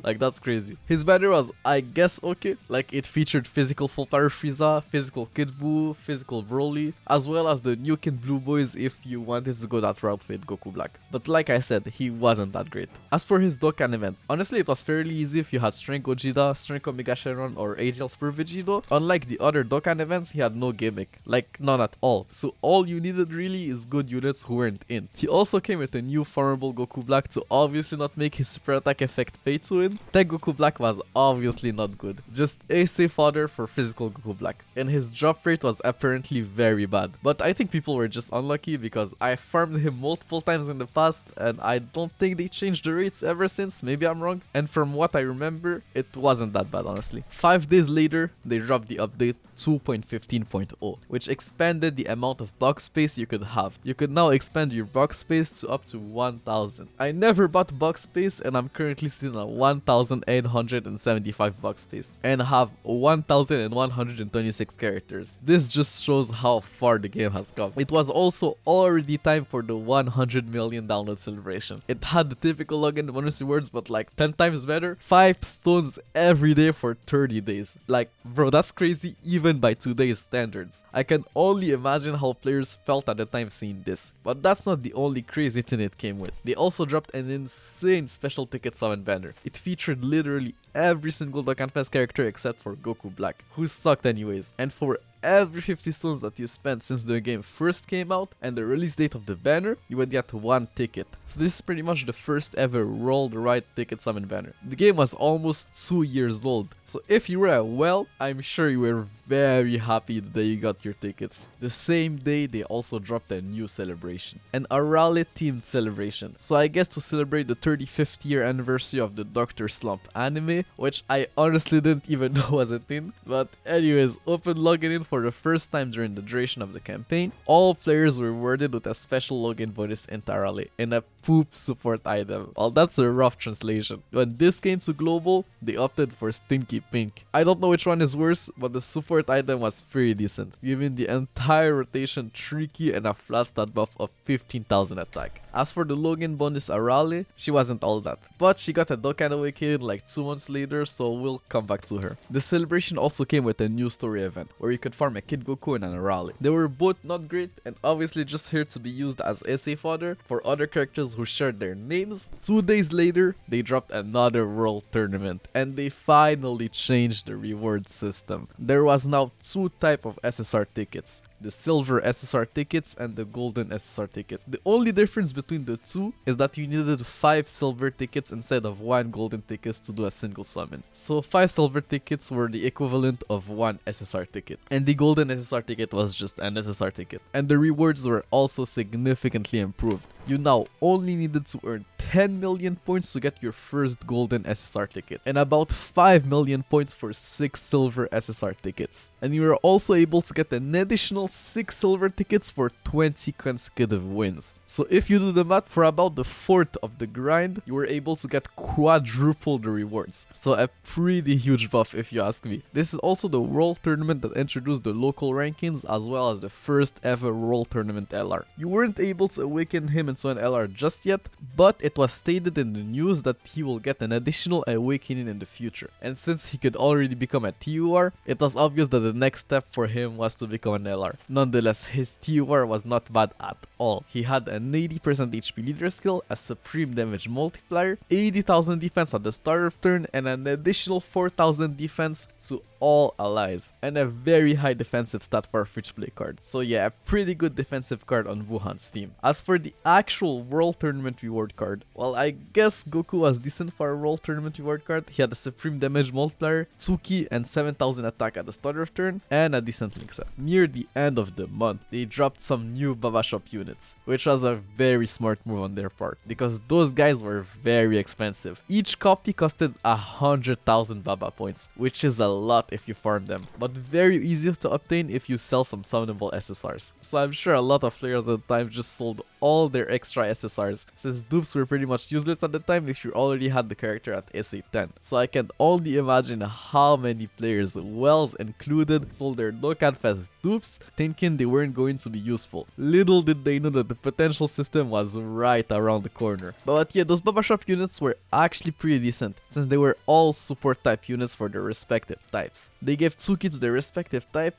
Like, that's crazy. His banner was, I guess, okay. Like, it featured physical full power Frieza, physical Kid Buu, physical Broly, as well as the Nukin Blue Boys if you wanted to go that route with Goku Black. But like I said, he wasn't that great. As for his Dokkan event, honestly it was fairly easy if you had Strength Gogeta, Strength Omega Shenron, or AGL Super Vegito. Unlike the other Dokkan events, he had no gimmick, like none at all, so all you needed really is good units who weren't in. He also came with a new farmable Goku Black to obviously not make his super attack effect pay to win. Tech Goku Black was obviously not good, just a safe fodder for physical Goku Black, and his drop rate was apparently very bad. But I think people were just unlucky because I farmed him multiple times in the past and I don't think they changed the rates ever since, maybe I'm wrong, and from what I remember, it wasn't that bad honestly. 5 days later, they dropped the update 2.15.0, which expanded the amount of box space you could have. You could now expand your box space to up to 1000. I never bought box space and I'm currently sitting at 1875 box space and have 1126 characters. This just shows how far the game has come. It was also already time for the 100 million download celebration. It had the typical login bonus rewards but like 10 times better. 5 stones every day for 30 days. Like, bro, that's crazy even by today's standards. rewards. I can only imagine how players felt at the time seeing this. But that's not the only crazy thing it came with. They also dropped an insane special ticket summon banner. It featured literally every single Dokkan Fest character except for Goku Black, who sucked anyways. And for every 50 stones that you spent since the game first came out and the release date of the banner, you would get one ticket. So this is pretty much the first ever rolled right ticket summon banner. The game was almost 2 years old, so if you were a well, I'm sure you were very happy the day you got your tickets. The same day they also dropped a new celebration, an Arale themed celebration. So I guess to celebrate the 35th year anniversary of the Dr. Slump anime, which I honestly didn't even know was a thing. But anyways, open login in for the first time during the duration of the campaign. All players were rewarded with a special login bonus in Arale and a poop support item. Well, that's a rough translation. When this came to global, they opted for Stinky Pink. I don't know which one is worse, but the support item was pretty decent, giving the entire rotation 3 key and a flat stat buff of 15,000 attack. As for the login bonus Arale, she wasn't all that, but she got a Dokkan Awakened like 2 months later, so we'll come back to her. The celebration also came with a new story event, where you could farm a Kid Goku and an Arale. They were both not great, and obviously just here to be used as essay fodder for other characters who shared their names. 2 days later, they dropped another World Tournament, and they finally changed the reward system. There was now 2 types of SSR tickets, the silver SSR tickets and the golden SSR tickets. The only difference between the two is that you needed 5 silver tickets instead of 1 golden tickets to do a single summon. So 5 silver tickets were the equivalent of 1 SSR ticket, and the golden SSR ticket was just an SSR ticket. And the rewards were also significantly improved. You now only needed to earn 10 million points to get your first golden SSR ticket, and about 5 million points for 6 silver SSR tickets. And you were also able to get an additional 6 silver tickets for 20 consecutive wins. So if you do the math, for about the 4th of the grind, you were able to get quadruple the rewards. So a pretty huge buff if you ask me. This is also the World Tournament that introduced the local rankings as well as the first ever World Tournament LR. You weren't able to awaken him into an LR just yet, but it was stated in the news that he will get an additional awakening in the future. And since he could already become a TUR, it was obvious that the next step for him was to become an LR. Nonetheless, his TUR was not bad at all. He had an 80% HP leader skill, a supreme damage multiplier, 80,000 defense at the start of turn, and an additional 4,000 defense to all allies, and a very high defensive stat for a free-to-play card. So yeah, a pretty good defensive card on Wuhan's team. As for the actual World Tournament reward card, well, I guess Goku was decent for a World Tournament reward card. He had a supreme damage multiplier, 2 key and 7,000 attack at the start of turn, and a decent link set. Near the end of the month, they dropped some new Baba Shop units, which was a very smart move on their part, because those guys were very expensive. Each copy costed 100,000 Baba points, which is a lot if you farm them, but very easy to obtain if you sell some summonable SSRs. So I'm sure a lot of players at the time just sold all their extra SSRs, since dupes were pretty much useless at the time if you already had the character at SA10. So I can only imagine how many players, Wells included, sold their Dokkan Fest dupes thinking they weren't going to be useful. Little did they know that the potential system was right around the corner. But yeah, those Baba Shop units were actually pretty decent, since they were all support type units for their respective types. They gave 2 key to their respective type,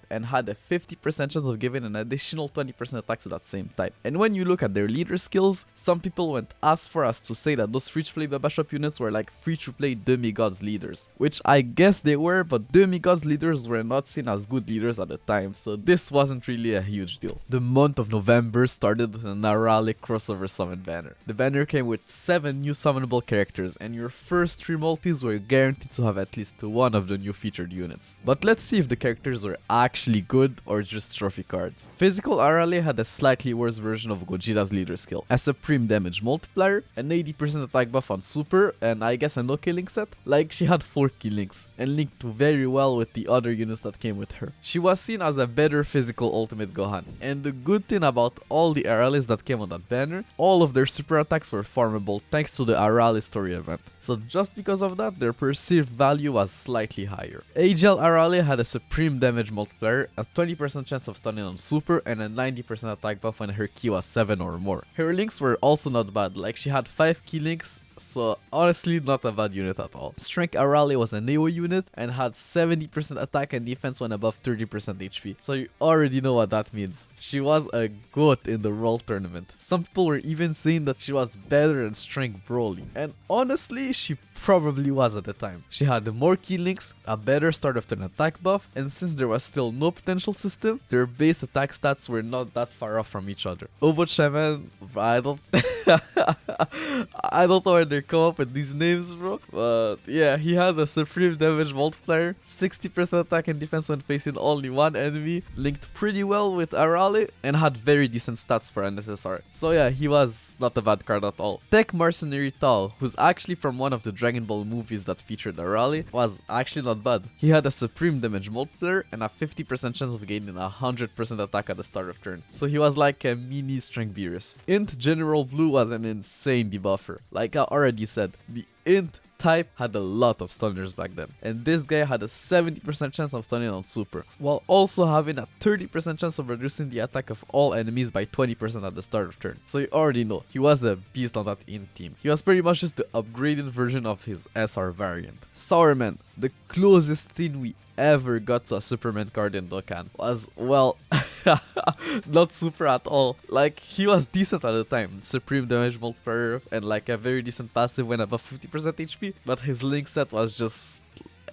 and had a 50% chance of giving an additional 20% attack to that same type. And when you look at their leader skills, some people went as far as to say that those free-to-play Baba Shop units were like free-to-play demigods leaders, which I guess they were, but demigods leaders were not seen as good leaders at the time, so this wasn't really a huge deal. The month of November started with an Arale crossover summon banner. The banner came with 7 new summonable characters, and your first 3 multis were guaranteed to have at least 1 of the new featured units. But let's see if the characters were actually good or just trophy cards. Physical Arale had a slightly worse version of Gogeta's leader skill, a supreme damage multiplier, an 80% attack buff on super, and I guess an okay link set. Like, she had 4 key links, and linked very well with the other units that came with her. She was seen as a better physical ultimate Gohan, and the good thing about all the Arales that came on that banner, all of their super attacks were farmable thanks to the Arale story event. So just because of that, their perceived value was slightly higher. AGL Arale had a supreme damage multiplier, a 20% chance of stunning on super, and a 90% attack buff when her key was 7 or more. Her links were also not bad, like she had 5 key links, so honestly not a bad unit at all. Strength Arale was a Neo unit and had 70% attack and defense when above 30% HP, so you already know what that means. She was a goat in the World Tournament. Some people were even saying that she was better than Strength Broly, and honestly she probably was at the time. She had more key links, a better start of turn attack buff, and since there was still no potential system, their base attack stats were not that far off from each other. Shaman, I don't I don't know where they come up with these names, bro, but yeah, he had a supreme damage multiplier, 60% attack and defense when facing only one enemy, linked pretty well with Arale, and had very decent stats for an SSR. So yeah, he was not a bad card at all. Tech Mercenary Tal, who's actually from one of the Dragon Ball movies that featured Arale, was actually not bad. He had a supreme damage multiplier and a 50% chance of gaining 100% attack at the start of turn, so he was like a mini Strength Beerus. Int General Blue was an insane debuffer. Like I already said, the Int type had a lot of stunners back then, and this guy had a 70% chance of stunning on super, while also having a 30% chance of reducing the attack of all enemies by 20% at the start of turn. So you already know, he was a beast on that Int team. He was pretty much just the upgraded version of his SR variant. Sourman, the closest thing we ever got to a Superman card in Dokkan, was, well, not super at all. Like, he was decent at the time, supreme damage multiplier and like a very decent passive when above 50% HP, but his link set was just,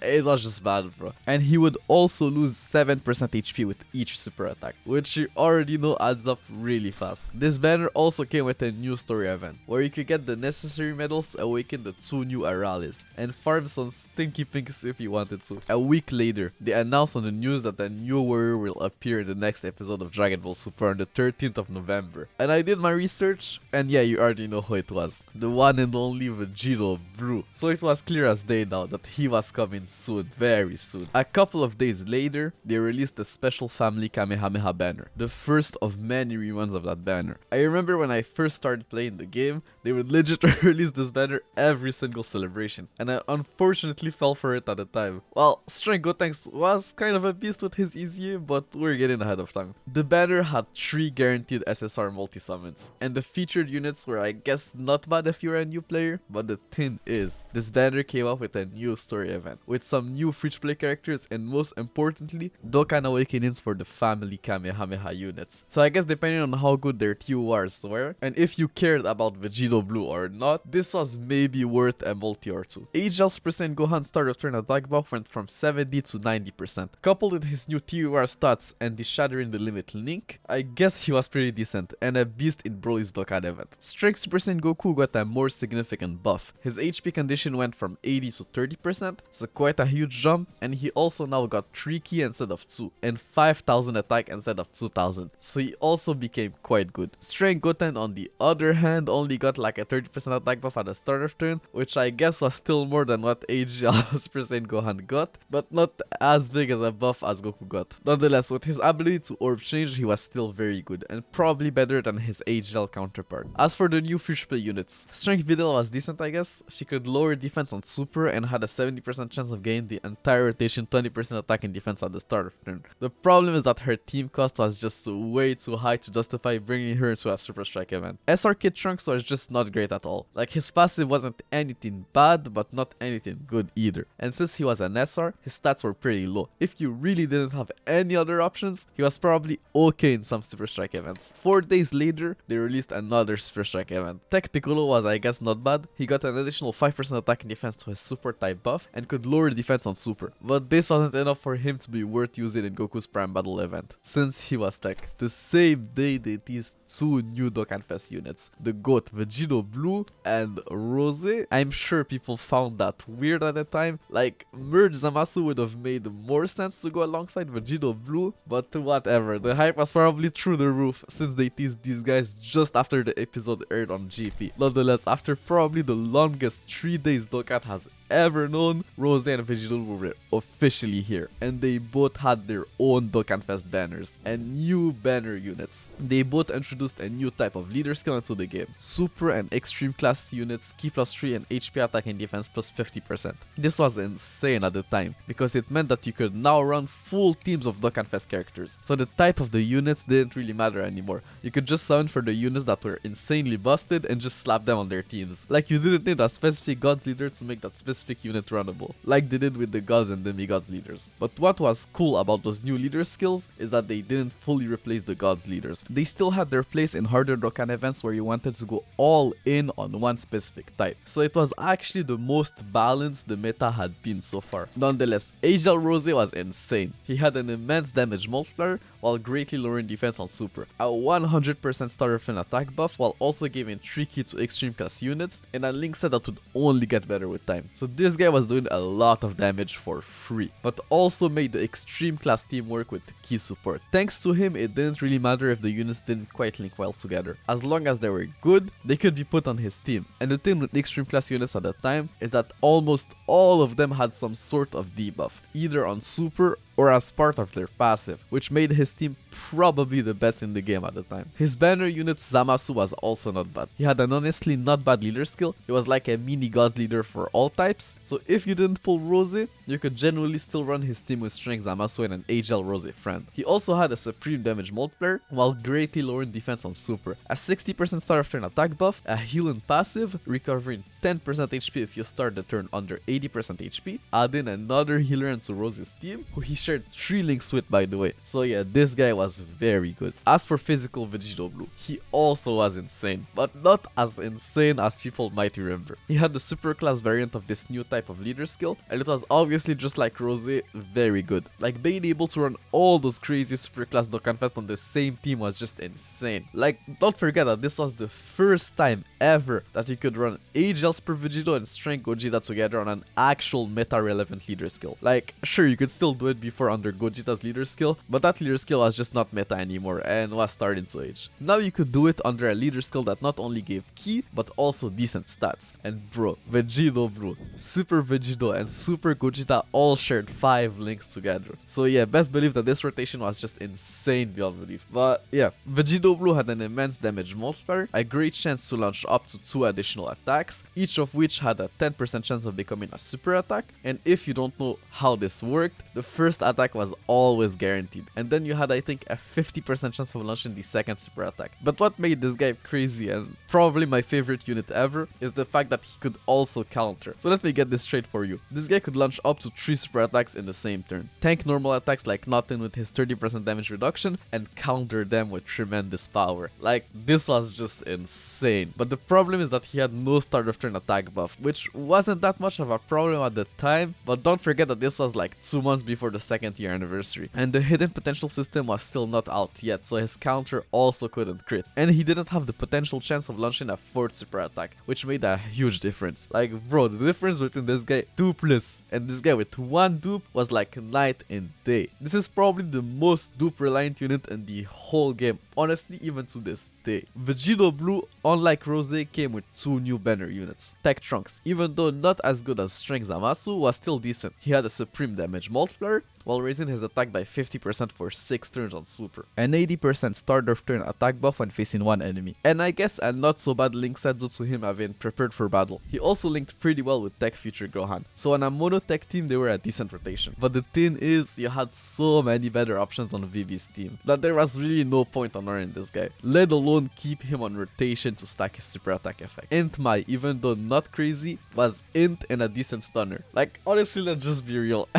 it was just bad, bro. And he would also lose 7% HP with each super attack, which you already know adds up really fast. This banner also came with a new story event, where you could get the necessary medals, awaken the 2 new Arales, and farm some stinky pinks if you wanted to. A week later, they announced on the news that a new warrior will appear in the next episode of Dragon Ball Super on the 13th of November. And I did my research, and yeah, you already know who it was. The one and only Vegito Blue. So it was clear as day now that he was coming soon, very soon. A couple of days later, they released the special family Kamehameha banner, the first of many reruns of that banner. I remember when I first started playing the game, they would legit release this banner every single celebration, and I unfortunately fell for it at the time. Well, Strength Gotenks was kind of a beast with his EZA, but we're getting ahead of time. The banner had 3 guaranteed SSR multi-summons, and the featured units were, I guess, not bad if you're a new player, but the thing is, this banner came up with a new story event, with some new free-to-play characters, and most importantly, Dokkan Awakenings for the family Kamehameha units. So I guess depending on how good their TORs were, and if you cared about Vegito Blue or not, this was maybe worth a multi or two. Agel's percent Gohan start of turn attack buff went from 70 to 90%. Coupled with his new TOR stats and the Shattering the Limit link, I guess he was pretty decent, and a beast in Broly's Dokkan event. Strength Super Saiyan Goku got a more significant buff. His HP condition went from 80 to 30%, so quite a huge jump, and he also now got 3 ki instead of 2, and 5000 attack instead of 2000, so he also became quite good. Strength Goten on the other hand only got like a 30% attack buff at the start of turn, which I guess was still more than what HL Super Saiyan Gohan got, but not as big as a buff as Goku got. Nonetheless, with his ability to orb change, he was still very good, and probably better than his HL counterpart. As for the new free-to-play units, Strength Videl was decent, I guess. She could lower defense on super and had a 70% chance of gaining the entire rotation 20% attack and defense at the start of turn. The problem is that her team cost was just way too high to justify bringing her into a Super Strike event. SR Kid Trunks was just not great at all. Like, his passive wasn't anything bad, but not anything good either. And since he was an SR, his stats were pretty low. If you really didn't have any other options, he was probably okay in some Super Strike events. 4 days later, they released another Super Strike event. Tech Piccolo was, I guess, not bad. He got an additional 5% attack and defense to his super type buff and could lower defense on super. But this wasn't enough for him to be worth using in Goku's Prime Battle event, since he was Tech. The same day they teased 2 new Dokkan Fest units, the GOAT Vegito Blue and Rose. I'm sure people found that weird at the time. Like, Merge Zamasu would have made more sense to go alongside Vegito Blue, but whatever, the hype was probably through the roof since they teased these guys just after the episode aired on GP. Nonetheless, after probably the longest 3 days Dokkan has ever known, Rose and Vegito were officially here, and they both had their own Dokkan Fest banners and new banner units. They both introduced a new type of leader skill into the game. Super and extreme class units, Ki plus 3 and HP attack and defense plus 50%. This was insane at the time, because it meant that you could now run full teams of Dokkan Fest characters. So the type of the units didn't really matter anymore. You could just summon for the units that were insanely busted and just slap them on their teams. Like you didn't need a specific gods leader to make that specific unit runnable, like they did with the gods and demigods leaders. But what was cool about those new leader skills is that they didn't fully replace the gods leaders. They still had their place in harder Dokkan events where you wanted to go all in on one specific type. So it was actually the most balanced the meta had been so far. Nonetheless, Agel Rose was insane. He had an immense damage multiplier while greatly lowering defense on super, a 100% starter fin attack buff while also giving tricky to extreme class units, and a link set that would only get better with time. So this guy was doing a lot of damage for free, but also made the extreme class team work with key support. Thanks to him, it didn't really matter if the units didn't quite link well together. As long as they were good, they could be put on his team. And the thing with extreme class units at the time is that almost all of them had some sort of debuff, either on super or as part of their passive, which made his team probably the best in the game at the time. His banner unit Zamasu was also not bad. He had an honestly not bad leader skill. He was like a mini gods leader for all types, so if you didn't pull Rose, you could generally still run his team with Strength Zamasu and an Agel Rose friend. He also had a supreme damage multiplier, while greatly lowering defense on super, a 60% start of turn attack buff, a heal and passive, recovering 10% HP if you start the turn under 80% HP, add in another healer into Rose's team, who he shared 3 links with, by the way. So yeah, this guy was very good. As for physical Vegito Blue, he also was insane, but not as insane as people might remember. He had the super class variant of this new type of leader skill, and it was obviously just like Rose, very good. Like being able to run all those crazy super class Dokkan Fest on the same team was just insane. Like, don't forget that this was the first time ever that you could run Agel Super Vegito and Strength Gogeta together on an actual meta relevant leader skill. Like, sure, you could still do it before under Gogeta's leader skill, but that leader skill was just not meta anymore and was starting to age. Now you could do it under a leader skill that not only gave ki, but also decent stats. And bro, Vegito Blue, Super Vegito and Super Gogeta all shared 5 links together. So yeah, best believe that this rotation was just insane beyond belief. But yeah, Vegito Blue had an immense damage multiplier, a great chance to launch up to 2 additional attacks, each of which had a 10% chance of becoming a super attack. And if you don't know how this worked, the first attack was always guaranteed, and then you had, I think, a 50% chance of launching the second super attack. But what made this guy crazy and probably my favorite unit ever is the fact that he could also counter. So let me get this straight for you. This guy could launch up to 3 super attacks in the same turn, tank normal attacks like Nothing with his 30% damage reduction, and counter them with tremendous power. Like, this was just insane. But the problem is that he had no start of turn attack buff, which wasn't that much of a problem at the time, but don't forget that this was like 2 months before the 2nd year anniversary, and the hidden potential system was still not out yet, so his counter also couldn't crit, and he didn't have the potential chance of launching a 4th super attack, which made a huge difference. Like bro, the difference between this guy dupeless and this guy with 1 dupe was like night and day. This is probably the most dupe reliant unit in the whole game, honestly, even to this day. Vegito Blue, unlike Rose, came with 2 new banner units. Tech Trunks, even though not as good as Strength Zamasu, was still decent. He had a supreme damage multiplier, while raising his attack by 50% for 6 turns on super, an 80% start of turn attack buff when facing 1 enemy, and I guess a not so bad link set due to him having prepared for battle. He also linked pretty well with Tech Future Gohan, so on a mono tech team they were a decent rotation. But the thing is, you had so many better options on VB's team that there was really no point on running this guy, let alone keep him on rotation to stack his super attack effect. Int Mai, even though not crazy, was int and a decent stunner. Like honestly, let's just be real.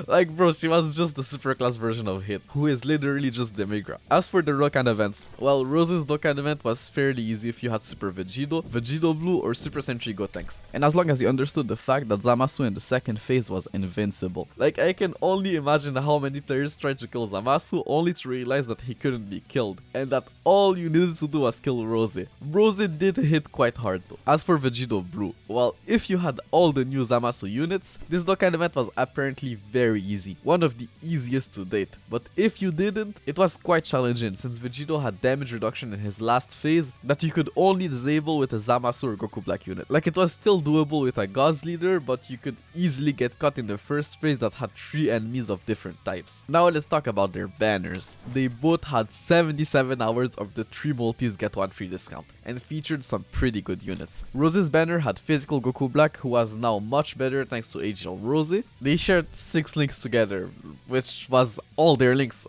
Like bro, she was just the super class version of Hit, who is literally just Demigra. As for the Dokkan events, well, Rose's Dokkan event was fairly easy if you had Super Vegito, Vegito Blue, or Super Sentry Gotenks, and as long as you understood the fact that Zamasu in the 2nd phase was invincible. Like, I can only imagine how many players tried to kill Zamasu only to realize that he couldn't be killed, and that all you needed to do was kill Rose. Rose did hit quite hard though. As for Vegito Blue, well, if you had all the new Zamasu units, this Dokkan event was apparently very easy, one of the easiest to date. But if you didn't, it was quite challenging since Vegito had damage reduction in his last phase that you could only disable with a Zamasu or Goku Black unit. Like, it was still doable with a God's Leader, but you could easily get caught in the first phase that had 3 enemies of different types. Now let's talk about their banners. They both had 77 hours of the 3 multis get 1 free discount and featured some pretty good units. Rose's banner had physical Goku Black, who was now much better thanks to Agel Rose. They shared 6 links together, which was all their links.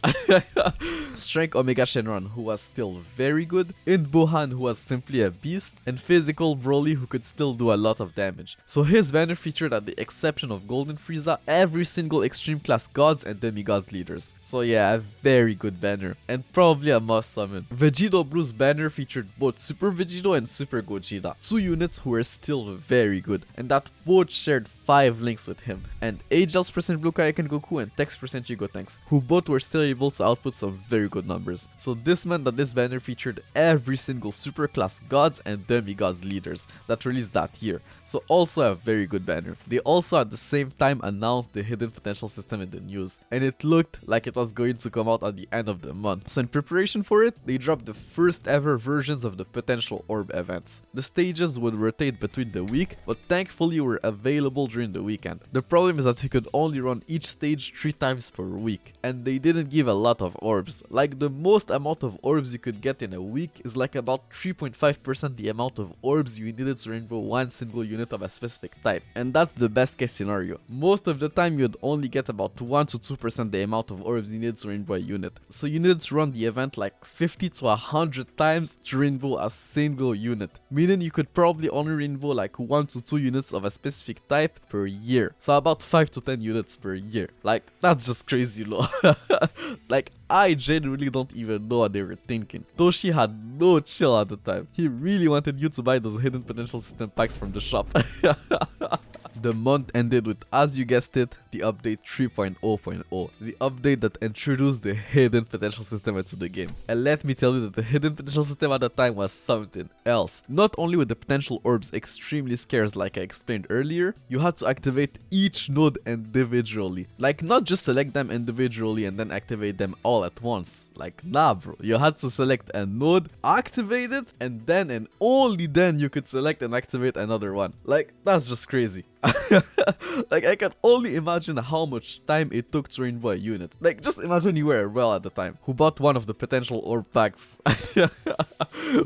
Strength Omega Shenron, who was still very good, and Bohan, who was simply a beast, and physical Broly, who could still do a lot of damage. So his banner featured, at the exception of Golden Frieza, every single extreme class gods and demigods leaders. So yeah, a very good banner, and probably a must summon. Vegito Blue's banner featured both Super Vegito and Super Gogeta, 2 units who were still very good, and that both shared 5 links with him, and Agel's % Blue Kaioken Goku and Tex % Chigo Tanks, who both were still able to output some very good numbers. So this meant that this banner featured every single super class gods and demigods leaders that released that year, so also a very good banner. They also at the same time announced the hidden potential system in the news, and it looked like it was going to come out at the end of the month. So in preparation for it, they dropped the first ever versions of the potential orb events. The stages would rotate between the week, but thankfully were available during the weekend. The problem is that you could only run each stage 3 times per week, and they didn't give a lot of orbs. Like, the most amount of orbs you could get in a week is like about 3.5% the amount of orbs you needed to rainbow one single unit of a specific type, and that's the best case scenario. Most of the time you'd only get about 1 to 2% the amount of orbs you needed to rainbow a unit, so you needed to run the event like 50 to 100 times to rainbow a single unit, meaning you could probably only rainbow like 1 to 2 units of a specific type per year, so about 5 to 10 units per year. Like, that's just crazy low. Like, I genuinely don't even know what they were thinking. Toshi had no chill at the time. He really wanted you to buy those hidden potential system packs from the shop. The month ended with, as you guessed it, the update 3.0.0, the update that introduced the hidden potential system into the game. And let me tell you that the hidden potential system at the time was something else. Not only were the potential orbs extremely scarce like I explained earlier, you had to activate each node individually. Like, not just select them individually and then activate them all at once. Like, nah bro, you had to select a node, activate it, and only then you could select and activate another one. Like, that's just crazy. Like, I can only imagine how much time it took to rainbow a unit. Like, just imagine you were a Rel at the time who bought one of the potential orb packs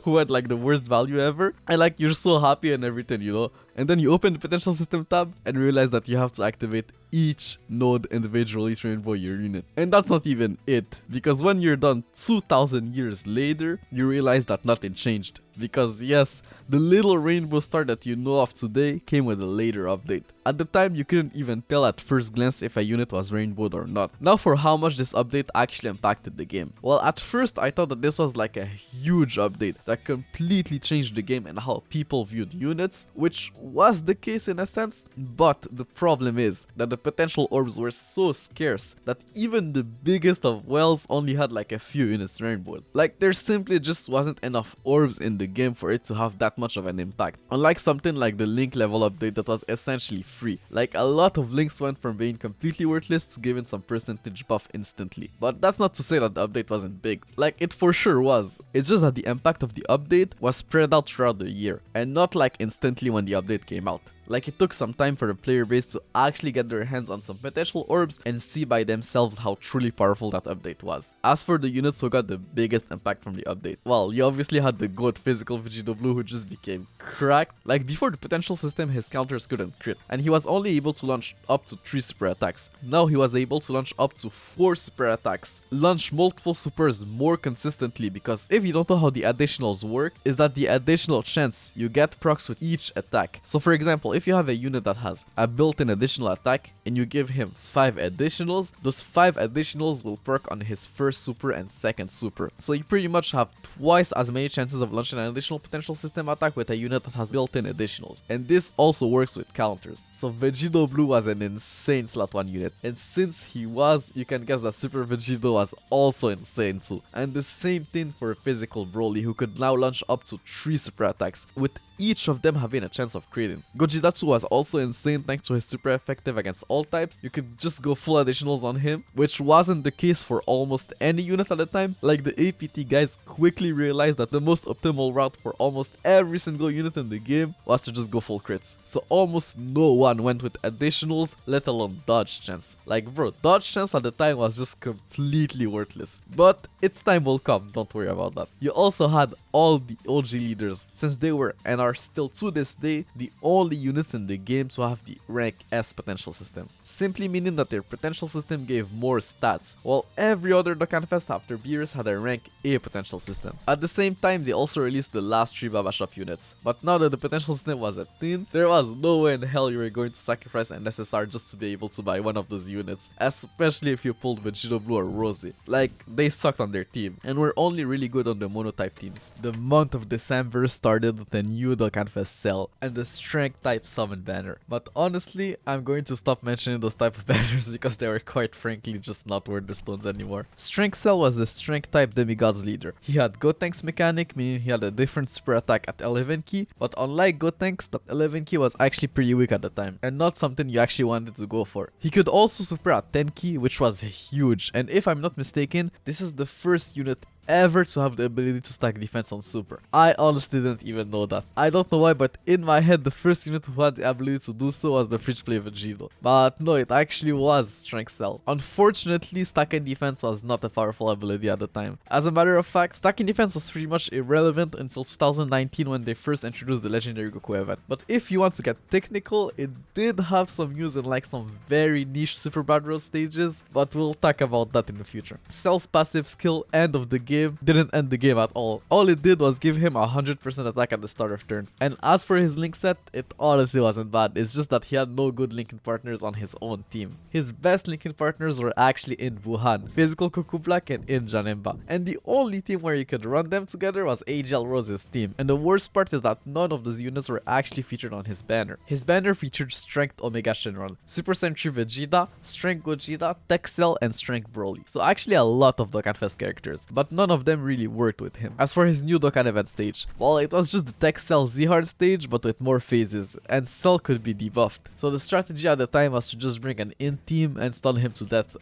who had like the worst value ever, and like you're so happy and everything, you know, and then you open the potential system tab and realize that you have to activate each node individually to rainbow your unit. And that's not even it, because when you're done 2000 years later, you realize that nothing changed. Because yes, the little rainbow star that you know of today came with a later update. At the time, you couldn't even tell at first glance if a unit was rainbowed or not. Now for how much this update actually impacted the game. Well, at first I thought that this was like a huge update that completely changed the game and how people viewed units, which was the case in a sense, but the problem is that the potential orbs were so scarce that even the biggest of wells only had like a few units rainbowed. Like, there simply just wasn't enough orbs in the game for it to have that much of an impact. Unlike something like the link level update that was essentially free. Like, a lot of links went from being completely worthless to giving some percentage buff instantly. But that's not to say that the update wasn't big. Like, it for sure was. It's just that the impact of the update was spread out throughout the year, and not like instantly when the update came out. Like, it took some time for the player base to actually get their hands on some potential orbs and see by themselves how truly powerful that update was. As for the units who got the biggest impact from the update, well, you obviously had the GOAT physical Vegito Blue, who just became cracked. Like, before the potential system, his counters couldn't crit, and he was only able to launch up to 3 super attacks. Now he was able to launch up to 4 super attacks, launch multiple supers more consistently, because if you don't know how the additionals work, is that the additional chance you get procs with each attack. So for example, if you have a unit that has a built-in additional attack and you give him 5 additionals, those 5 additionals will perk on his first super and second super. So you pretty much have twice as many chances of launching an additional potential system attack with a unit that has built-in additionals. And this also works with counters. So Vegito Blue was an insane slot 1 unit. And since he was, you can guess that Super Vegito was also insane too. And the same thing for physical Broly, who could now launch up to 3 super attacks with each of them having a chance of creating. Gojidatsu was also insane thanks to his super effective against all types. You could just go full additionals on him, which wasn't the case for almost any unit at the time. Like, the APT guys quickly realized that the most optimal route for almost every single unit in the game was to just go full crits. So almost no one went with additionals, let alone dodge chance. Like, bro, dodge chance at the time was just completely worthless. But its time will come, don't worry about that. You also had all the OG leaders, since they were and are still to this day the only units in the game to have the rank S potential system, simply meaning that their potential system gave more stats, while every other Dokkan Fest after Beerus had a rank A potential system. At the same time, they also released the last 3 Baba Shop units, but now that the potential system was a thing, there was no way in hell you were going to sacrifice an SSR just to be able to buy one of those units, especially if you pulled Vegito Blue or Rosie. Like, they sucked on their team, and were only really good on the monotype teams. The month of December started with a new Dokkan Fest cell and the strength type summon banner. But honestly, I'm going to stop mentioning those type of banners because they were quite frankly just not worth the stones anymore. Strength Cell was the strength type demigod's leader. He had Gotenks mechanic, meaning he had a different super attack at 11 key, but unlike Gotenks, that 11 key was actually pretty weak at the time and not something you actually wanted to go for. He could also super at 10 key, which was huge, and if I'm not mistaken, this is the first unit ever to have the ability to stack defense on super. I honestly didn't even know that. I don't know why, but in my head the first unit who had the ability to do so was the Fridge Play Vegito. But no, it actually was Strength Cell. Unfortunately, stacking defense was not a powerful ability at the time. As a matter of fact, stacking defense was pretty much irrelevant until 2019 when they first introduced the Legendary Goku event. But if you want to get technical, it did have some use in like some very niche Super Bad Rose stages, but we'll talk about that in the future. Cell's passive skill, end of the game, didn't end the game at all. All it did was give him 100% attack at the start of turn. And as for his link set, it honestly wasn't bad. It's just that he had no good linking partners on his own team. His best linking partners were actually in Wuhan, Physical Goku Black and in Janemba. And the only team where you could run them together was AGL Rose's team. And the worst part is that none of those units were actually featured on his banner. His banner featured Strength Omega Shenron, Super Sentry Vegeta, Strength Gogeta, Tech Cell, and Strength Broly. So actually a lot of Dokkan Fest characters, but none of them really worked with him. As for his new Dokkan event stage, well, it was just the Tech Cell Z-Hard stage but with more phases, and Cell could be debuffed. So the strategy at the time was to just bring an in team and stun him to death.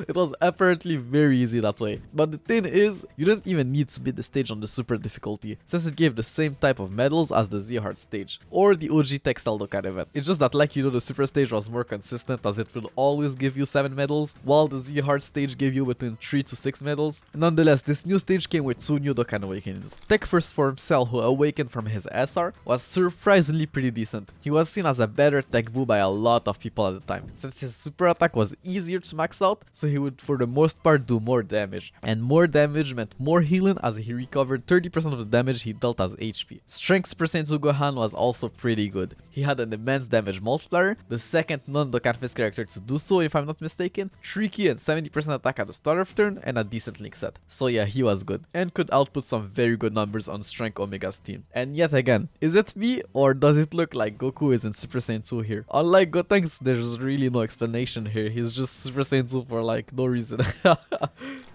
It was apparently very easy that way. But the thing is, you didn't even need to beat the stage on the super difficulty, since it gave the same type of medals as the Z-Hard stage, or the OG Tech Cell Dokkan event. It's just that, like, you know, the super stage was more consistent as it would always give you 7 medals, while the Z-Hard stage gave you between 3 to 6 medals. Nonetheless, this new stage came with 2 new Dokkan awakenings. Tech First Form Cell, who awakened from his SR, was surprisingly pretty decent. He was seen as a better Tech Boo by a lot of people at the time, since his super attack was easier to max out, so he would for the most part do more damage. And more damage meant more healing as he recovered 30% of the damage he dealt as HP. Strength Super Saiyan Gohan was also pretty good. He had an immense damage multiplier, the second non-Dokkan Fest character to do so if I'm not mistaken, tricky and 70% attack at the start of turn, and a decent link set. So yeah, he was good, and could output some very good numbers on Strength Omega's team. And yet again, is it me, or does it look like Goku is in Super Saiyan 2 here? Unlike Gotenks, there's really no explanation here, he's just Super Saiyan 2 for like no reason.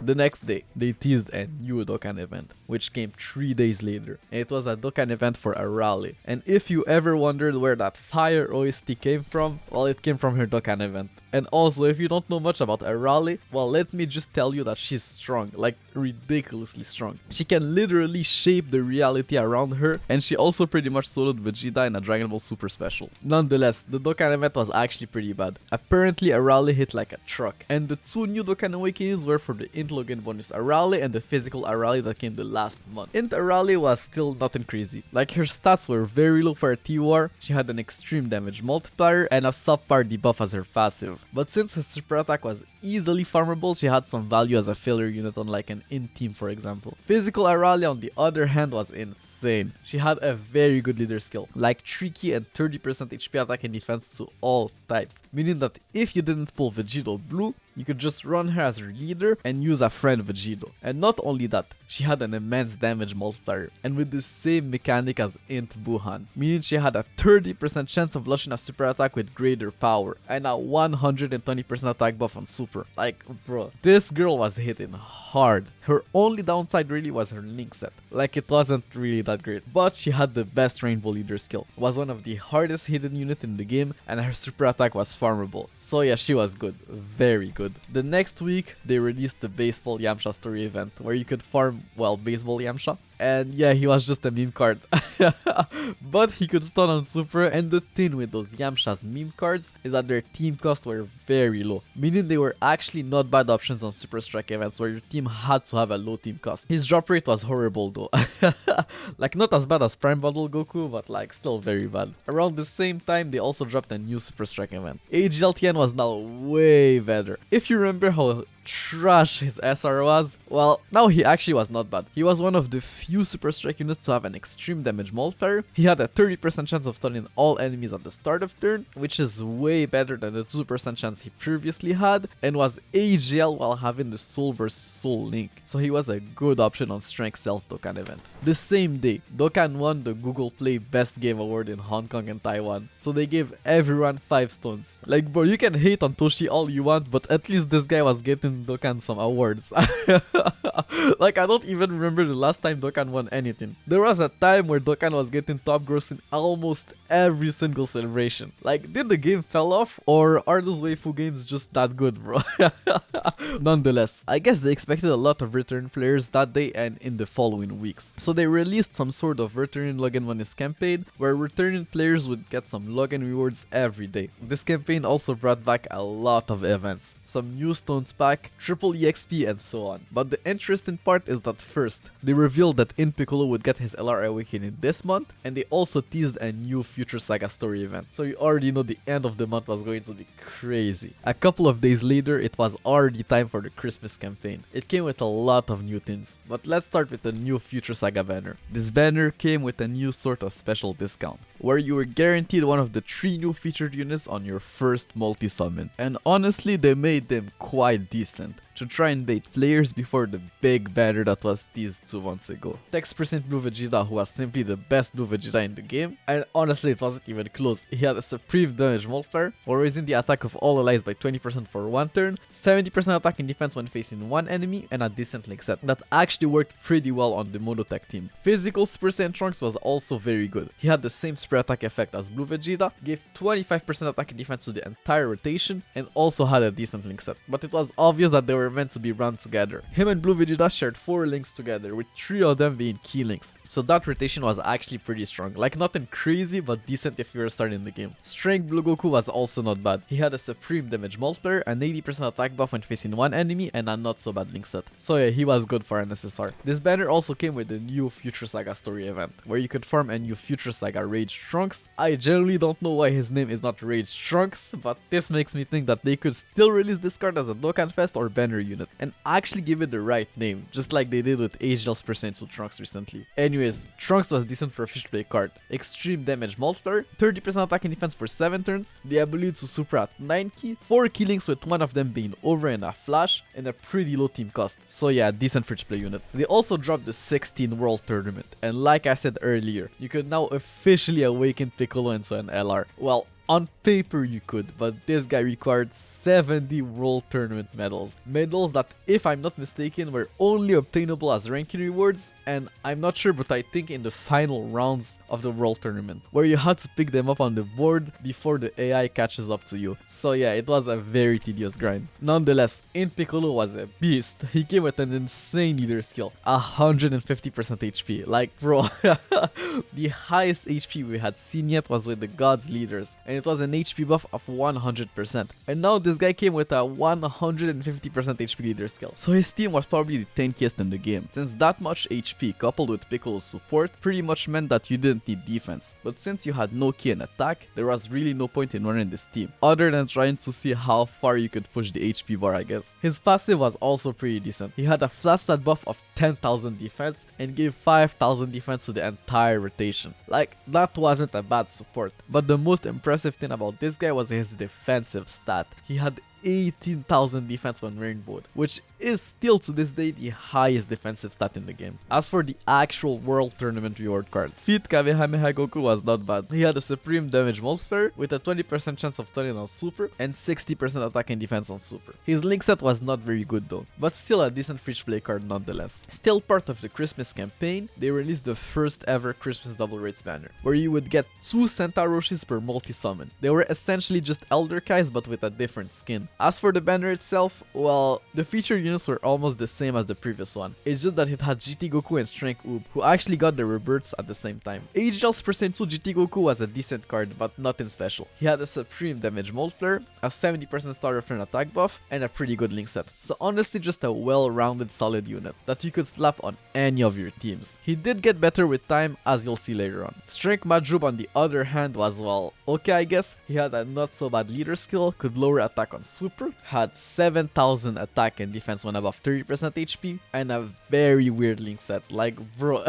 The next day, they teased a new Dokkan event, which came 3 days later. And it was a Dokkan event for Arale. And if you ever wondered where that fire OST came from, well, it came from her Dokkan event. And also, if you don't know much about Arale, well, let me just tell you that she's strong, like ridiculously strong. She can literally shape the reality around her, and she also pretty much soloed Vegeta in a Dragon Ball Super special. Nonetheless, the Dokkan event was actually pretty bad. Apparently, Arale hit like a truck, and the 2 new Dokkan awakenings were for the Int Login bonus Arale and the physical Arale that came the last month. Int Arale was still nothing crazy. Like, her stats were very low for a T-War, she had an extreme damage multiplier, and a subpar debuff as her passive. But since his super attack was easily farmable, she had some value as a filler unit on like an in team, for example. Physical Arale on the other hand was insane. She had a very good leader skill, like tricky and 30% HP attack and defense to all types, meaning that if you didn't pull Vegito Blue, you could just run her as her leader and use a friend Vegito. And not only that, she had an immense damage multiplier, and with the same mechanic as Int Buhan, meaning she had a 30% chance of launching a super attack with greater power, and a 120% attack buff on super. Like, bro, this girl was hitting hard. Her only downside really was her link set. Like, it wasn't really that great, but she had the best Rainbow Leader skill, was one of the hardest hidden unit in the game, and her super attack was farmable. So yeah, she was good, very good. The next week, they released the Baseball Yamcha story event, where you could farm, well, Baseball Yamcha. And yeah, he was just a meme card. But he could stun on super, and the thing with those Yamcha's meme cards is that their team cost were very low, meaning they were actually not bad options on Super Strike events where your team had to have a low team cost. His drop rate was horrible though. Like, not as bad as Prime Bottle Goku, but like still very bad. Around the same time, they also dropped a new Super Strike event. AGLTN was now way better. If you remember how trash his SR was, well, now he actually was not bad. He was one of the few Super Strike units to have an extreme damage multiplier. He had a 30% chance of stunning all enemies at the start of turn, which is way better than the 2% chance he previously had, and was AGL while having the Soul vs Soul link, so he was a good option on Strength Cell's Dokkan event. The same day, Dokkan won the Google Play Best Game Award in Hong Kong and Taiwan, so they gave everyone 5 stones. Like, bro, you can hate on Toshi all you want, but at least this guy was getting Dokkan some awards. Like, I don't even remember the last time Dokkan won anything. There was a time where Dokkan was getting top gross in almost every single celebration. Like, did the game fell off, or are those waifu games just that good, bro? Nonetheless, I guess they expected a lot of return players that day and in the following weeks, so they released some sort of return login bonus campaign where returning players would get some login rewards every day. This campaign also brought back a lot of events, some new stones pack, triple EXP, and so on. But the interesting part is that first, they revealed that In Piccolo would get his LR Awakening this month, and they also teased a new Future Saga story event, so you already know the end of the month was going to be crazy. A couple of days later, it was already time for the Christmas campaign. It came with a lot of new things, but let's start with the new Future Saga banner. This banner came with a new sort of special discount, where you were guaranteed one of the 3 new featured units on your first multi-summon, and honestly they made them quite decent to try and bait players before the big banner that was teased 2 months ago. Text% Blue Vegeta, who was simply the best Blue Vegeta in the game, and honestly it wasn't even close. He had a supreme damage multiplier, while raising the attack of all allies by 20% for 1 turn, 70% attack and defense when facing 1 enemy, and a decent link set that actually worked pretty well on the Monotech team. Physical Super Saiyan Trunks was also very good. He had the same super attack effect as Blue Vegeta, gave 25% attack and defense to the entire rotation, and also had a decent link set, but it was obvious that they were meant to be run together. Him and Blue Vegeta shared 4 links together, with 3 of them being key links, so that rotation was actually pretty strong. Like, nothing crazy, but decent if you were starting the game. Strength Blue Goku was also not bad. He had a supreme damage multiplier, an 80% attack buff when facing 1 enemy, and a not so bad link set. So yeah, he was good for an SSR. This banner also came with the new Future Saga story event, where you could farm a new Future Saga Rage Trunks. I generally don't know why his name is not Rage Trunks, but this makes me think that they could still release this card as a Dokkan Fest or banner unit, and actually give it the right name, just like they did with AGL's Percentile Trunks recently. Anyways, Trunks was decent for a fish play card. Extreme damage multiplier, 30% attack and defense for 7 turns, the ability to super at 9 key, 4 key links with 1 of them being over and a flash, and a pretty low team cost. So yeah, decent free to play unit. They also dropped the 16 World Tournament, and like I said earlier, you could now officially awaken Piccolo into an LR. Well, on paper you could, but this guy required 70 World Tournament medals. Medals that, if I'm not mistaken, were only obtainable as ranking rewards, and I'm not sure, but I think in the final rounds of the World Tournament, where you had to pick them up on the board before the AI catches up to you. So yeah, it was a very tedious grind. Nonetheless, In Piccolo was a beast. He came with an insane leader skill, 150% HP. Like, bro, the highest HP we had seen yet was with the Gods Leaders, and it was an HP buff of 100%. And now this guy came with a 150% HP leader skill. So his team was probably the tankiest in the game, since that much HP coupled with Piccolo's support pretty much meant that you didn't need defense. But since you had no key in attack, there was really no point in running this team, other than trying to see how far you could push the HP bar, I guess. His passive was also pretty decent. He had a flat stat buff of 10,000 defense and gave 5,000 defense to the entire rotation. Like, that wasn't a bad support, but the most impressive thing about this guy was his defensive stat. He had 18,000 defense when wearing both, which is still to this day the highest defensive stat in the game. As for the actual World Tournament reward card, Feat Kamehameha Goku was not bad. He had a supreme damage multiplier with a 20% chance of turning on Super and 60% attack and defense on Super. His link set was not very good though, but still a decent free-to-play card nonetheless. Still part of the Christmas campaign, they released the first ever Christmas double rates banner, where you would get 2 Centaroshis per multi-summon. They were essentially just Elder Kais but with a different skin. As for the banner itself, well, the featured units were almost the same as the previous one. It's just that it had GT Goku and Strength Oob, who actually got their rebirths at the same time. HL's Percent 2 GT Goku was a decent card, but nothing special. He had a supreme damage multiplier, a 70% star return attack buff, and a pretty good link set. So honestly just a well-rounded solid unit that you could slap on any of your teams. He did get better with time, as you'll see later on. Strength Majub on the other hand was, well, okay I guess. He had a not so bad leader skill, could lower attack on Super, had 7,000 attack and defense when above 30% HP, and a very weird link set. Like bro,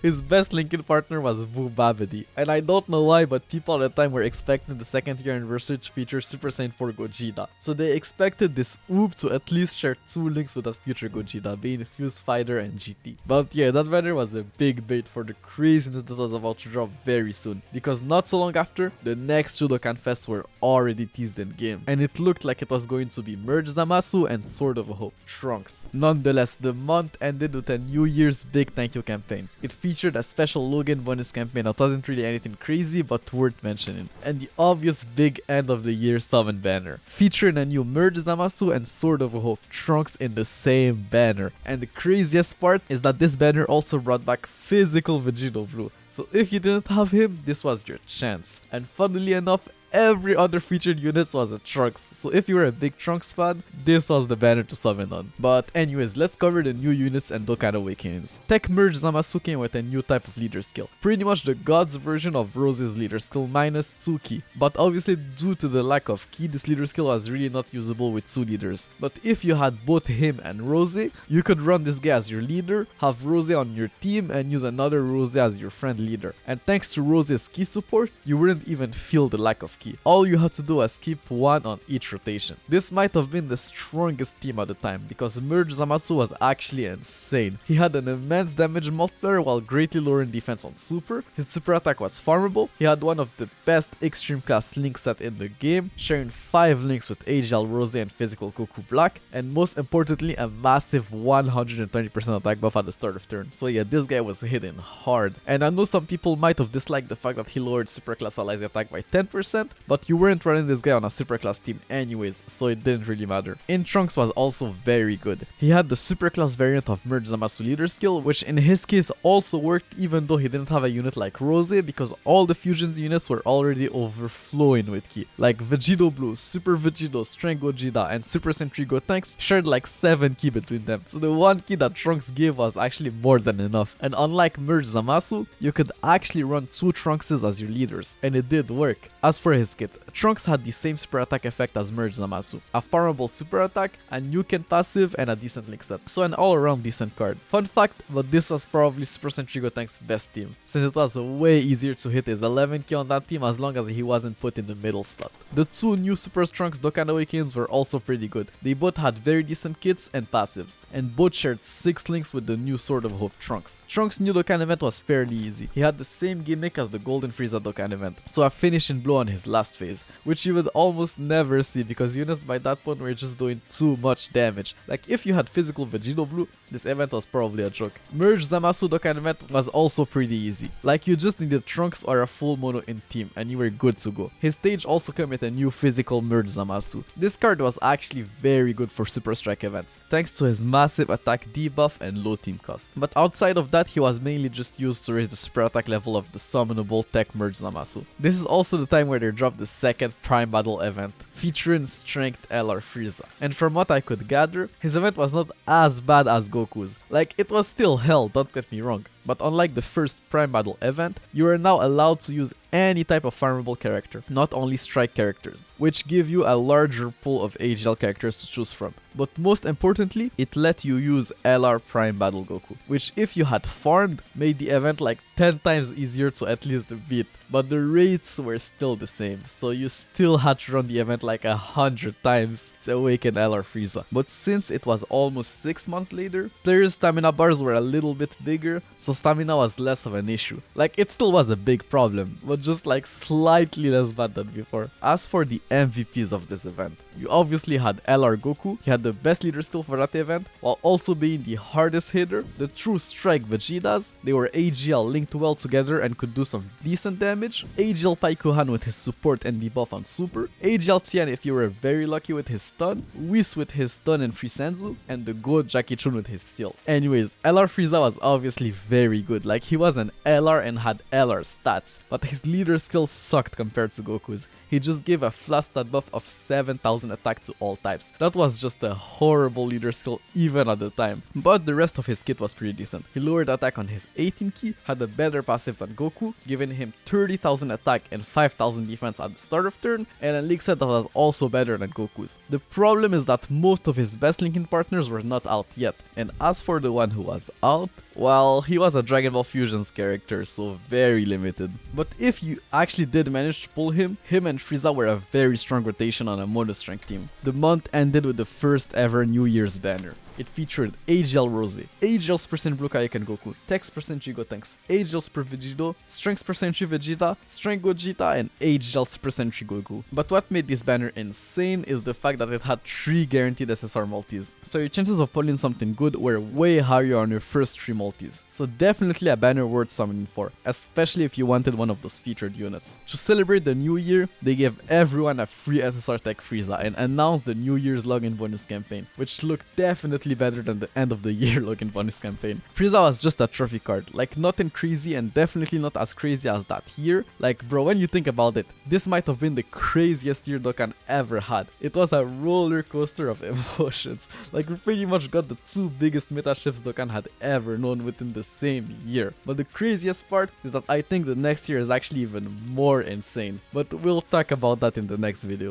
his best linking partner was Boo Babidi, and I don't know why, but people at the time were expecting the 2nd year anniversary to feature Super Saiyan 4 Gogeta, so they expected this Oob to at least share 2 links with that future Gogeta, being Fused Fighter and GT. But yeah, that banner was a big bait for the craziness that was about to drop very soon, because not so long after, the next 2 Dokkan Fests were already teased in game, and it looked like it was going to be Merge Zamasu and Sword of Hope Trunks. Nonetheless, the month ended with a New Year's big thank you campaign. It featured a special Logan bonus campaign that wasn't really anything crazy but worth mentioning, and the obvious big end of the year summon banner, featuring a new Merge Zamasu and Sword of Hope Trunks in the same banner. And the craziest part is that this banner also brought back physical Vegito Blue, so if you didn't have him, this was your chance. And funnily enough, every other featured unit was a Trunks, so if you were a big Trunks fan, this was the banner to summon on. But anyways, let's cover the new units and Dokkan Awakenings. Tech Merge Zamasu came with a new type of leader skill, pretty much the God's version of Rose's leader skill minus 2 ki, but obviously due to the lack of ki, this leader skill was really not usable with 2 leaders. But if you had both him and Rose, you could run this guy as your leader, have Rose on your team, and use another Rose as your friend leader. And thanks to Rose's ki support, you wouldn't even feel the lack of ki. All you have to do is keep 1 on each rotation. This might have been the strongest team at the time, because Merge Zamasu was actually insane. He had an immense damage multiplier while greatly lowering defense on Super. His super attack was farmable. He had one of the best extreme class link set in the game, sharing 5 links with AGL Rose and Physical Goku Black, and most importantly a massive 120% attack buff at the start of turn. So yeah, this guy was hitting hard. And I know some people might have disliked the fact that he lowered super class allies attack by 10%, but you weren't running this guy on a superclass team anyways, so it didn't really matter. In Trunks was also very good. He had the superclass variant of Merge Zamasu leader skill, which in his case also worked even though he didn't have a unit like Rose, because all the fusions units were already overflowing with ki. Like Vegito Blue, Super Vegito, Strength Gogeta, and Super Sentry Gotenks shared like 7 ki between them, so the 1 ki that Trunks gave was actually more than enough. And unlike Merge Zamasu, you could actually run 2 Trunkses as your leaders, and it did work. As for his kit, Trunks had the same super attack effect as Merge Zamasu, a farmable super attack, a Nuken passive, and a decent link set, so an all-around decent card. Fun fact, but this was probably Super Sentry Gotenks' best team, since it was way easier to hit his 11k on that team as long as he wasn't put in the middle slot. The 2 new Super Trunks Dokkan Awakens were also pretty good. They both had very decent kits and passives, and both shared 6 links with the new Sword of Hope Trunks. Trunks' new Dokkan event was fairly easy. He had the same gimmick as the Golden Frieza Dokkan event, so a finishing blow on his last phase, which you would almost never see because units by that point were just doing too much damage. Like if you had physical Vegito Blue, this event was probably a joke. Merge Zamasu Dokkan event was also pretty easy. Like you just needed Trunks or a full mono in team and you were good to go. His stage also came with a new physical Merge Zamasu. This card was actually very good for Super Strike events, thanks to his massive attack debuff and low team cost. But outside of that, he was mainly just used to raise the super attack level of the summonable Tech Merge Zamasu. This is also the time where they dropped the second Prime Battle event, featuring Strength LR Frieza. And from what I could gather, his event was not as bad as Goku's. Like, it was still hell, don't get me wrong. But unlike the first Prime Battle event, you are now allowed to use any type of farmable character, not only strike characters, which give you a larger pool of HL characters to choose from. But most importantly, it let you use LR Prime Battle Goku, which if you had farmed, made the event like 10 times easier to at least beat, but the rates were still the same, so you still had to run the event like 100 times to awaken LR Frieza. But since it was almost 6 months later, players' stamina bars were a little bit bigger, so stamina was less of an issue. Like, it still was a big problem, but just like slightly less bad than before. As for the MVPs of this event, you obviously had LR Goku. He had the best leader skill for that event, while also being the hardest hitter. The true strike Vegetas, they were AGL linked well together and could do some decent damage. AGL Paikuhan with his support and debuff on super. AGL Tian if you were very lucky with his stun. Whis with his stun and free Senzu. And the good Jackie Chun with his seal. Anyways, LR Frieza was obviously very good. Like, he was an LR and had LR stats, but his leader skill sucked compared to Goku's. He just gave a flat stat buff of 7000 attack to all types. That was just a horrible leader skill even at the time. But the rest of his kit was pretty decent. He lowered attack on his 18 key, had a better passive than Goku, giving him 30,000 attack and 5,000 defense at the start of turn, and a league set that was also better than Goku's. The problem is that most of his best linking partners were not out yet, and as for the one who was out, well, he was a Dragon Ball Fusions character, so very limited. But if you actually did manage to pull him and Frieza were a very strong rotation on a mono strength team. The month ended with the first ever New Year's banner. It featured AGL Rose, AGL Super Saiyan Blue Kaioken Goku, Text % Gigotanks, AGL Super Vegito, Strength % Vegeta, Strength Gogeta, and AGL Super Sentry Goku. But what made this banner insane is the fact that it had 3 guaranteed SSR multis, so your chances of pulling something good were way higher on your first 3 multis. So definitely a banner worth summoning for, especially if you wanted one of those featured units. To celebrate the new year, they gave everyone a free SSR Tech Frieza and announced the New Year's login bonus campaign, which looked definitely better than the end of the year login bonus campaign. Frieza was just a trophy card, like nothing crazy and definitely not as crazy as that here. Like bro, when you think about it, this might have been the craziest year Dokkan ever had. It was a roller coaster of emotions. Like we pretty much got the 2 biggest meta shifts Dokkan had ever known within the same year. But the craziest part is that I think the next year is actually even more insane. But we'll talk about that in the next video.